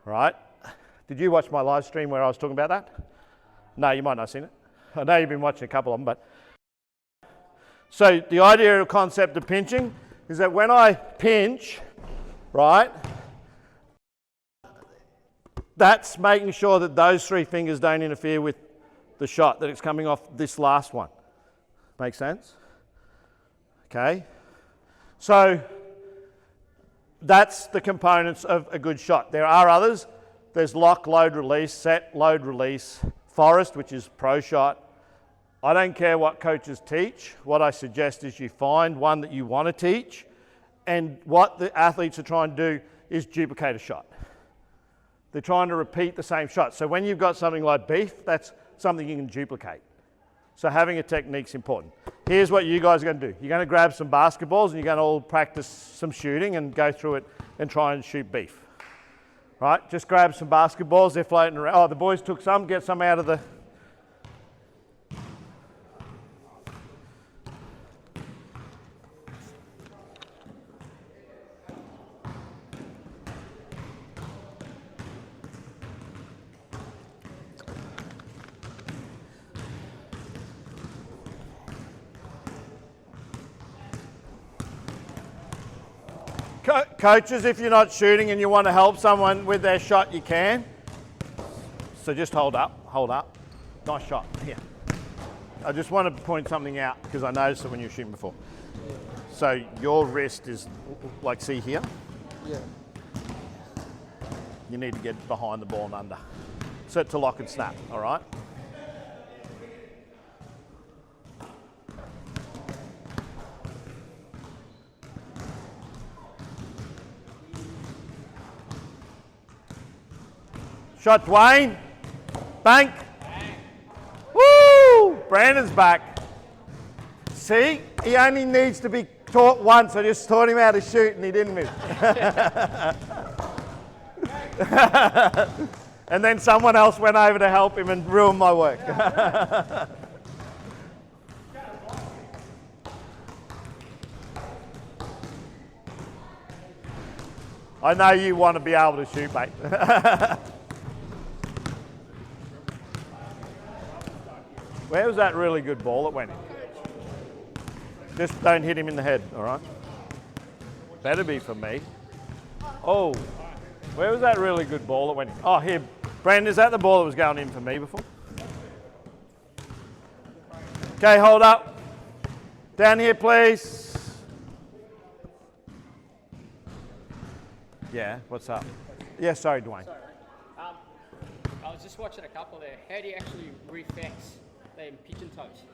Right? Did you watch my live stream where I was talking about that? No, you might not have seen it. I know you've been watching a couple of them, but... So the idea or concept of pinching is that when I pinch, right, that's making sure that those three fingers don't interfere with the shot, that it's coming off this last one. Make sense? Okay. So that's the components of a good shot. There are others. There's lock, load, release, set, load, release, forest, which is pro shot. I don't care what coaches teach. What I suggest is you find one that you want to teach, and what the athletes are trying to do is duplicate a shot. They're trying to repeat the same shot. So when you've got something like BEIF, that's something you can duplicate. So having a technique's important. Here's what you guys are going to do. You're going to grab some basketballs and you're going to all practice some shooting and go through it and try and shoot BEIF. Right? Just grab some basketballs. They're floating around. Oh, the boys took some. Get some out of the... Coaches, if you're not shooting and you want to help someone with their shot, you can. So just hold up. Nice shot, here. I just want to point something out because I noticed it when you were shooting before. So your wrist is, like, see here? Yeah. You need to get behind the ball and under. Set to lock and snap, all right? Shot, Dwayne. Bank. Woo! Brandon's back. See? He only needs to be taught once. I just taught him how to shoot and he didn't miss. And then someone else went over to help him and ruined my work. I know you want to be able to shoot, mate. Where was that really good ball that went in? Just don't hit him in the head, all right? Better be for me. Oh, where was that really good ball that went in? Oh, here. Brandon, is that the ball that was going in for me before? Okay, hold up. Down here, please. Yeah, what's up? Yeah, sorry, Dwayne. Sorry. I was just watching a couple there. How do you actually reflex them pigeon toes?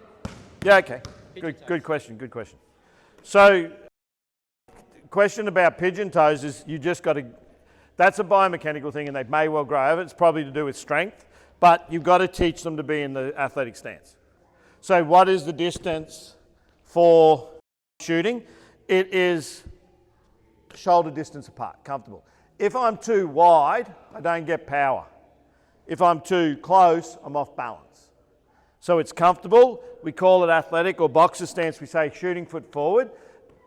Yeah, okay. Good question, good question. So, question about pigeon toes is you just got to, that's a biomechanical thing and they may well grow over. It's probably to do with strength, but you've got to teach them to be in the athletic stance. So what is the distance for shooting? It is shoulder distance apart, comfortable. If I'm too wide, I don't get power. If I'm too close, I'm off balance. So it's comfortable. We call it athletic or boxer stance. We say shooting foot forward.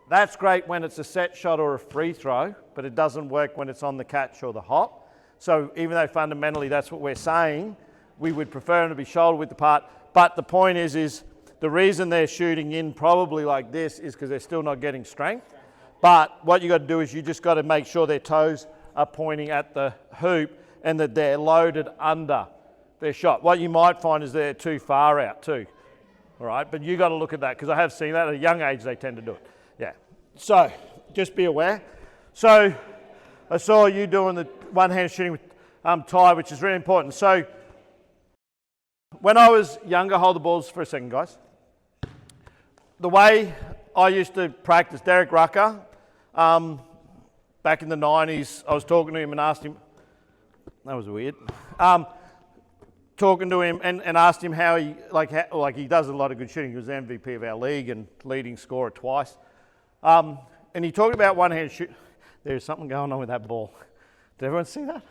That's great when it's a set shot or a free throw, but it doesn't work when it's on the catch or the hop. So even though fundamentally that's what we're saying, we would prefer them to be shoulder width apart. But the point is the reason they're shooting in probably like this is because they're still not getting strength. But what you got to do is you just got to make sure their toes are pointing at the hoop and that they're loaded under their shot. What you might find is they're too far out too. All right, but you got to look at that because I have seen that at a young age they tend to do it. Yeah. So just be aware. So I saw you doing the one-hand shooting with tie, which is really important. So when I was younger, hold the balls for a second, guys. The way I used to practice, Derek Rucker, back in the 90s, I was talking to him and asked him, that was weird, talking to him and asked him how he, like he does a lot of good shooting. He was the MVP of our league and leading scorer twice. And he talked about one-hand shoot. There's something going on with that ball. Did everyone see that?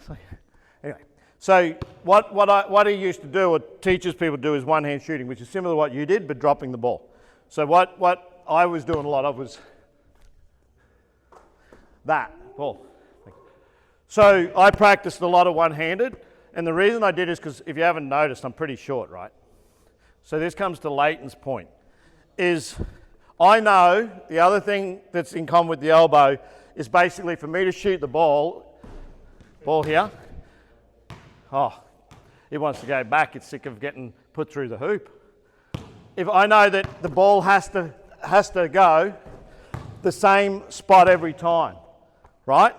Anyway, so what he used to do, or teaches people to do, is one-hand shooting, which is similar to what you did, but dropping the ball. So what I was doing a lot of was that ball. So I practiced a lot of one-handed, and the reason I did is because if you haven't noticed, I'm pretty short, right? So this comes to Leighton's point, is I know the other thing that's in common with the elbow is basically for me to shoot the ball here. Oh, it wants to go back. It's sick of getting put through the hoop. If I know that the ball has to go the same spot every time, right?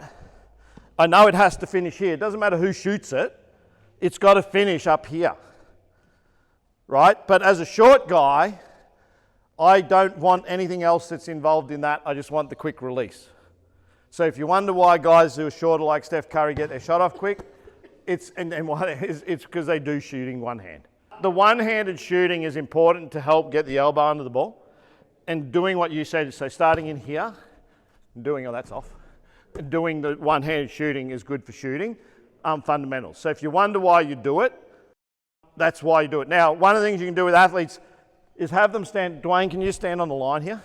I know it has to finish here. It doesn't matter who shoots it. It's got to finish up here, right? But as a short guy, I don't want anything else that's involved in that. I just want the quick release. So if you wonder why guys who are shorter like Steph Curry get their shot off quick, it's because they do shooting one hand. The one-handed shooting is important to help get the elbow under the ball. And doing what you said, so starting in here, doing, oh that's off, doing the one-handed shooting is good for shooting, fundamentals. So if you wonder why you do it, that's why you do it. Now, one of the things you can do with athletes is have them stand. Dwayne, can you stand on the line here?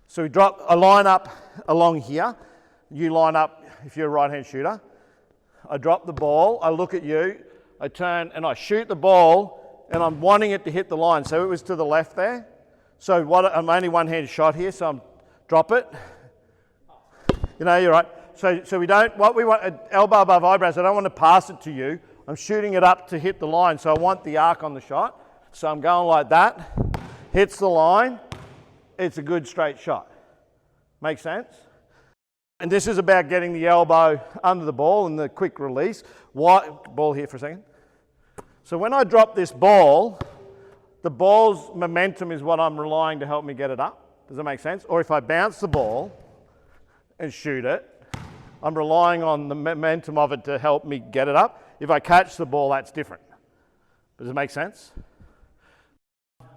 So we drop a line up along here. You line up if you're a right-hand shooter. I drop the ball, I look at you, I turn and I shoot the ball and I'm wanting it to hit the line. So it was to the left there. So I'm only one-handed shot here, so I'm drop it. You know, you're right. So we don't, what we want, elbow above eyebrows, I don't want to pass it to you. I'm shooting it up to hit the line. So I want the arc on the shot. So I'm going like that, hits the line, it's a good straight shot. Make sense? And this is about getting the elbow under the ball and the quick release. Ball here for a second. So when I drop this ball, the ball's momentum is what I'm relying to help me get it up. Does that make sense? Or if I bounce the ball and shoot it, I'm relying on the momentum of it to help me get it up. If I catch the ball, that's different. Does it make sense?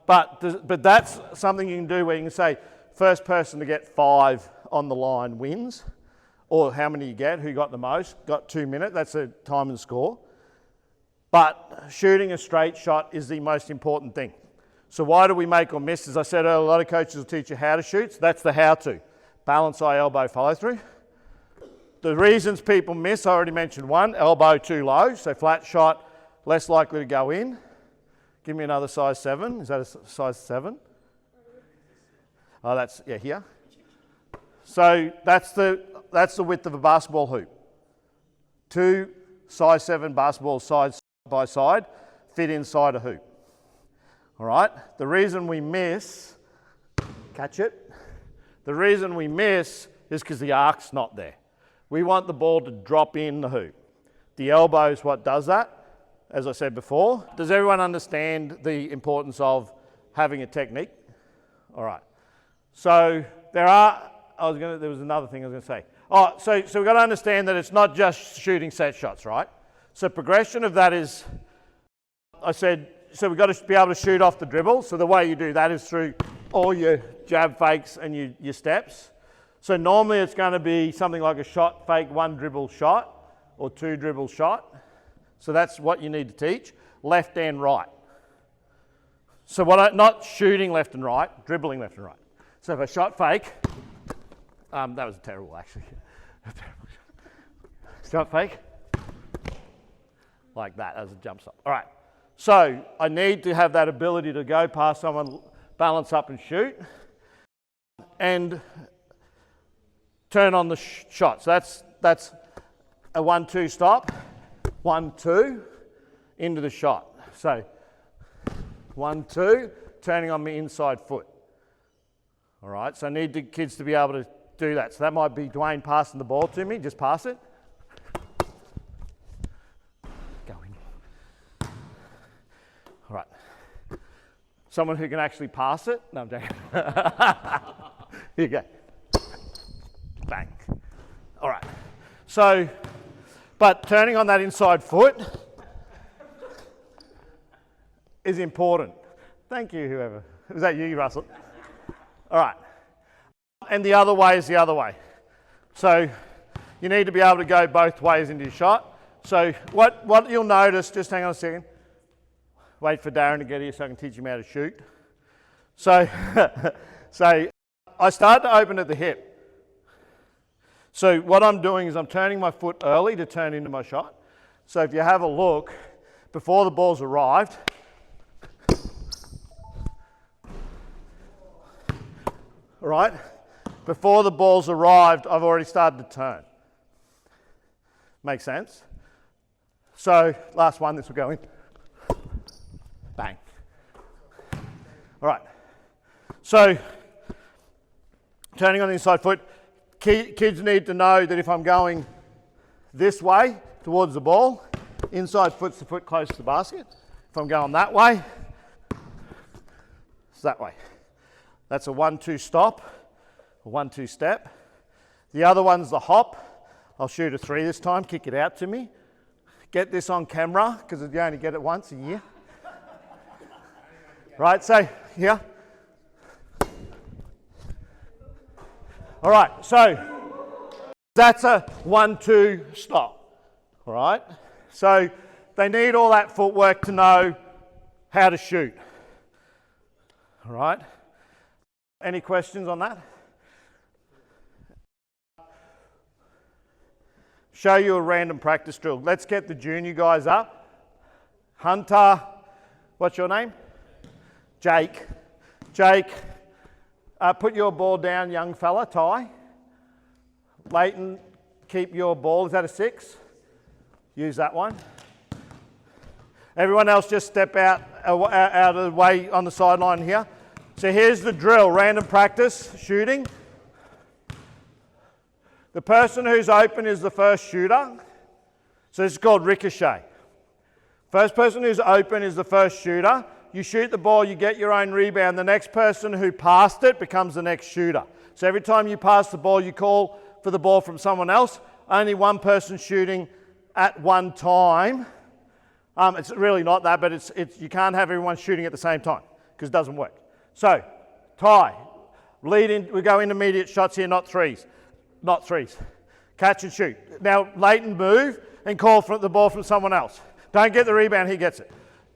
But that's something you can do where you can say, first person to get 5 on the line wins, or how many you get, who got the most, got 2 minutes, that's a time and score. But shooting a straight shot is the most important thing. So why do we make or miss? As I said earlier, a lot of coaches will teach you how to shoot, so that's the how to. Balance eye, elbow, follow through. The reasons people miss, I already mentioned one, elbow too low, so flat shot, less likely to go in. Give me another size 7. Is that a size 7? Oh, that's, yeah, here. So that's the width of a basketball hoop. 2 size 7 basketballs side by side fit inside a hoop. All right? The reason we miss, catch it, the reason we miss is because the arc's not there. We want the ball to drop in the hoop. The elbow is what does that, as I said before. Does everyone understand the importance of having a technique. All right. So there was another thing I was going to say. Oh, so we've got to understand that it's not just shooting set shots, right? So progression of that is, I said, so we've got to be able to shoot off the dribble. So the way you do that is through all your jab fakes and your steps. So normally it's going to be something like a shot fake, 1 dribble shot or 2 dribble shot. So that's what you need to teach, left and right. So not shooting left and right, dribbling left and right. So if I shot fake, that was terrible actually. Shot fake, like that as a jump stop. All right, so I need to have that ability to go past someone, balance up and shoot, and turn on the shot. So that's a 1-2 stop, 1-2 into the shot. So 1-2, turning on my inside foot. All right, so I need the kids to be able to do that. So that might be Dwayne passing the ball to me, just pass it. Go in. All right. Someone who can actually pass it. No, I'm joking. Here you go. Bang. All right. So, but turning on that inside foot is important. Thank you, whoever. Was that you, Russell? All right. And the other way is the other way. So you need to be able to go both ways into your shot. So what you'll notice, just hang on a second. Wait for Darren to get here so I can teach him how to shoot. So, so I start to open at the hip. So what I'm doing is I'm turning my foot early to turn into my shot. So if you have a look, before the ball's arrived, all right, before the ball's arrived, I've already started to turn. Make sense? So last one, this will go in. Bang. All right. So turning on the inside foot, kids need to know that if I'm going this way towards the ball, inside foot's the foot close to the basket. If I'm going that way, it's that way. That's a 1-2 stop, a 1-2 step. The other one's the hop. I'll shoot a 3 this time, kick it out to me. Get this on camera, because you only get it once a year. Right, so here. All right, so that's a 1-2 stop. All right, so they need all that footwork to know how to shoot. All right. Any questions on that? Show you a random practice drill. Let's get the junior guys up. Hunter, what's your name? Jake. Jake, put your ball down, young fella, Ty. Leighton, keep your ball. Is that a 6? Use that one. Everyone else just step out of the way on the sideline here. So here's the drill, random practice, shooting. The person who's open is the first shooter. So this is called ricochet. First person who's open is the first shooter. You shoot the ball, you get your own rebound. The next person who passed it becomes the next shooter. So every time you pass the ball, you call for the ball from someone else. Only one person shooting at one time. It's really not that, but you can't have everyone shooting at the same time because it doesn't work. So, Ty, lead in, we go intermediate shots here, not threes. Not threes. Catch and shoot. Now, Leighton, move and call for the ball from someone else. Don't get the rebound, he gets it.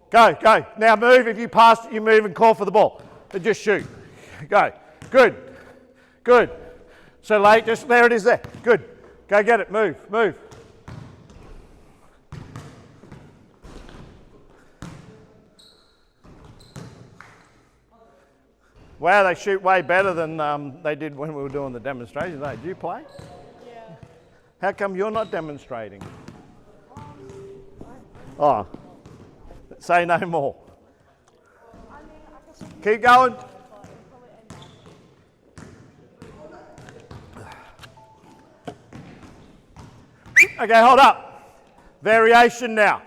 Go, go. Now move, if you pass it, you move and call for the ball. And just shoot. Go. Good. Good. So Leighton, just there it is there. Good. Go get it, move, move. Wow, they shoot way better than they did when we were doing the demonstrations. Hey, do you play? Yeah. How come you're not demonstrating? Oh, say no more. Keep going. Okay, hold up. Variation now.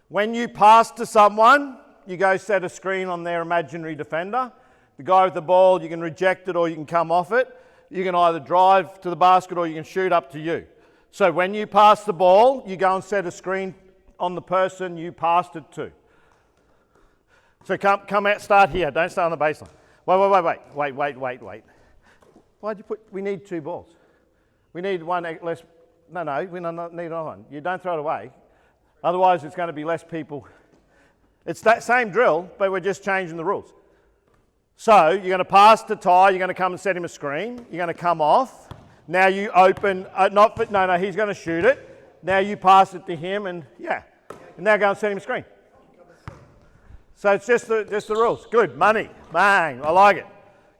When you pass to someone, you go set a screen on their imaginary defender. The guy with the ball, you can reject it or you can come off it. You can either drive to the basket or you can shoot, up to you. So when you pass the ball, you go and set a screen on the person you passed it to. So come out, start here. Don't start on the baseline. Wait. Why'd you put, we need 2 balls. We need one less, no, we don't need another one. You don't throw it away. Otherwise it's going to be less people. It's that same drill, but we're just changing the rules. So you're going to pass to Ty, you're going to come and set him a screen. You're going to come off. Now you open, no, he's going to shoot it. Now you pass it to him and yeah. And now go and set him a screen. So it's just the rules. Good, money, bang, I like it.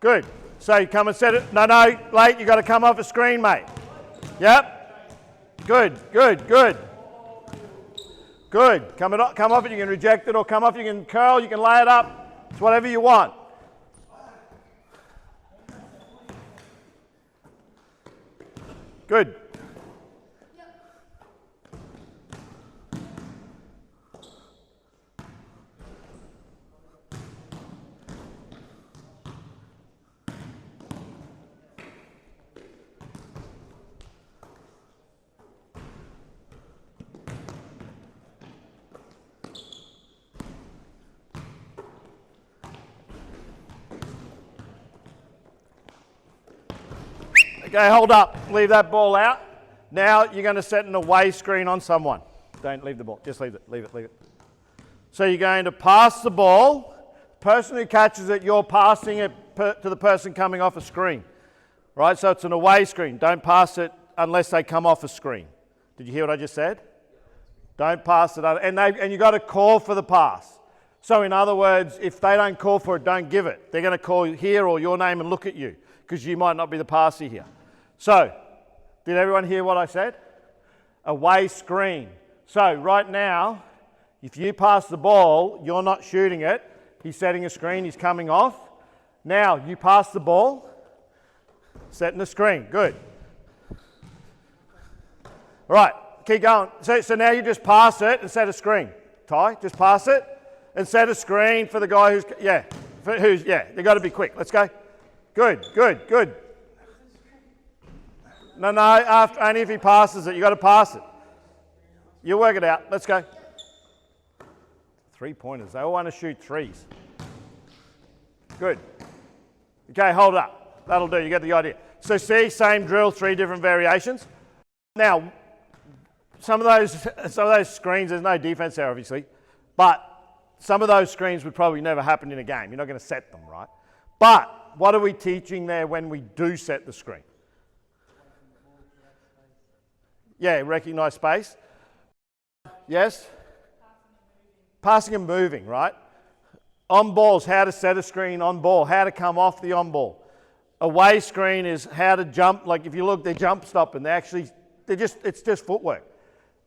Good. So you come and set it. No, late, you got to come off a screen, mate. Yep. Good. Come off it, you can reject it or come off, you can curl, you can lay it up. It's whatever you want. Good. Okay, hold up. Leave that ball out. Now you're going to set an away screen on someone. Don't leave the ball. Just leave it. Leave it. So you're going to pass the ball. The person who catches it, you're passing it to the person coming off a screen. Right? So it's an away screen. Don't pass it unless they come off a screen. Did you hear what I just said? Don't pass it. And you've got to call for the pass. So in other words, if they don't call for it, don't give it. They're going to call here or your name and look at you because you might not be the passer here. So, did everyone hear what I said? Away screen. So right now, if you pass the ball, you're not shooting it. He's setting a screen, he's coming off. Now, you pass the ball, setting the screen. Good. All right, keep going. So now you just pass it and set a screen. Ty, just pass it and set a screen for the guy they've got to be quick. Let's go. Good. No, after, only if he passes it. You've got to pass it. You work it out. Let's go. 3-pointers. They all want to shoot threes. Good. Okay, hold up. That'll do. You get the idea. So see, same drill, 3 different variations. Now, some of those screens, there's no defense there, obviously, but some of those screens would probably never happen in a game. You're not going to set them, right? But what are we teaching there when we do set the screen? Yeah, recognize space. Yes? Passing and moving, right? On balls, how to set a screen on ball, how to come off the on ball. Away screen is how to jump. Like if you look, they're jump stopping. It's just footwork.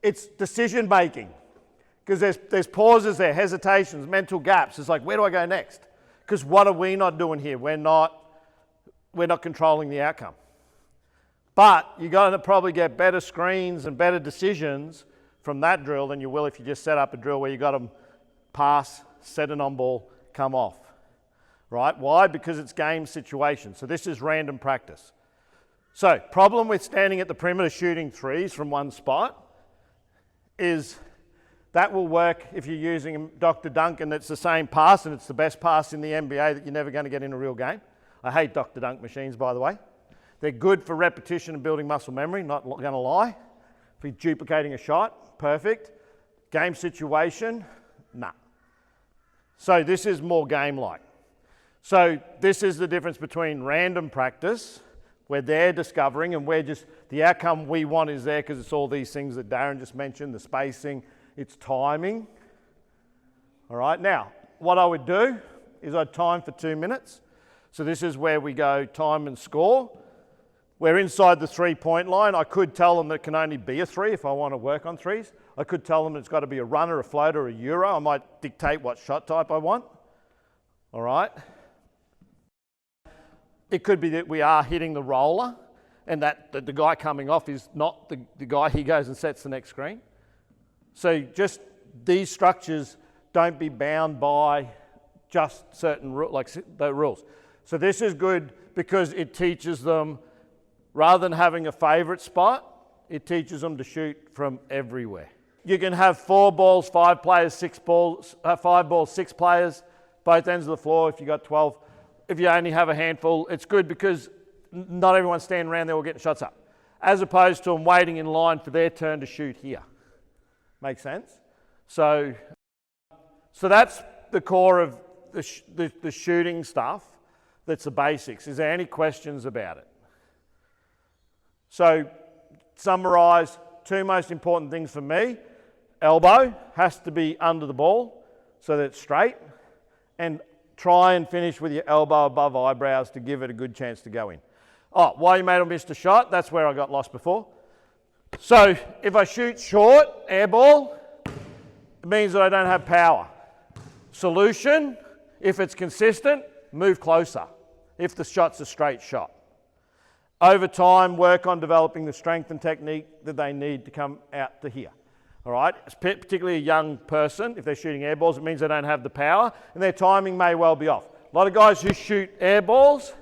It's decision making because there's pauses there, hesitations, mental gaps. It's like, where do I go next? Because what are we not doing here? We're not controlling the outcome. But you're going to probably get better screens and better decisions from that drill than you will if you just set up a drill where you got them pass, set an on ball, come off. Right? Why? Because it's game situation. So this is random practice. So problem with standing at the perimeter shooting threes from one spot is that will work if you're using Dr. Dunk and it's the same pass and it's the best pass in the NBA that you're never going to get in a real game. I hate Dr. Dunk machines, by the way. They're good for repetition and building muscle memory, not going to lie. If you're duplicating a shot, perfect. Game situation, nah. So this is more game-like. So this is the difference between random practice, where they're discovering and we're just, the outcome we want is there because it's all these things that Darren just mentioned, the spacing, it's timing. All right, now, what I would do is I'd time for 2 minutes. So this is where we go time and score. We're inside the 3-point line. I could tell them that it can only be a 3 if I want to work on threes. I could tell them it's got to be a runner, a floater, a euro. I might dictate what shot type I want. All right. It could be that we are hitting the roller and that the guy coming off is not the guy. He goes and sets the next screen. So just these structures don't be bound by just certain the rules. So this is good because it teaches them, rather than having a favourite spot, it teaches them to shoot from everywhere. You can have 4 balls, 5 players, 6 balls, 5 balls, 6 players, both ends of the floor. If you got 12, if you only have a handful, it's good because not everyone's standing around there all getting shots up, as opposed to them waiting in line for their turn to shoot here. Make sense? So that's the core of the shooting stuff. That's the basics. Is there any questions about it? So, summarise, 2 most important things for me. Elbow has to be under the ball so that it's straight, and try and finish with your elbow above eyebrows to give it a good chance to go in. Oh, why you made or missed a shot, that's where I got lost before. So, if I shoot short, air ball, it means that I don't have power. Solution, if it's consistent, move closer if the shot's a straight shot. Over time, work on developing the strength and technique that they need to come out to here. All right, particularly a young person, if they're shooting air balls, it means they don't have the power and their timing may well be off. A lot of guys who shoot air balls,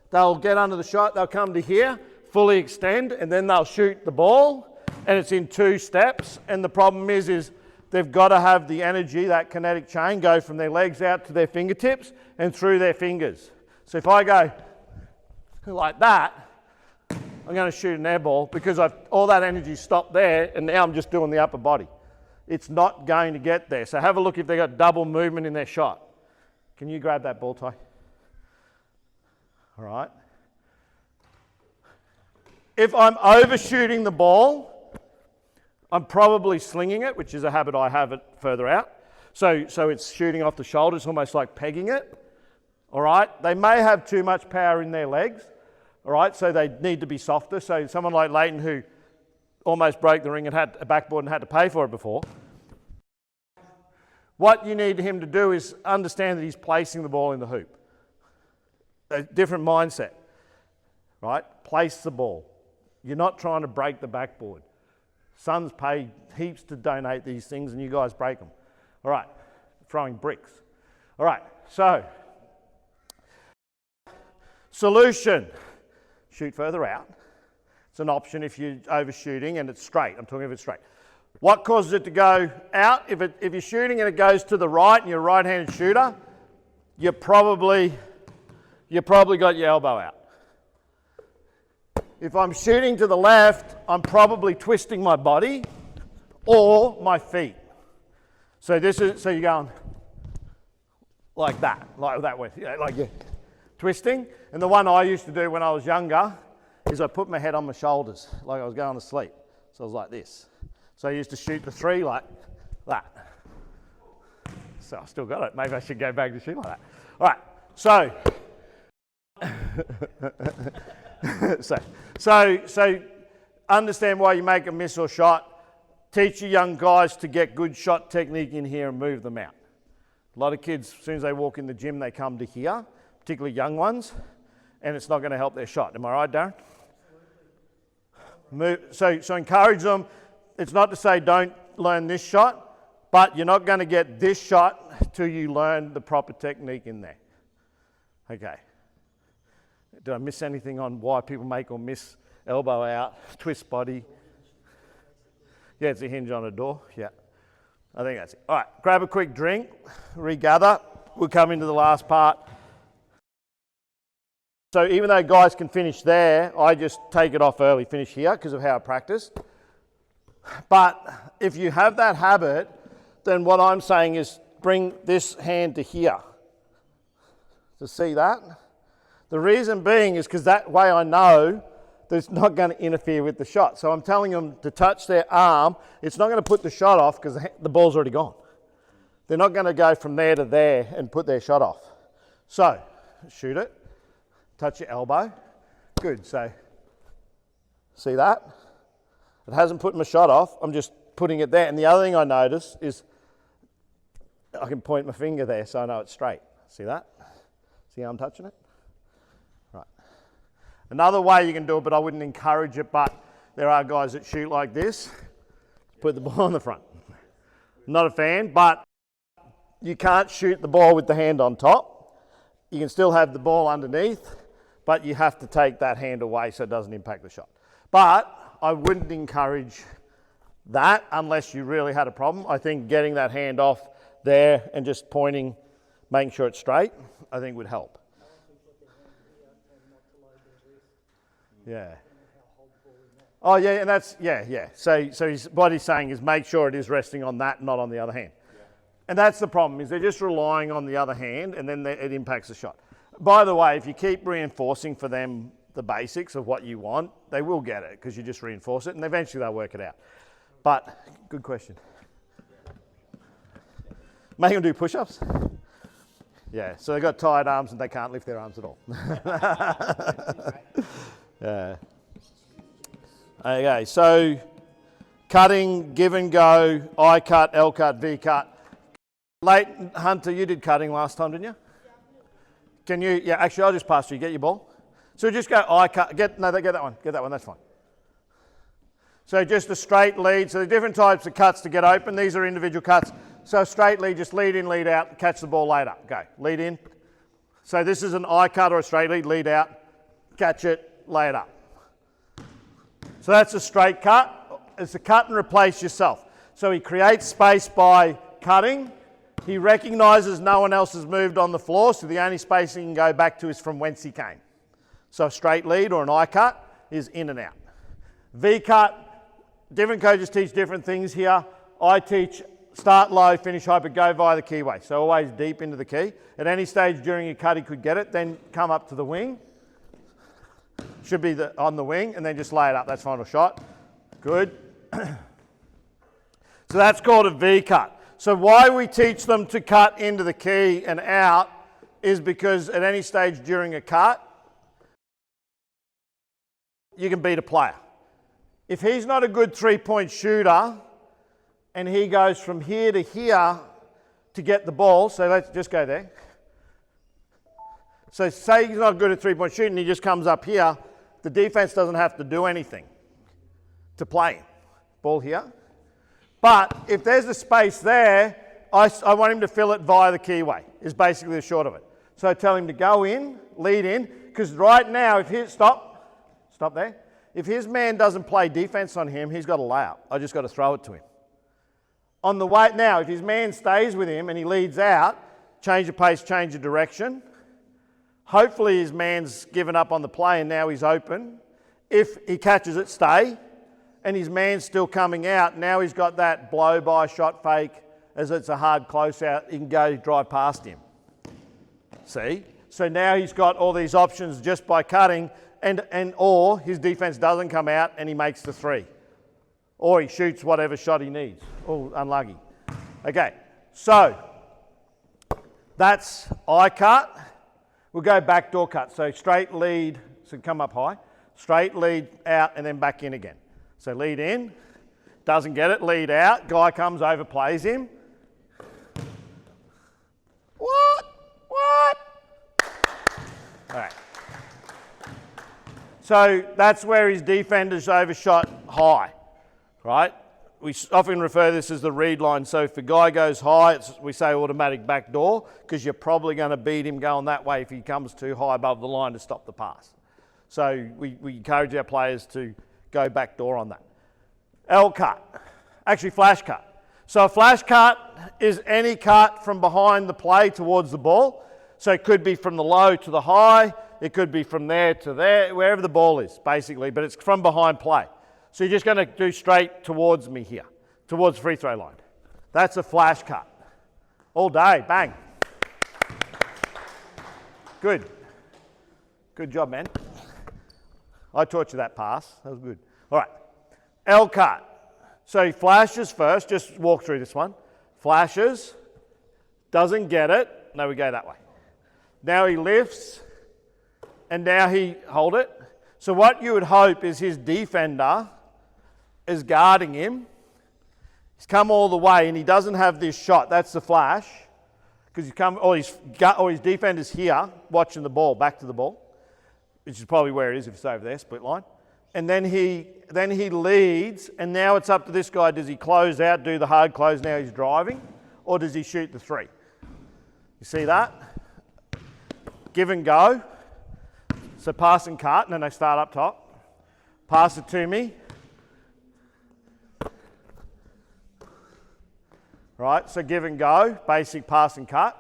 they'll get under the shot, they'll come to here, fully extend, and then they'll shoot the ball, and it's in 2 steps. And the problem is they've got to have the energy, that kinetic chain, go from their legs out to their fingertips and through their fingers. So if I go like that, I'm going to shoot an air ball because all that energy stopped there, and now I'm just doing the upper body. It's not going to get there. So have a look if they've got double movement in their shot. Can you grab that ball, Ty? All right. If I'm overshooting the ball, I'm probably slinging it, which is a habit I have it further out. So it's shooting off the shoulders, almost like pegging it. All right. They may have too much power in their legs. All right, so they need to be softer. So someone like Leighton, who almost broke the ring and had a backboard and had to pay for it before, what you need him to do is understand that he's placing the ball in the hoop. A different mindset, right? Place the ball. You're not trying to break the backboard. Sons pay heaps to donate these things and you guys break them. All right, throwing bricks. All right, so solution. Shoot further out. It's an option if you're overshooting and it's straight. I'm talking if it's straight. What causes it to go out? If you're shooting and it goes to the right and you're a right-handed shooter, you probably got your elbow out. If I'm shooting to the left, I'm probably twisting my body or my feet. So you're going like that, like that way, like you're twisting. And the one I used to do when I was younger is I put my head on my shoulders like I was going to sleep. So I was like this. So I used to shoot the 3 like that. So I still got it. Maybe I should go back to shoot like that. All right. So understand why you make a miss or shot. Teach your young guys to get good shot technique in here and move them out. A lot of kids, as soon as they walk in the gym, they come to here, particularly young ones, and it's not going to help their shot. Am I right, Darren? So encourage them. It's not to say don't learn this shot, but you're not going to get this shot till you learn the proper technique in there. Okay. Did I miss anything on why people make or miss elbow out, twist body? Yeah, it's a hinge on a door. Yeah. I think that's it. All right, grab a quick drink, regather. We'll come into the last part. So even though guys can finish there, I just take it off early, finish here because of how I practice. But if you have that habit, then what I'm saying is bring this hand to here. To see that? The reason being is because that way I know that it's not going to interfere with the shot. So I'm telling them to touch their arm. It's not going to put the shot off because the ball's already gone. They're not going to go from there to there and put their shot off. So shoot it. Touch your elbow. Good. So see that? It hasn't put my shot off. I'm just putting it there. And the other thing I notice is I can point my finger there so I know it's straight. See that? See how I'm touching it? Right. Another way you can do it, but I wouldn't encourage it, but there are guys that shoot like this. Put the ball on the front. Not a fan, but you can't shoot the ball with the hand on top. You can still have the ball underneath, but you have to take that hand away so it doesn't impact the shot. But I wouldn't encourage that unless you really had a problem. I think getting that hand off there and just pointing, making sure it's straight, I think would help. Yeah. Oh yeah, and that's, yeah. So what he's saying is make sure it is resting on that, not on the other hand. Yeah. And that's the problem, is they're just relying on the other hand, and then it impacts the shot. By the way, if you keep reinforcing for them the basics of what you want, they will get it, because you just reinforce it, and eventually they'll work it out. But, good question. Make them do push-ups? Yeah, so they've got tired arms and they can't lift their arms at all. Yeah. Okay, so cutting, give and go, I cut, L cut, V cut. Leighton Hunter, you did cutting last time, didn't you? Can you, yeah, actually I'll just pass you, get your ball. So just go I cut, get that one, that's fine. So just a straight lead, so there are different types of cuts to get open, these are individual cuts. So straight lead, just lead in, lead out, catch the ball later, go, lead in. So this is an I cut or a straight lead out, catch it, lay it up. So that's a straight cut. It's a cut and replace yourself. So he creates space by cutting. He recognises no one else has moved on the floor, so the only space he can go back to is from whence he came. So a straight lead or an I cut is in and out. V cut, different coaches teach different things here. I teach start low, finish high, but go via the keyway. So always deep into the key. At any stage during your cut he could get it, then come up to the wing. Should be on the wing, and then just lay it up. That's final shot. Good. So that's called a V cut. So why we teach them to cut into the key and out is because at any stage during a cut, you can beat a player. If he's not a good three-point shooter, and he goes from here to here to get the ball, so let's just go there. So say he's not good at three-point shooting, he just comes up here, the defense doesn't have to do anything to play him. Ball here. But if there's a space there, I want him to fill it via the keyway, is basically the short of it. So I tell him to go in, lead in, because right now, if he, stop there. If his man doesn't play defense on him, he's got a layup. I just got to throw it to him. On the way, now, if his man stays with him and he leads out, change the pace, change the direction. Hopefully his man's given up on the play and now he's open. If he catches it, stay. And his man's still coming out, now he's got that blow-by shot fake as it's a hard close out, he can go drive past him. See? So now he's got all these options just by cutting, or his defense doesn't come out and he makes the three. Or he shoots whatever shot he needs. Oh, unlucky. Okay, so that's I cut. We'll go backdoor cut. So straight lead, so come up high. Straight lead out and then back in again. So lead in, doesn't get it, lead out. Guy comes over, plays him. What? All right. So that's where his defender's overshot high, right? We often refer to this as the read line. So if a guy goes high, we say automatic backdoor, because you're probably going to beat him going that way if he comes too high above the line to stop the pass. So we encourage our players to go backdoor on that. L cut, actually flash cut. So a flash cut is any cut from behind the play towards the ball. So it could be from the low to the high, it could be from there to there, wherever the ball is, basically, but it's from behind play. So you're just going to do straight towards me here, towards the free throw line. That's a flash cut. All day, bang. Good. Good job, man. I taught you that pass. That was good. All right. L cut. So he flashes first. Just walk through this one. Flashes. Doesn't get it. No, we go that way. Now he lifts. And now he hold it. So what you would hope is his defender is guarding him. He's come all the way and he doesn't have this shot. That's the flash. Because he's come, or his defender's here watching the ball, back to the ball. Which is probably where it is if it's over there, split line. And then he leads, and now it's up to this guy. Does he close out, do the hard close, now he's driving? Or does he shoot the three? You see that? Give and go. So pass and cut, and then they start up top. Pass it to me. Right, so give and go, basic pass and cut.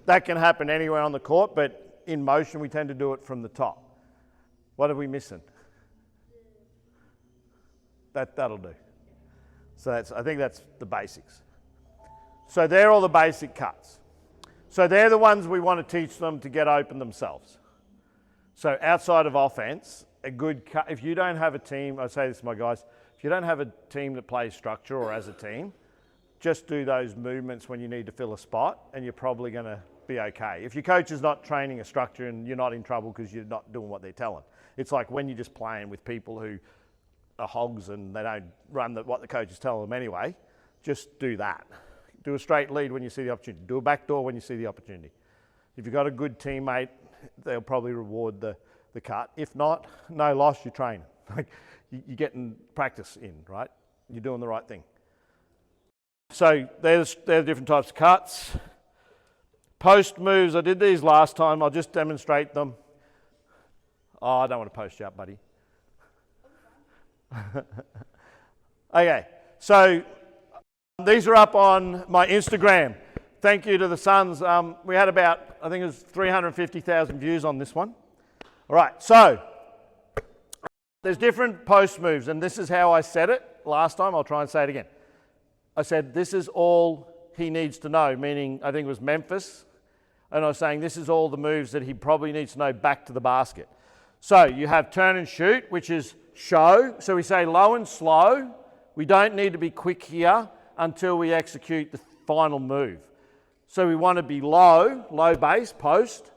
That can happen anywhere on the court, but in motion we tend to do it from the top. What are we missing? That'll do. So I think that's the basics. So they're all the basic cuts. So they're the ones we want to teach them to get open themselves. So outside of offense, a good cut, if you don't have a team, I say this to my guys, if you don't have a team that plays structure or as a team, just do those movements when you need to fill a spot and you're probably going to be okay. If your coach is not training a structure and you're not in trouble because you're not doing what they're telling. It's like when you're just playing with people who are hogs and they don't run what the coach is telling them anyway, just do that. Do a straight lead when you see the opportunity. Do a back door when you see the opportunity. If you've got a good teammate, they'll probably reward the cut. If not, no loss, you're training. You're getting practice in, right? You're doing the right thing. So there's different types of cuts. Post moves, I did these last time. I'll just demonstrate them. Oh, I don't want to post you up, buddy. Okay, so these are up on my Instagram. Thank you to the Suns. We had about, I think it was 350,000 views on this one. All right, so there's different post moves, and this is how I said it last time. I'll try and say it again. I said, this is all he needs to know, meaning I think it was Memphis, and I was saying this is all the moves that he probably needs to know back to the basket. So you have turn and shoot, which is show. So we say low and slow. We don't need to be quick here until we execute the final move. So we want to be low base, post.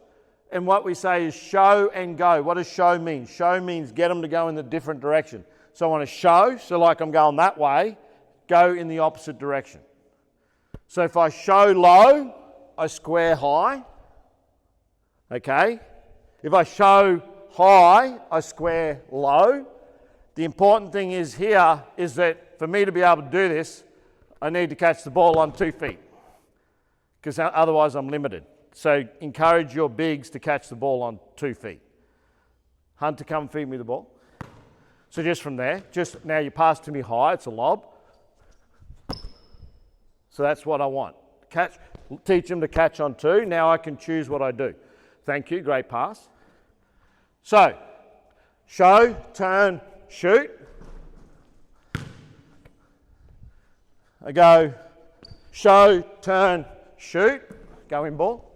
And what we say is show and go. What does show mean? Show means get them to go in the different direction. So I want to show, so like I'm going that way, go in the opposite direction. So if I show low, I square high. Okay? If I show high, I square low. The important thing is here is that for me to be able to do this, I need to catch the ball on 2 feet because otherwise I'm limited. So encourage your bigs to catch the ball on 2 feet. Hunter, come feed me the ball. So just from there, just now you pass to me high, it's a lob. So that's what I want. Catch, teach them to catch on 2. Now I can choose what I do. Thank you, great pass. So, show, turn, shoot. I go, show, turn, shoot. Go in ball.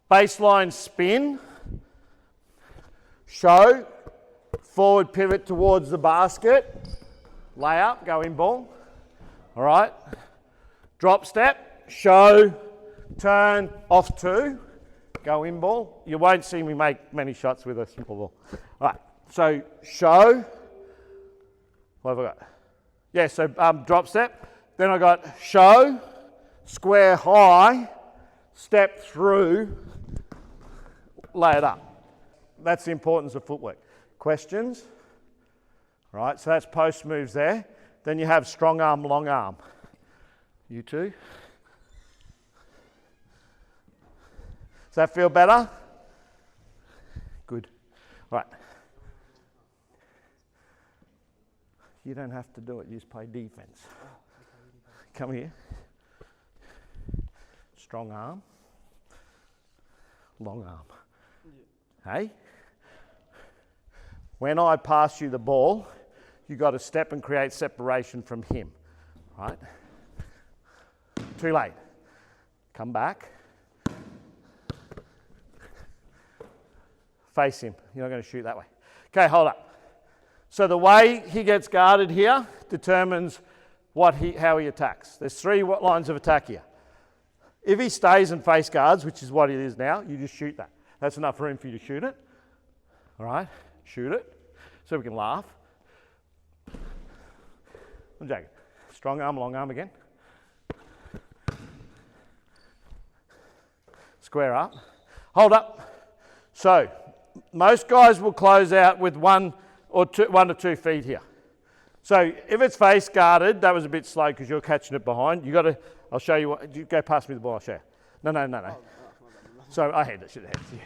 Baseline spin. Show, forward pivot towards the basket. Layup, go in ball. All right. Drop step, show, turn, off 2. Go in ball. You won't see me make many shots with a simple ball. All right, so show. What have I got? Yeah, so drop step. Then I got show, square high, step through, lay it up. That's the importance of footwork. Questions? All right, so that's post moves there. Then you have strong arm, long arm. You two? Does that feel better? Good. All right. You don't have to do it. You just play defense. Come here. Strong arm. Long arm. Hey? When I pass you the ball, you got to step and create separation from him. Right? Too late. Come back. Face him. You're not going to shoot that way. Okay, hold up. So the way he gets guarded here determines how he attacks. There's 3 lines of attack here. If he stays and face guards, which is what it is now, you just shoot that. That's enough room for you to shoot it. All right, shoot it. So we can laugh. I'm joking. Strong arm, long arm again. Square up. Hold up. So most guys will close out with 1 to 2 feet here. So if it's face guarded, that was a bit slow because you're catching it behind. You got to, I'll show you what, you go pass me the ball, I'll show you. No. So I had it, should have had it.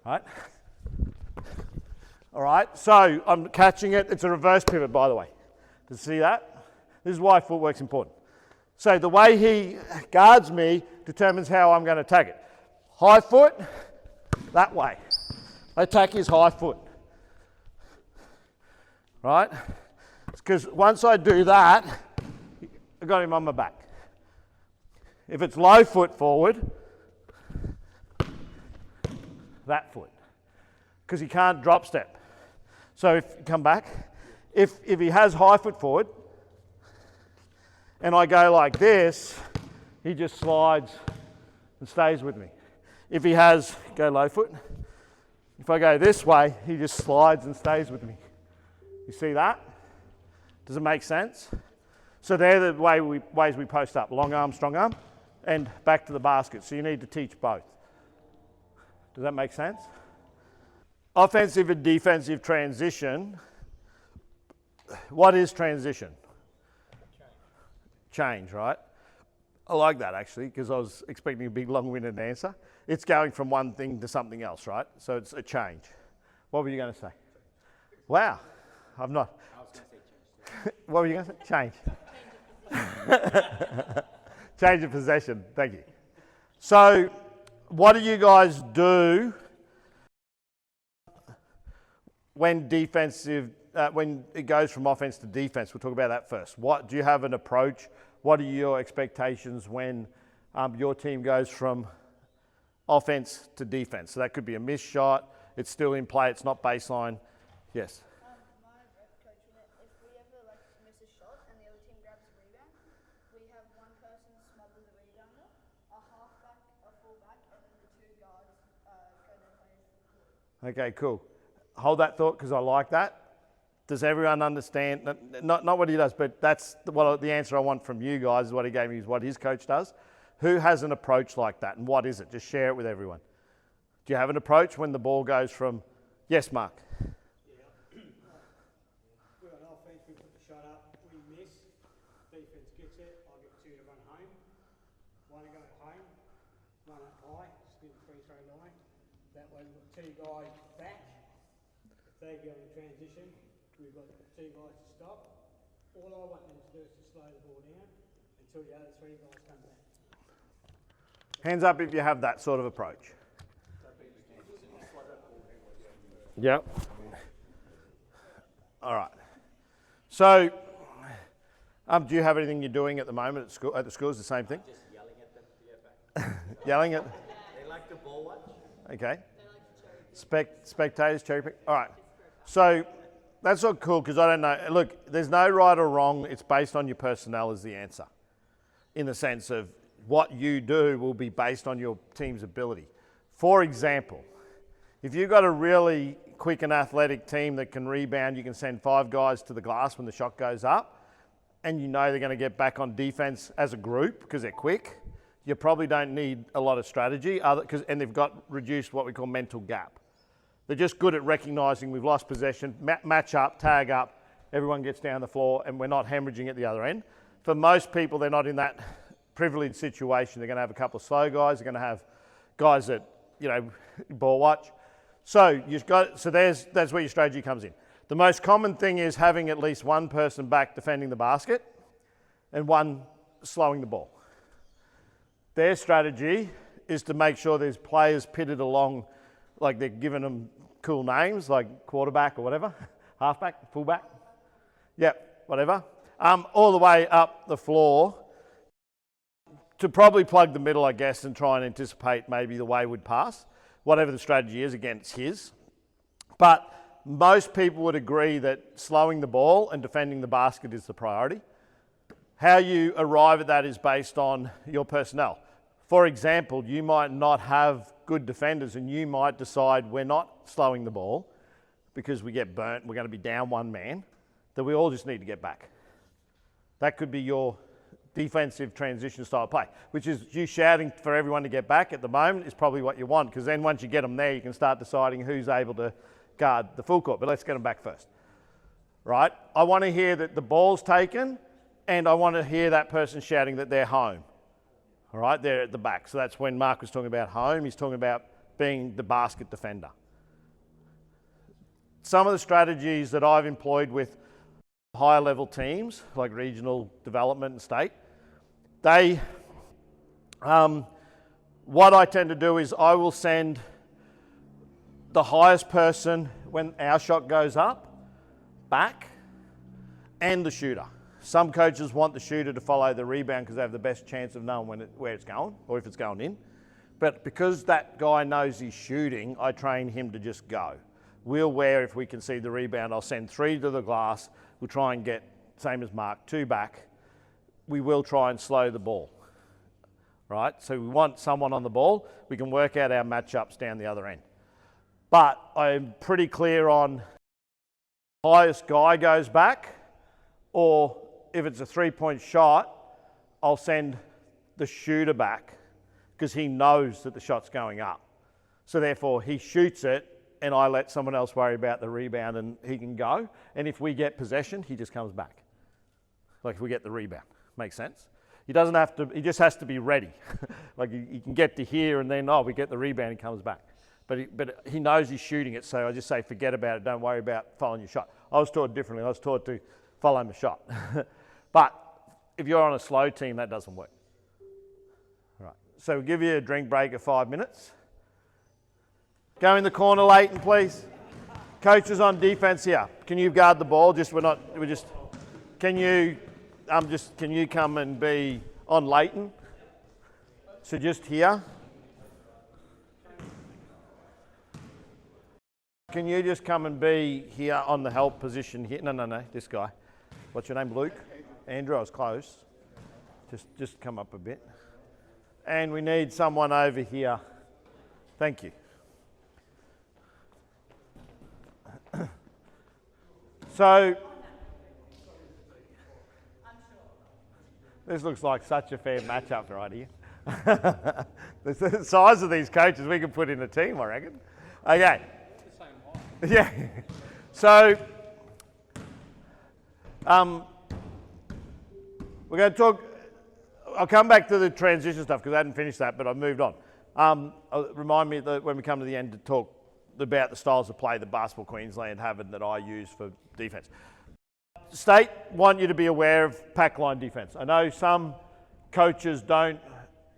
All right. All right, so I'm catching it. It's a reverse pivot, by the way. Did you see that? This is why footwork's important. So the way he guards me determines how I'm going to attack it. High foot, that way. I attack his high foot. Right? Because once I do that, I've got him on my back. If it's low foot forward, that foot. Because he can't drop step. So if come back, if he has high foot forward, and I go like this, he just slides and stays with me. If he has, go low foot, if I go this way, he just slides and stays with me. You see that? Does it make sense? So they're the ways we post up, long arm, strong arm, and back to the basket. So you need to teach both. Does that make sense? Offensive and defensive transition. What is transition? Change, right? I like that actually because I was expecting a big long-winded answer. It's going from one thing to something else, right? So it's a change. What were you going to say? Wow, I'm not. I was going to say change. What were you going to say? Change. Change of possession, thank you. So what do you guys do when when it goes from offense to defense? We'll talk about that first. What do you have an approach? What are your expectations when your team goes from offense to defense? So that could be a missed shot. It's still in play. It's not baseline. Yes. My rep coach, if we ever miss a shot and the other team grabs a rebound, we have one person smother the rebounder, a halfback, a fullback, and then the two guards go their players. Okay, cool. Hold that thought because I like that. Does everyone understand? Not what he does, but that's the answer I want from you guys is what he gave me is what his coach does. Who has an approach like that and what is it? Just share it with everyone. Do you have an approach when the ball goes from, yes, Mark? Yeah. We're on offense, we put the shot up, we miss, defense gets it, I get two to run home. One to go home, one up high, still free throw line. That way we've got two guys back. They go in transition, we've got two guys to stop. All I want them to do is to slow the ball down until the other three guys come back. Hands up if you have that sort of approach. Yep. All right. So, do you have anything you're doing at the moment at school? At the school is the same thing? Just yelling at them to get back. Yelling at? They like to ball watch. Okay. Spectators cherry pick. All right. So that's not cool because I don't know. Look, there's no right or wrong. It's based on your personnel is the answer. In the sense of what you do will be based on your team's ability. For example, if you've got a really quick and athletic team that can rebound, you can send 5 guys to the glass when the shot goes up and you know they're going to get back on defense as a group because they're quick. You probably don't need a lot of strategy and they've got reduced what we call mental gap. They're just good at recognising we've lost possession, match up, tag up, everyone gets down the floor and we're not hemorrhaging at the other end. For most people, they're not in that privileged situation. They're going to have a couple of slow guys. They're going to have guys that, ball watch. So that's where your strategy comes in. The most common thing is having at least one person back defending the basket and one slowing the ball. Their strategy is to make sure there's players pitted along, like they're giving them cool names, like quarterback or whatever, halfback, fullback, yep, whatever, all the way up the floor to probably plug the middle, I guess, and try and anticipate maybe the wayward pass, whatever the strategy is, again, it's his. But most people would agree that slowing the ball and defending the basket is the priority. How you arrive at that is based on your personnel. For example, you might not have good defenders and you might decide we're not slowing the ball because we get burnt, we're going to be down one man, that we all just need to get back. That could be your defensive transition style play, which is you shouting for everyone to get back at the moment is probably what you want because then once you get them there, you can start deciding who's able to guard the full court. But let's get them back first. right? I want to hear that the ball's taken, and I want to hear that person shouting that they're home. All right, they're at the back. So that's when Mark was talking about home. He's talking about being the basket defender. Some of the strategies that I've employed with higher level teams, like regional development and state, what I tend to do is I will send the highest person when our shot goes up, back, and the shooter. Some coaches want the shooter to follow the rebound because they have the best chance of knowing where it's going or if it's going in. But because that guy knows he's shooting, I train him to just go. If we can see the rebound, I'll send 3 to the glass. We'll try and get, same as Mark, 2 back. We will try and slow the ball, right? So we want someone on the ball. We can work out our matchups down the other end. But I'm pretty clear on highest guy goes back, or if it's a 3-point shot, I'll send the shooter back because he knows that the shot's going up. So therefore he shoots it and I let someone else worry about the rebound and he can go. And if we get possession, he just comes back. Like if we get the rebound. Makes sense? He doesn't have to, he just has to be ready. Like he can get to here and then, we get the rebound, he comes back. But he knows he's shooting it, so I just say forget about it, don't worry about following your shot. I was taught differently. I was taught to follow my shot. But if you're on a slow team, that doesn't work. All right. So we'll give you a drink break of 5 minutes. Go in the corner, Leighton, please. Coaches on defense here. Can you guard the ball? Can you come and be on Leighton? So just here. Can you just come and be here on the help position here? No, this guy. What's your name, Luke? Andrew, I was close. Just come up a bit. And we need someone over here. Thank you. So, this looks like such a fair matchup right here. The size of these coaches, we could put in a team, I reckon. Okay. Yeah. So, we're going to talk. I'll come back to the transition stuff because I hadn't finished that, but I've moved on. Remind me that when we come to the end to talk about the styles of play that Basketball Queensland have and that I use for defence. State want you to be aware of pack line defence. I know some coaches don't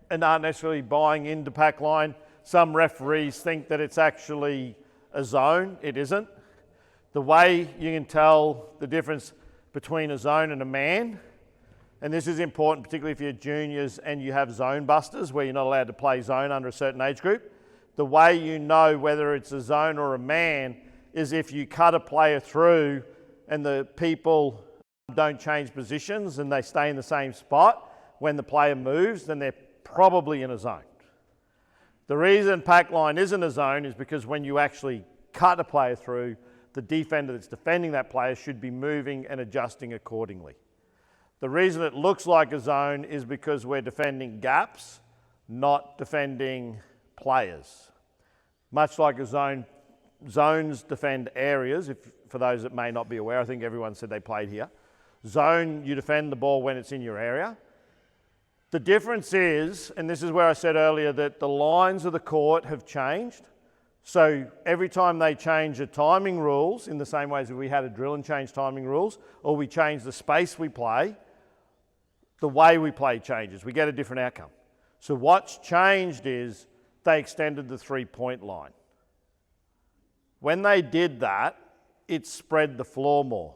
and aren't necessarily buying into pack line. Some referees think that it's actually a zone. It isn't. The way you can tell the difference between a zone and a man, and this is important particularly if you're juniors and you have zone busters where you're not allowed to play zone under a certain age group. The way you know whether it's a zone or a man is if you cut a player through and the people don't change positions and they stay in the same spot when the player moves, then they're probably in a zone. The reason pack line isn't a zone is because when you actually cut a player through, the defender that's defending that player should be moving and adjusting accordingly. The reason it looks like a zone is because we're defending gaps, not defending players. Much like a zone, zones defend areas. For those that may not be aware, I think everyone said they played here. Zone, you defend the ball when it's in your area. The difference is, and this is where I said earlier, that the lines of the court have changed. So every time they change the timing rules, in the same way as if we had a drill and change timing rules, or we change the space we play, the way we play changes. We get a different outcome. So what's changed is they extended the 3-point line. When they did that, it spread the floor more.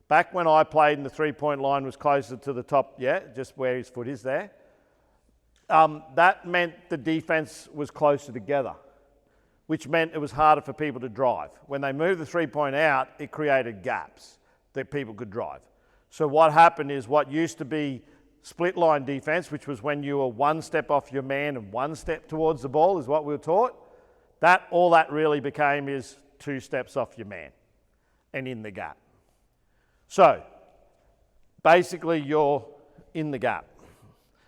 Back when I played and the 3-point line was closer to the top, just where his foot is there, that meant the defense was closer together, which meant it was harder for people to drive. When they moved the 3-point out, it created gaps that people could drive. So what happened is what used to be split line defense, which was when you were 1 step off your man and 1 step towards the ball is what we were taught, all that really became is 2 steps off your man and in the gap. So basically you're in the gap.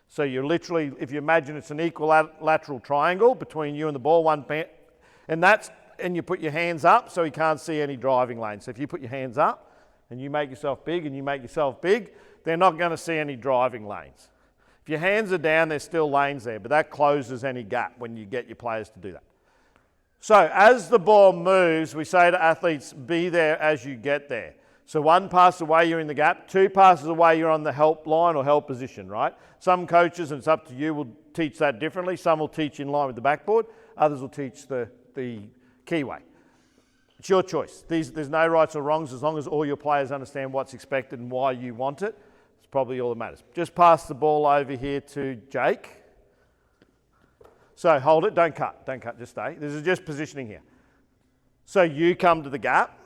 So you're literally, if you imagine it's an equilateral triangle between you and the ball, and you put your hands up so he can't see any driving lane. So if you put your hands up and you make yourself big and you make yourself big, they're not going to see any driving lanes. If your hands are down, there's still lanes there, but that closes any gap when you get your players to do that. So as the ball moves, we say to athletes, be there as you get there. So 1 pass away, you're in the gap. 2 passes away, you're on the help line or help position, right? Some coaches, and it's up to you, will teach that differently. Some will teach in line with the backboard. Others will teach the keyway. It's your choice. There's no rights or wrongs as long as all your players understand what's expected and why you want it. It's probably all that matters. Just pass the ball over here to Jake. So hold it, don't cut, just stay. This is just positioning here. So you come to the gap,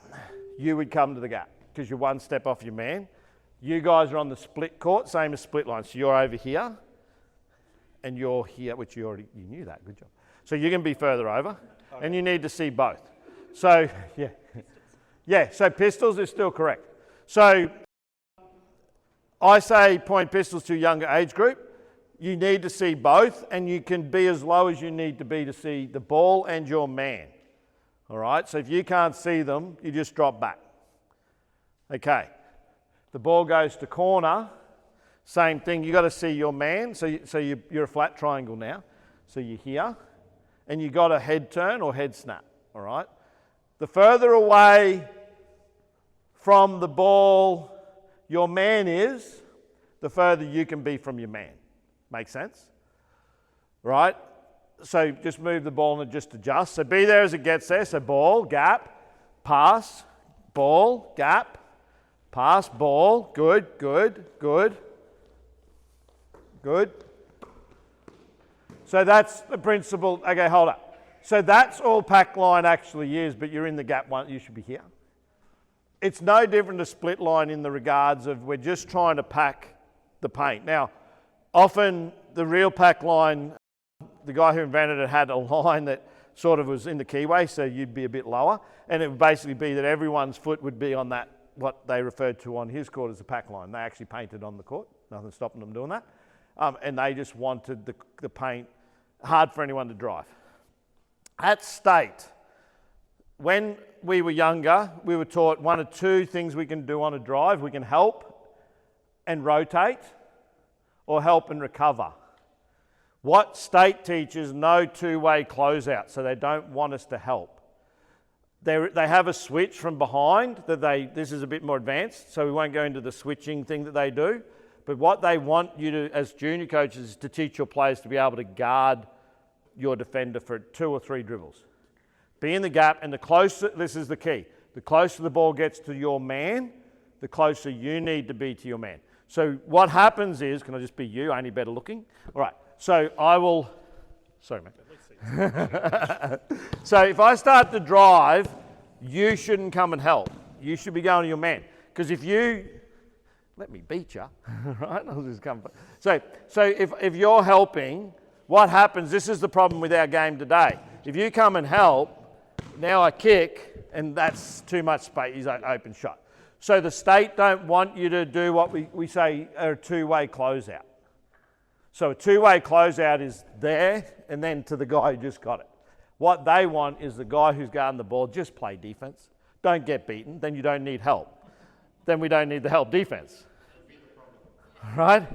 you would come to the gap because you're 1 step off your man. You guys are on the split court, same as split line. So you're over here and you're here, which you knew that, good job. So you're going to be further over and you need to see both. So, yeah, so pistols is still correct. So I say point pistols to a younger age group. You need to see both, and you can be as low as you need to be to see the ball and your man. All right, so if you can't see them, you just drop back. Okay, the ball goes to corner. Same thing, you got to see your man. So you're a flat triangle now. So you're here, and you got a head turn or head snap. All right. The further away from the ball your man is, the further you can be from your man. Make sense? Right? So just move the ball and just adjust. So be there as it gets there. So ball, gap, pass, ball, gap, pass, ball. Good, good, good, good. So that's the principle. Okay, hold up. So that's all pack line actually is, but you're in the gap one, you should be here. It's no different to split line in the regards of we're just trying to pack the paint. Now, often the real pack line, the guy who invented it had a line that sort of was in the keyway, so you'd be a bit lower, and it would basically be that everyone's foot would be on that, what they referred to on his court as the pack line. They actually painted on the court, nothing stopping them doing that, and they just wanted the paint hard for anyone to drive. At state, when we were younger, we were taught 1 or 2 things we can do on a drive. We can help and rotate, or help and recover. What state teaches no 2-way closeout, so they don't want us to help. They have a switch from behind that this is a bit more advanced, so we won't go into the switching thing that they do. But what they want you to, as junior coaches, is to teach your players to be able to guard your defender for 2 or 3 dribbles. Be in the gap, and the closer, this is the key, the closer the ball gets to your man, the closer you need to be to your man. So what happens is, can I just be you, only better looking? All right, so I will, sorry mate. So if I start to drive, you shouldn't come and help. You should be going to your man. Because if you, let me beat you, right? I'll just come. So if you're helping, what happens, this is the problem with our game today. If you come and help, now I kick, and that's too much space, he's an open shot. So the state don't want you to do what we say a 2-way closeout. So a 2-way closeout is there, and then to the guy who just got it. What they want is the guy who's guarding the ball, just play defense. Don't get beaten, then you don't need help. Then we don't need the help defense. Right?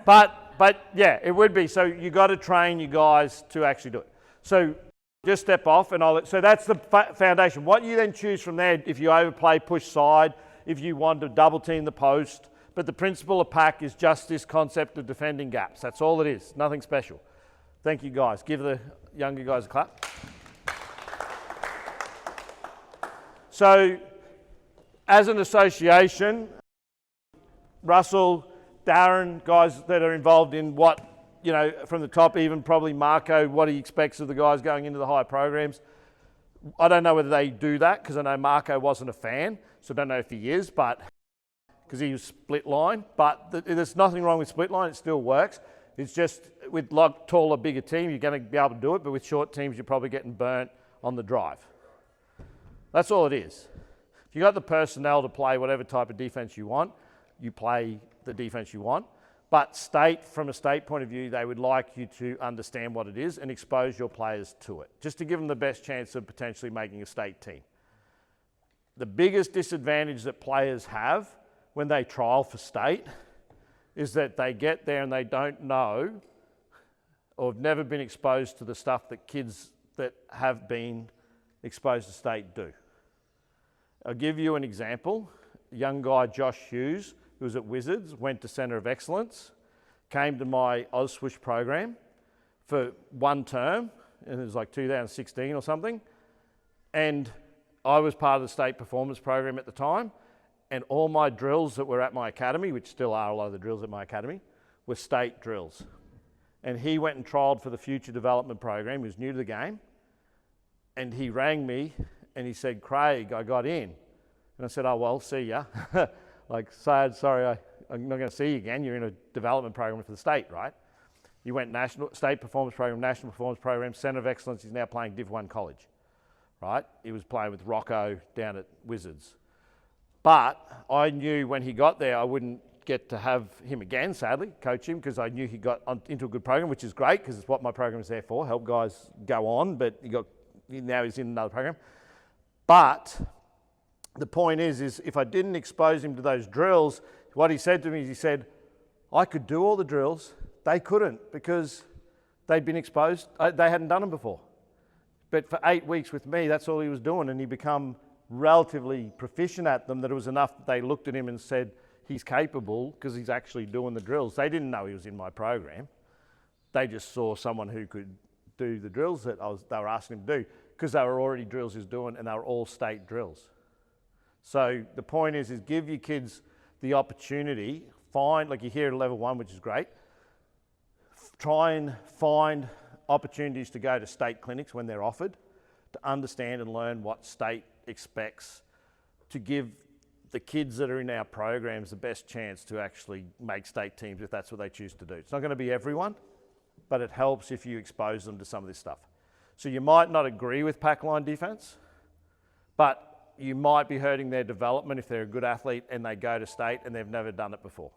But yeah, it would be. So you got to train you guys to actually do it. So just step off, and so that's the foundation. What you then choose from there, if you overplay, push side, if you want to double team the post, but the principle of pack is just this concept of defending gaps. That's all it is, nothing special. Thank you guys. Give the younger guys a clap. So as an association, Russell, Darren, guys that are involved in what, from the top, even probably Marco, what he expects of the guys going into the higher programs. I don't know whether they do that, because I know Marco wasn't a fan, so I don't know if he is, but because he was split line. But there's nothing wrong with split line, it still works. It's just with taller, bigger team, you're going to be able to do it, but with short teams, you're probably getting burnt on the drive. That's all it is. If you've got the personnel to play whatever type of defense you want, you play the defense you want. But from a state point of view, they would like you to understand what it is and expose your players to it, just to give them the best chance of potentially making a state team. The biggest disadvantage that players have when they trial for state is that they get there and they don't know or have never been exposed to the stuff that kids that have been exposed to state do. I'll give you an example. A young guy, Josh Hughes, who was at Wizards, went to Centre of Excellence, came to my Ozswoosh program for one term, and it was like 2016 or something, and I was part of the state performance program at the time, and all my drills that were at my academy, which still are a lot of the drills at my academy, were state drills. And he went and trialled for the future development program. He was new to the game, and he rang me and he said, "Craig, I got in." And I said, "Oh, well, see ya." Like, sad, sorry, I'm not going to see you again. You're in a development program for the state, right? You went national, state performance program, national performance program, Centre of Excellence. He's now playing Div 1 college, right? He was playing with Rocco down at Wizards. But I knew when he got there, I wouldn't get to have him again, sadly, coach him, because I knew he got into a good program, which is great, because it's what my program is there for, help guys go on, but now he's in another program. But the point is if I didn't expose him to those drills, what he said to me is he said, I could do all the drills, they couldn't, because they'd been exposed, they hadn't done them before. But for 8 weeks with me, that's all he was doing, and he become relatively proficient at them that it was enough that they looked at him and said, he's capable because he's actually doing the drills. They didn't know he was in my program. They just saw someone who could do the drills that they were asking him to do, because they were already drills he was doing, and they were all state drills. So the point is give your kids the opportunity, find, like you hear at level 1, which is great, try and find opportunities to go to state clinics when they're offered, to understand and learn what state expects, to give the kids that are in our programs the best chance to actually make state teams if that's what they choose to do. It's not going to be everyone, but it helps if you expose them to some of this stuff. So you might not agree with pack line defense, but you might be hurting their development if they're a good athlete and they go to state and they've never done it before.